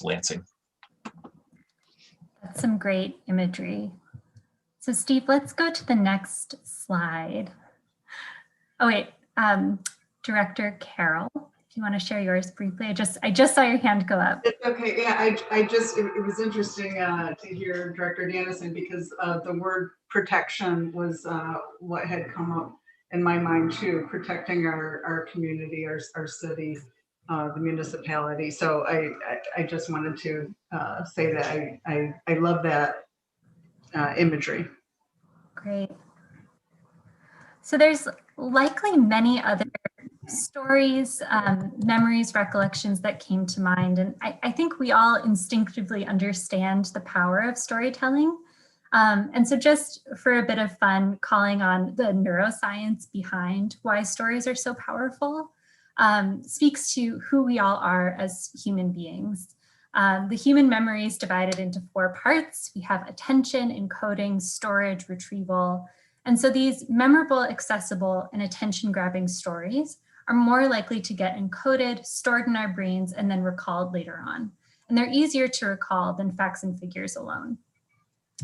Lansing. That's some great imagery. So Steve, let's go to the next slide. Oh wait, Director Carroll, if you want to share yours briefly. I just saw your hand go up. Okay, yeah, it was interesting to hear Director Dannison, because the word protection was what had come up in my mind too, protecting our community, our city. the municipality. So I just wanted to say that I love that imagery. Great. So there's likely many other stories, memories, recollections that came to mind. And I think we all instinctively understand the power of storytelling. And so just for a bit of fun, calling on the neuroscience behind why stories are so powerful speaks to who we all are as human beings. The human memory is divided into 4 parts. We have attention, encoding, storage, retrieval. And so these memorable, accessible, and attention-grabbing stories are more likely to get encoded, stored in our brains, and then recalled later on. And they're easier to recall than facts and figures alone.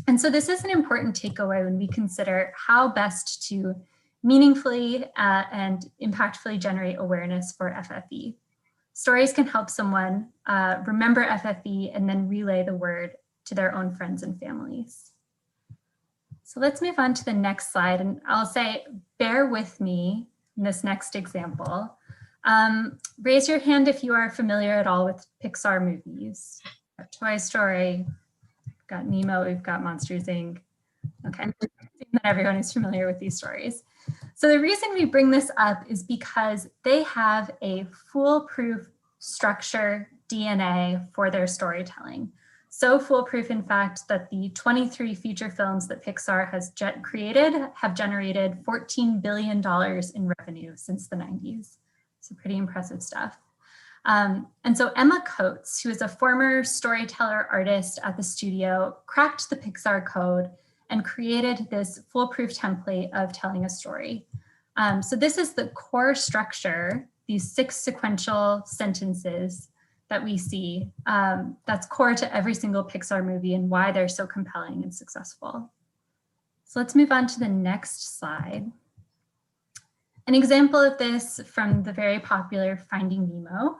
And so this is an important takeaway when we consider how best to meaningfully and impactfully generate awareness for FFE. Stories can help someone remember FFE and then relay the word to their own friends and families. So let's move on to the next slide. And I'll say, bear with me in this next example. Raise your hand if you are familiar at all with Pixar movies. We've got Toy Story, we've got Nemo, we've got Monsters, Inc. Okay, I assume that everyone is familiar with these stories. So the reason we bring this up is because they have a foolproof structure, DNA for their storytelling. So foolproof, in fact, that the 23 feature films that Pixar has created have generated $14 billion in revenue since the 90s. So pretty impressive stuff. And so Emma Coates, who is a former storyteller artist at the studio, cracked the Pixar code and created this foolproof template of telling a story. So this is the core structure, these 6 sequential sentences that we see, that's core to every single Pixar movie and why they're so compelling and successful. So let's move on to the next slide. An example of this from the very popular Finding Nemo.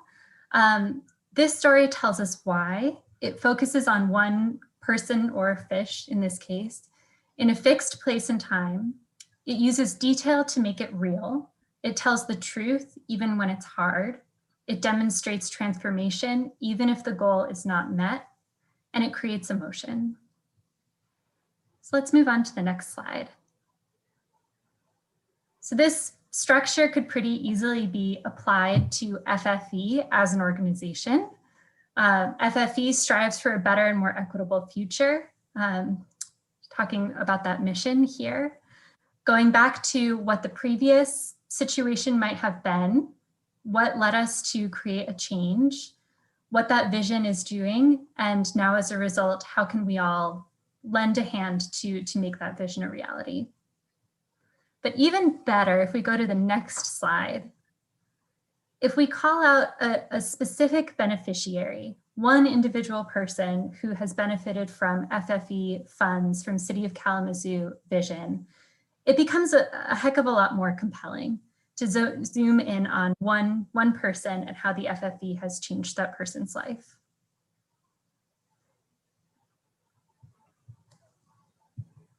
This story tells us why. It focuses on one person or fish, in this case, in a fixed place and time. It uses detail to make it real. It tells the truth even when it's hard. It demonstrates transformation even if the goal is not met, and it creates emotion. So let's move on to the next slide. So this structure could pretty easily be applied to FFE as an organization. FFE strives for a better and more equitable future. Talking about that mission here. Going back to what the previous situation might have been, what led us to create a change, what that vision is doing, and now as a result, how can we all lend a hand to make that vision a reality? But even better, if we go to the next slide, if we call out a specific beneficiary, one individual person who has benefited from FFE funds from City of Kalamazoo vision, it becomes a heck of a lot more compelling to zoom in on one person and how the FFE has changed that person's life.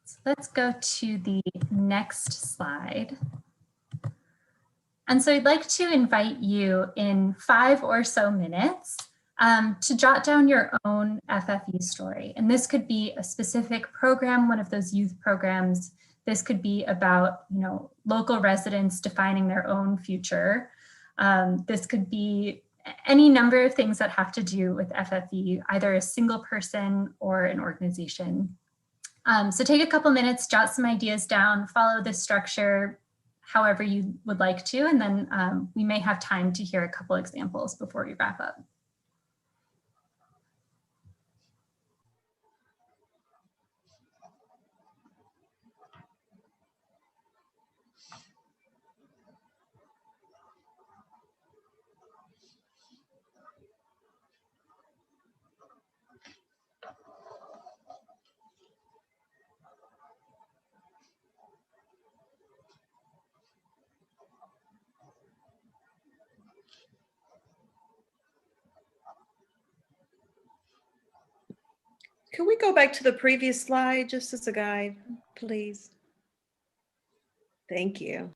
So let's go to the next slide. And so I'd like to invite you in 5 or so minutes to jot down your own FFE story. And this could be a specific program, one of those youth programs. This could be about, local residents defining their own future. This could be any number of things that have to do with FFE, either a single person or an organization. So take a couple minutes, jot some ideas down, follow this structure however you would like to, and then we may have time to hear a couple examples before we wrap up. Can we go back to the previous slide just as a guide, please? Thank you.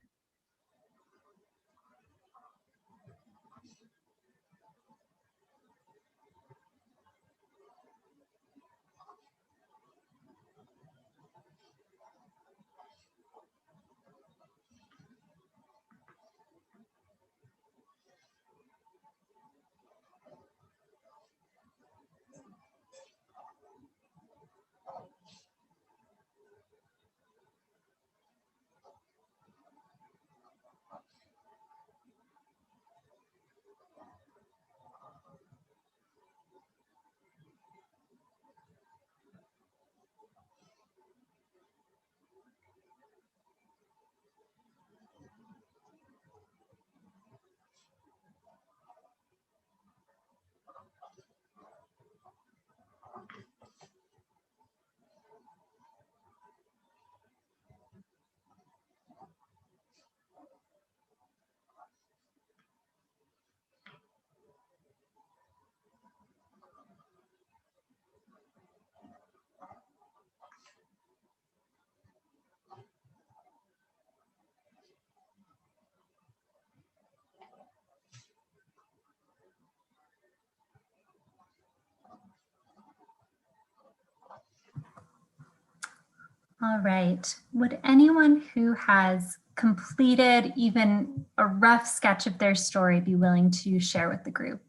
All right. Would anyone who has completed even a rough sketch of their story be willing to share with the group?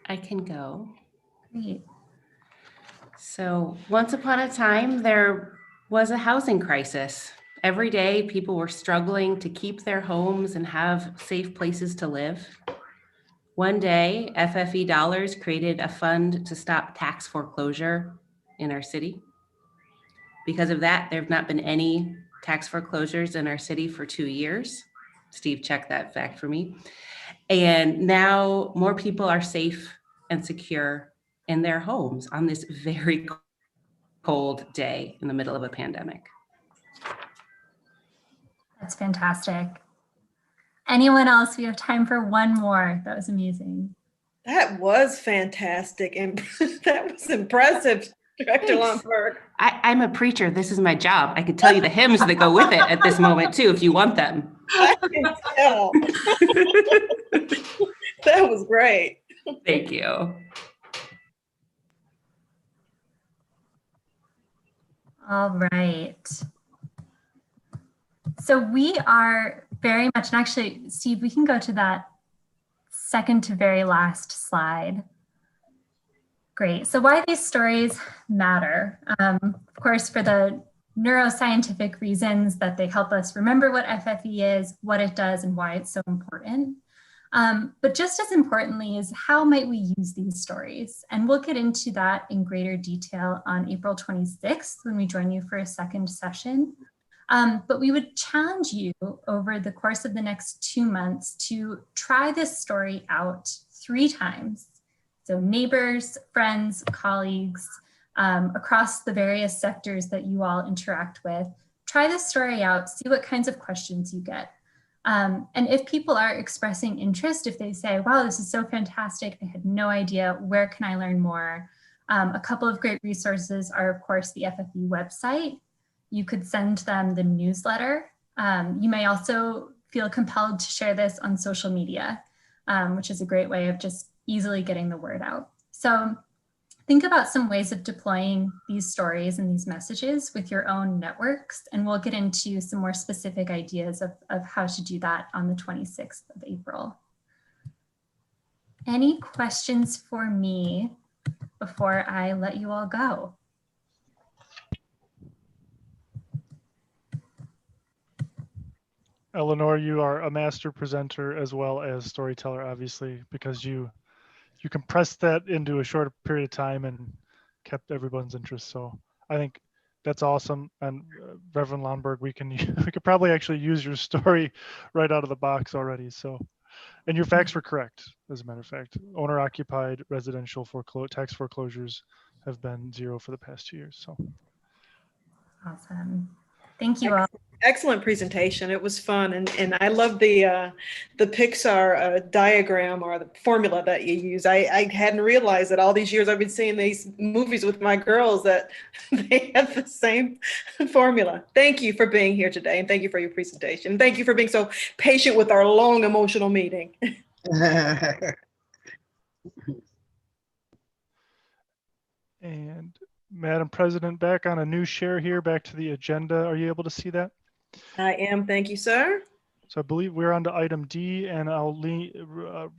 I can go. Great. So once upon a time, there was a housing crisis. Every day, people were struggling to keep their homes and have safe places to live. One day, FFE dollars created a fund to stop tax foreclosure in our city. Because of that, there have not been any tax foreclosures in our city for 2 years. Steve checked that fact for me. And now more people are safe and secure in their homes on this very cold day in the middle of a pandemic. That's fantastic. Anyone else? We have time for one more. That was amazing. That was fantastic. And that was impressive, Director Thanks. Lundberg. I'm a preacher. This is my job. I could tell you the hymns that go with it at this moment too, if you want them. I can tell. That was great. Thank you. All right. So we are very much, and actually, Steve, we can go to that second to very last slide. Great. So why these stories matter. Of course, for the neuroscientific reasons that they help us remember what FFE is, what it does, and why it's so important. But just as importantly is how might we use these stories? And we'll get into that in greater detail on April 26th when we join you for a second session. But we would challenge you over the course of the next 2 months to try this story out 3 times. So neighbors, friends, colleagues, across the various sectors that you all interact with, try this story out, see what kinds of questions you get. And if people are expressing interest, if they say, wow, this is so fantastic, I had no idea, where can I learn more? A couple of great resources are, of course, the FFE website. You could send them the newsletter. You may also feel compelled to share this on social media, which is a great way of just easily getting the word out. So think about some ways of deploying these stories and these messages with your own networks, and we'll get into some more specific ideas of how to do that on the 26th of April. Any questions for me before I let you all go? Eleanor, you are a master presenter as well as storyteller, obviously, because you compressed that into a short period of time and kept everyone's interest. So I think that's awesome. And Reverend Lundberg, we could probably actually use your story right out of the box already. So, and your facts were correct, as a matter of fact. Owner-occupied residential tax foreclosures have been 0 for the past 2 years. So awesome. Thank you all. Excellent presentation. It was fun, and I love the Pixar diagram or the formula that you use. I hadn't realized that all these years I've been seeing these movies with my girls that they have the same formula. Thank you for being here today, and thank you for your presentation. Thank you for being so patient with our long emotional meeting. And Madam President, back on a new share here, back to the agenda. Are you able to see that? I am. Thank you, sir. So I believe we're on to item D, and I'll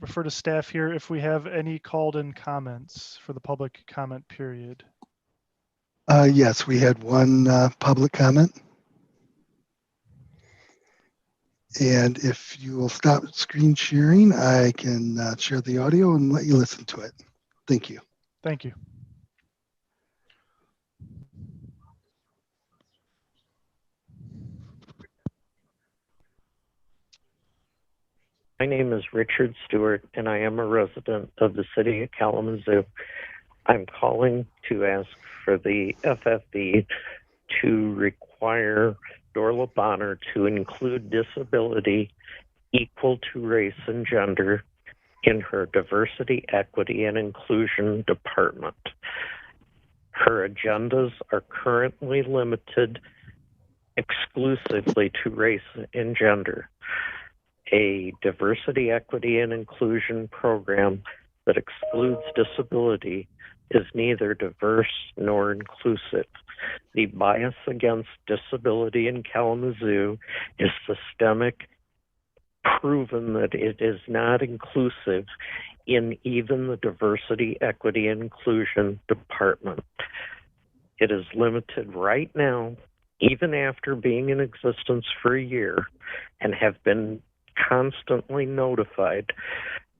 refer to staff here if we have any called-in comments for the public comment period. Yes, we had one public comment. And if you will stop screen sharing, I can share the audio and let you listen to it. Thank you. Thank you. My name is Richard Stewart, and I am a resident of the city of Kalamazoo. I'm calling to ask for the FFE to require Dorla Bonner to include disability equal to race and gender in her diversity, equity, and inclusion department. Her agendas are currently limited exclusively to race and gender. A diversity, equity, and inclusion program that excludes disability is neither diverse nor inclusive. The bias against disability in Kalamazoo is systemic, proven that it is not inclusive in even the diversity, equity, and inclusion department. It is limited right now, even after being in existence for a year, and have been constantly notified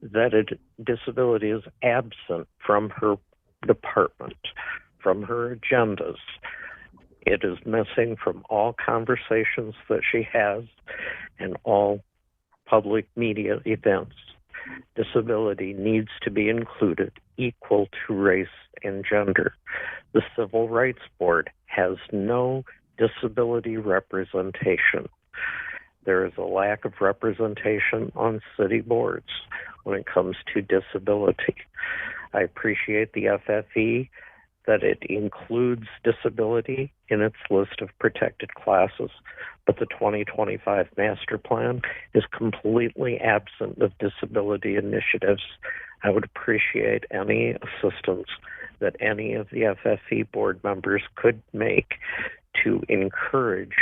that a disability is absent from her department, from her agendas. It is missing from all conversations that she has and all public media events. Disability needs to be included, equal to race and gender. The Civil Rights Board has no disability representation. There is a lack of representation on city boards when it comes to disability. I appreciate the FFE that it includes disability in its list of protected classes, but the 2025 master plan is completely absent of disability initiatives. I would appreciate any assistance that any of the FFE board members could make to encourage,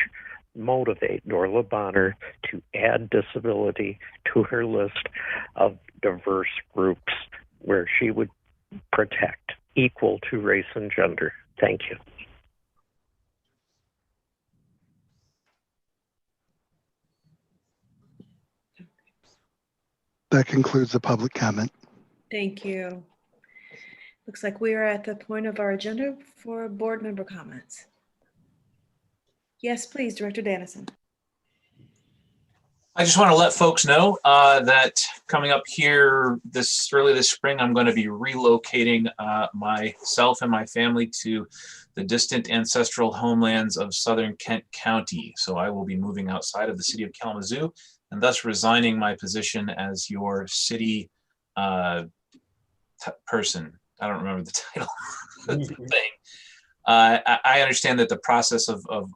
motivate Norla Bonner to add disability to her list of diverse groups where she would protect, equal to race and gender. Thank you. That concludes the public comment. Thank you. Looks like we are at the point of our agenda for board member comments. Yes, please, Director Dannison. I just want to let folks know that coming up here early this spring, I'm going to be relocating myself and my family to the distant ancestral homelands of southern Kent County. So I will be moving outside of the city of Kalamazoo and thus resigning my position as your city person. I don't remember the title of the thing. I understand that the process of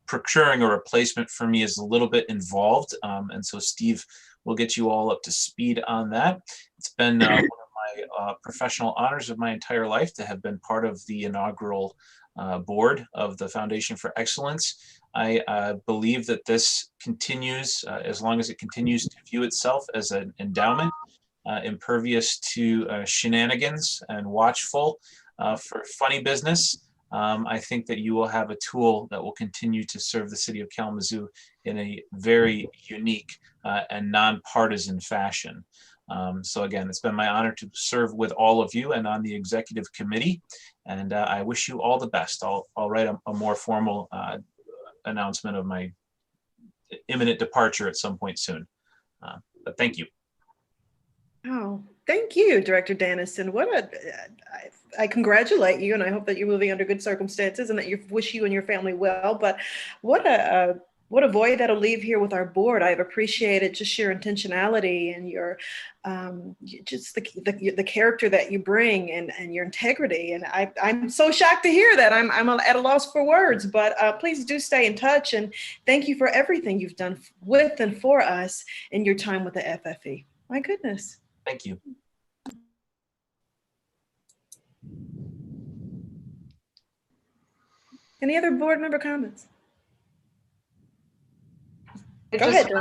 procuring a replacement for me is a little bit involved. And so Steve will get you all up to speed on that. It's been one of my professional honors of my entire life to have been part of the inaugural board of the Foundation for Excellence. I believe that this continues as long as it continues to view itself as an endowment, impervious to shenanigans and watchful for funny business. I think that you will have a tool that will continue to serve the city of Kalamazoo in a very unique and nonpartisan fashion. So again, it's been my honor to serve with all of you and on the executive committee, and I wish you all the best. I'll write a more formal announcement of my imminent departure at some point soon. But thank you. Oh, thank you, Director Dannison. I congratulate you, and I hope that you're moving under good circumstances and that you wish you and your family well. But what a void that'll leave here with our board. I've appreciated just your intentionality and your just the character that you bring and your integrity. And I'm so shocked to hear that. I'm at a loss for words. But please do stay in touch, and thank you for everything you've done with and for us in your time with the FFE. My goodness. Thank you. Any other board member comments? Go ahead.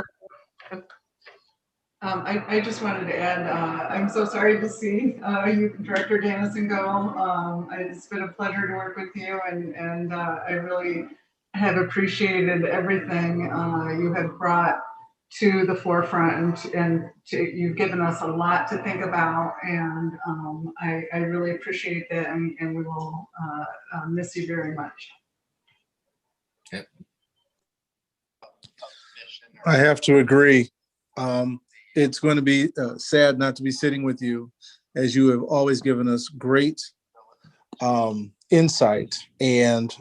I just wanted to add, I'm so sorry to see you, Director Dannison, go. It's been a pleasure to work with you, and I really have appreciated everything you have brought to the forefront, and you've given us a lot to think about, and I really appreciate that, and we will miss you very much. Yep. I have to agree. It's going to be sad not to be sitting with you, as you have always given us great insight and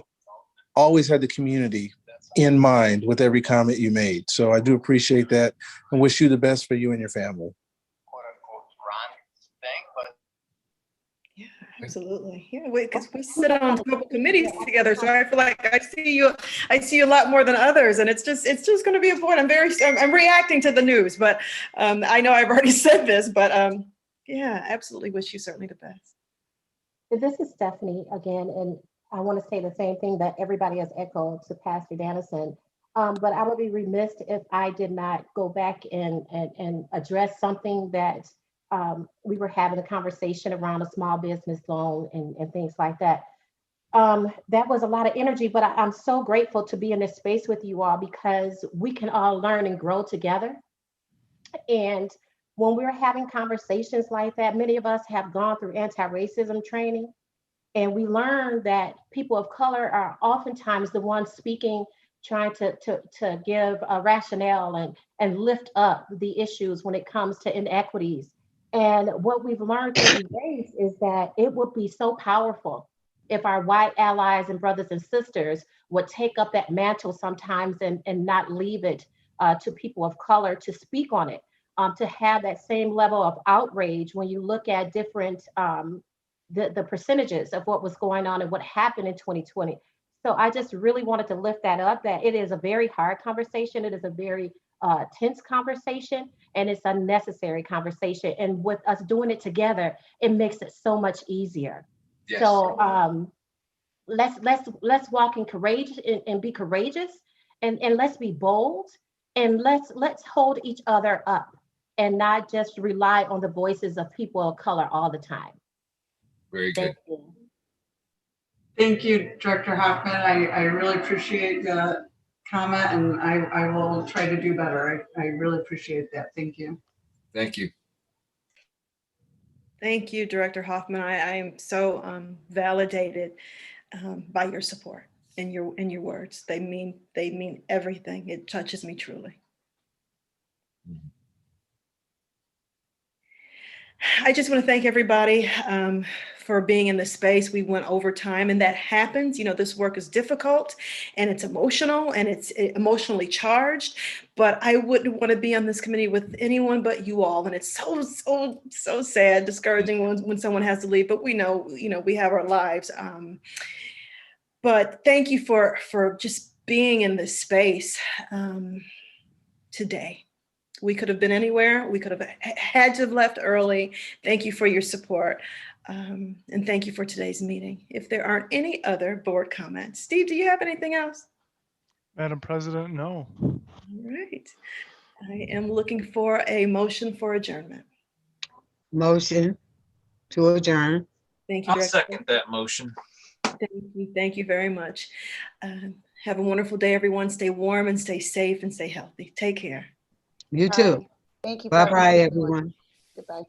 always had the community in mind with every comment you made. So I do appreciate that and wish you the best for you and your family. Yeah, absolutely. Yeah, because we sit on couple committees together, so I feel like I see you a lot more than others, and it's just going to be important. I'm reacting to the news, but I know I've already said this, but yeah, absolutely wish you certainly the best. This is Stephanie again, and I want to say the same thing that everybody has echoed to Pastor Dennison. But I would be remiss if I did not go back and address something that we were having a conversation around a small business loan and things like that. That was a lot of energy, but I'm so grateful to be in this space with you all because we can all learn and grow together. And when we're having conversations like that, many of us have gone through anti-racism training, and we learn that people of color are oftentimes the ones speaking, trying to give a rationale and lift up the issues when it comes to inequities. And what we've learned through the race is that it would be so powerful if our white allies and brothers and sisters would take up that mantle sometimes and not leave it to people of color to speak on it, to have that same level of outrage when you look at different, the percentages of what was going on and what happened in 2020. So I just really wanted to lift that up, that it is a very hard conversation. It is a very tense conversation, and it's a necessary conversation. And with us doing it together, it makes it so much easier. Yes. So let's walk in courage and be courageous, and let's be bold, and let's hold each other up and not just rely on the voices of people of color all the time. Very good. Thank you. Thank you, Director Hoffman. I really appreciate the comment, and I will try to do better. I really appreciate that. Thank you. Thank you. Thank you, Director Hoffman. I am so validated by your support and your words. They mean everything. It touches me truly. I just want to thank everybody for being in this space. We went over time, and that happens. You know, this work is difficult and it's emotional and it's emotionally charged, but I wouldn't want to be on this committee with anyone but you all. And it's so sad, discouraging when someone has to leave, but we know, we have our lives. But thank you for just being in this space today. We could have been anywhere. We could have had to have left early. Thank you for your support. And thank you for today's meeting. If there aren't any other board comments, Steve, do you have anything else? Madam President, no. All right. I am looking for a motion for adjournment. Motion to adjourn. Thank you, I'll Director. second that motion. Thank you. Thank you very much. Have a wonderful day, everyone. Stay warm and stay safe and stay healthy. Take care. You too. Thank you. Bye-bye, everyone. Goodbye.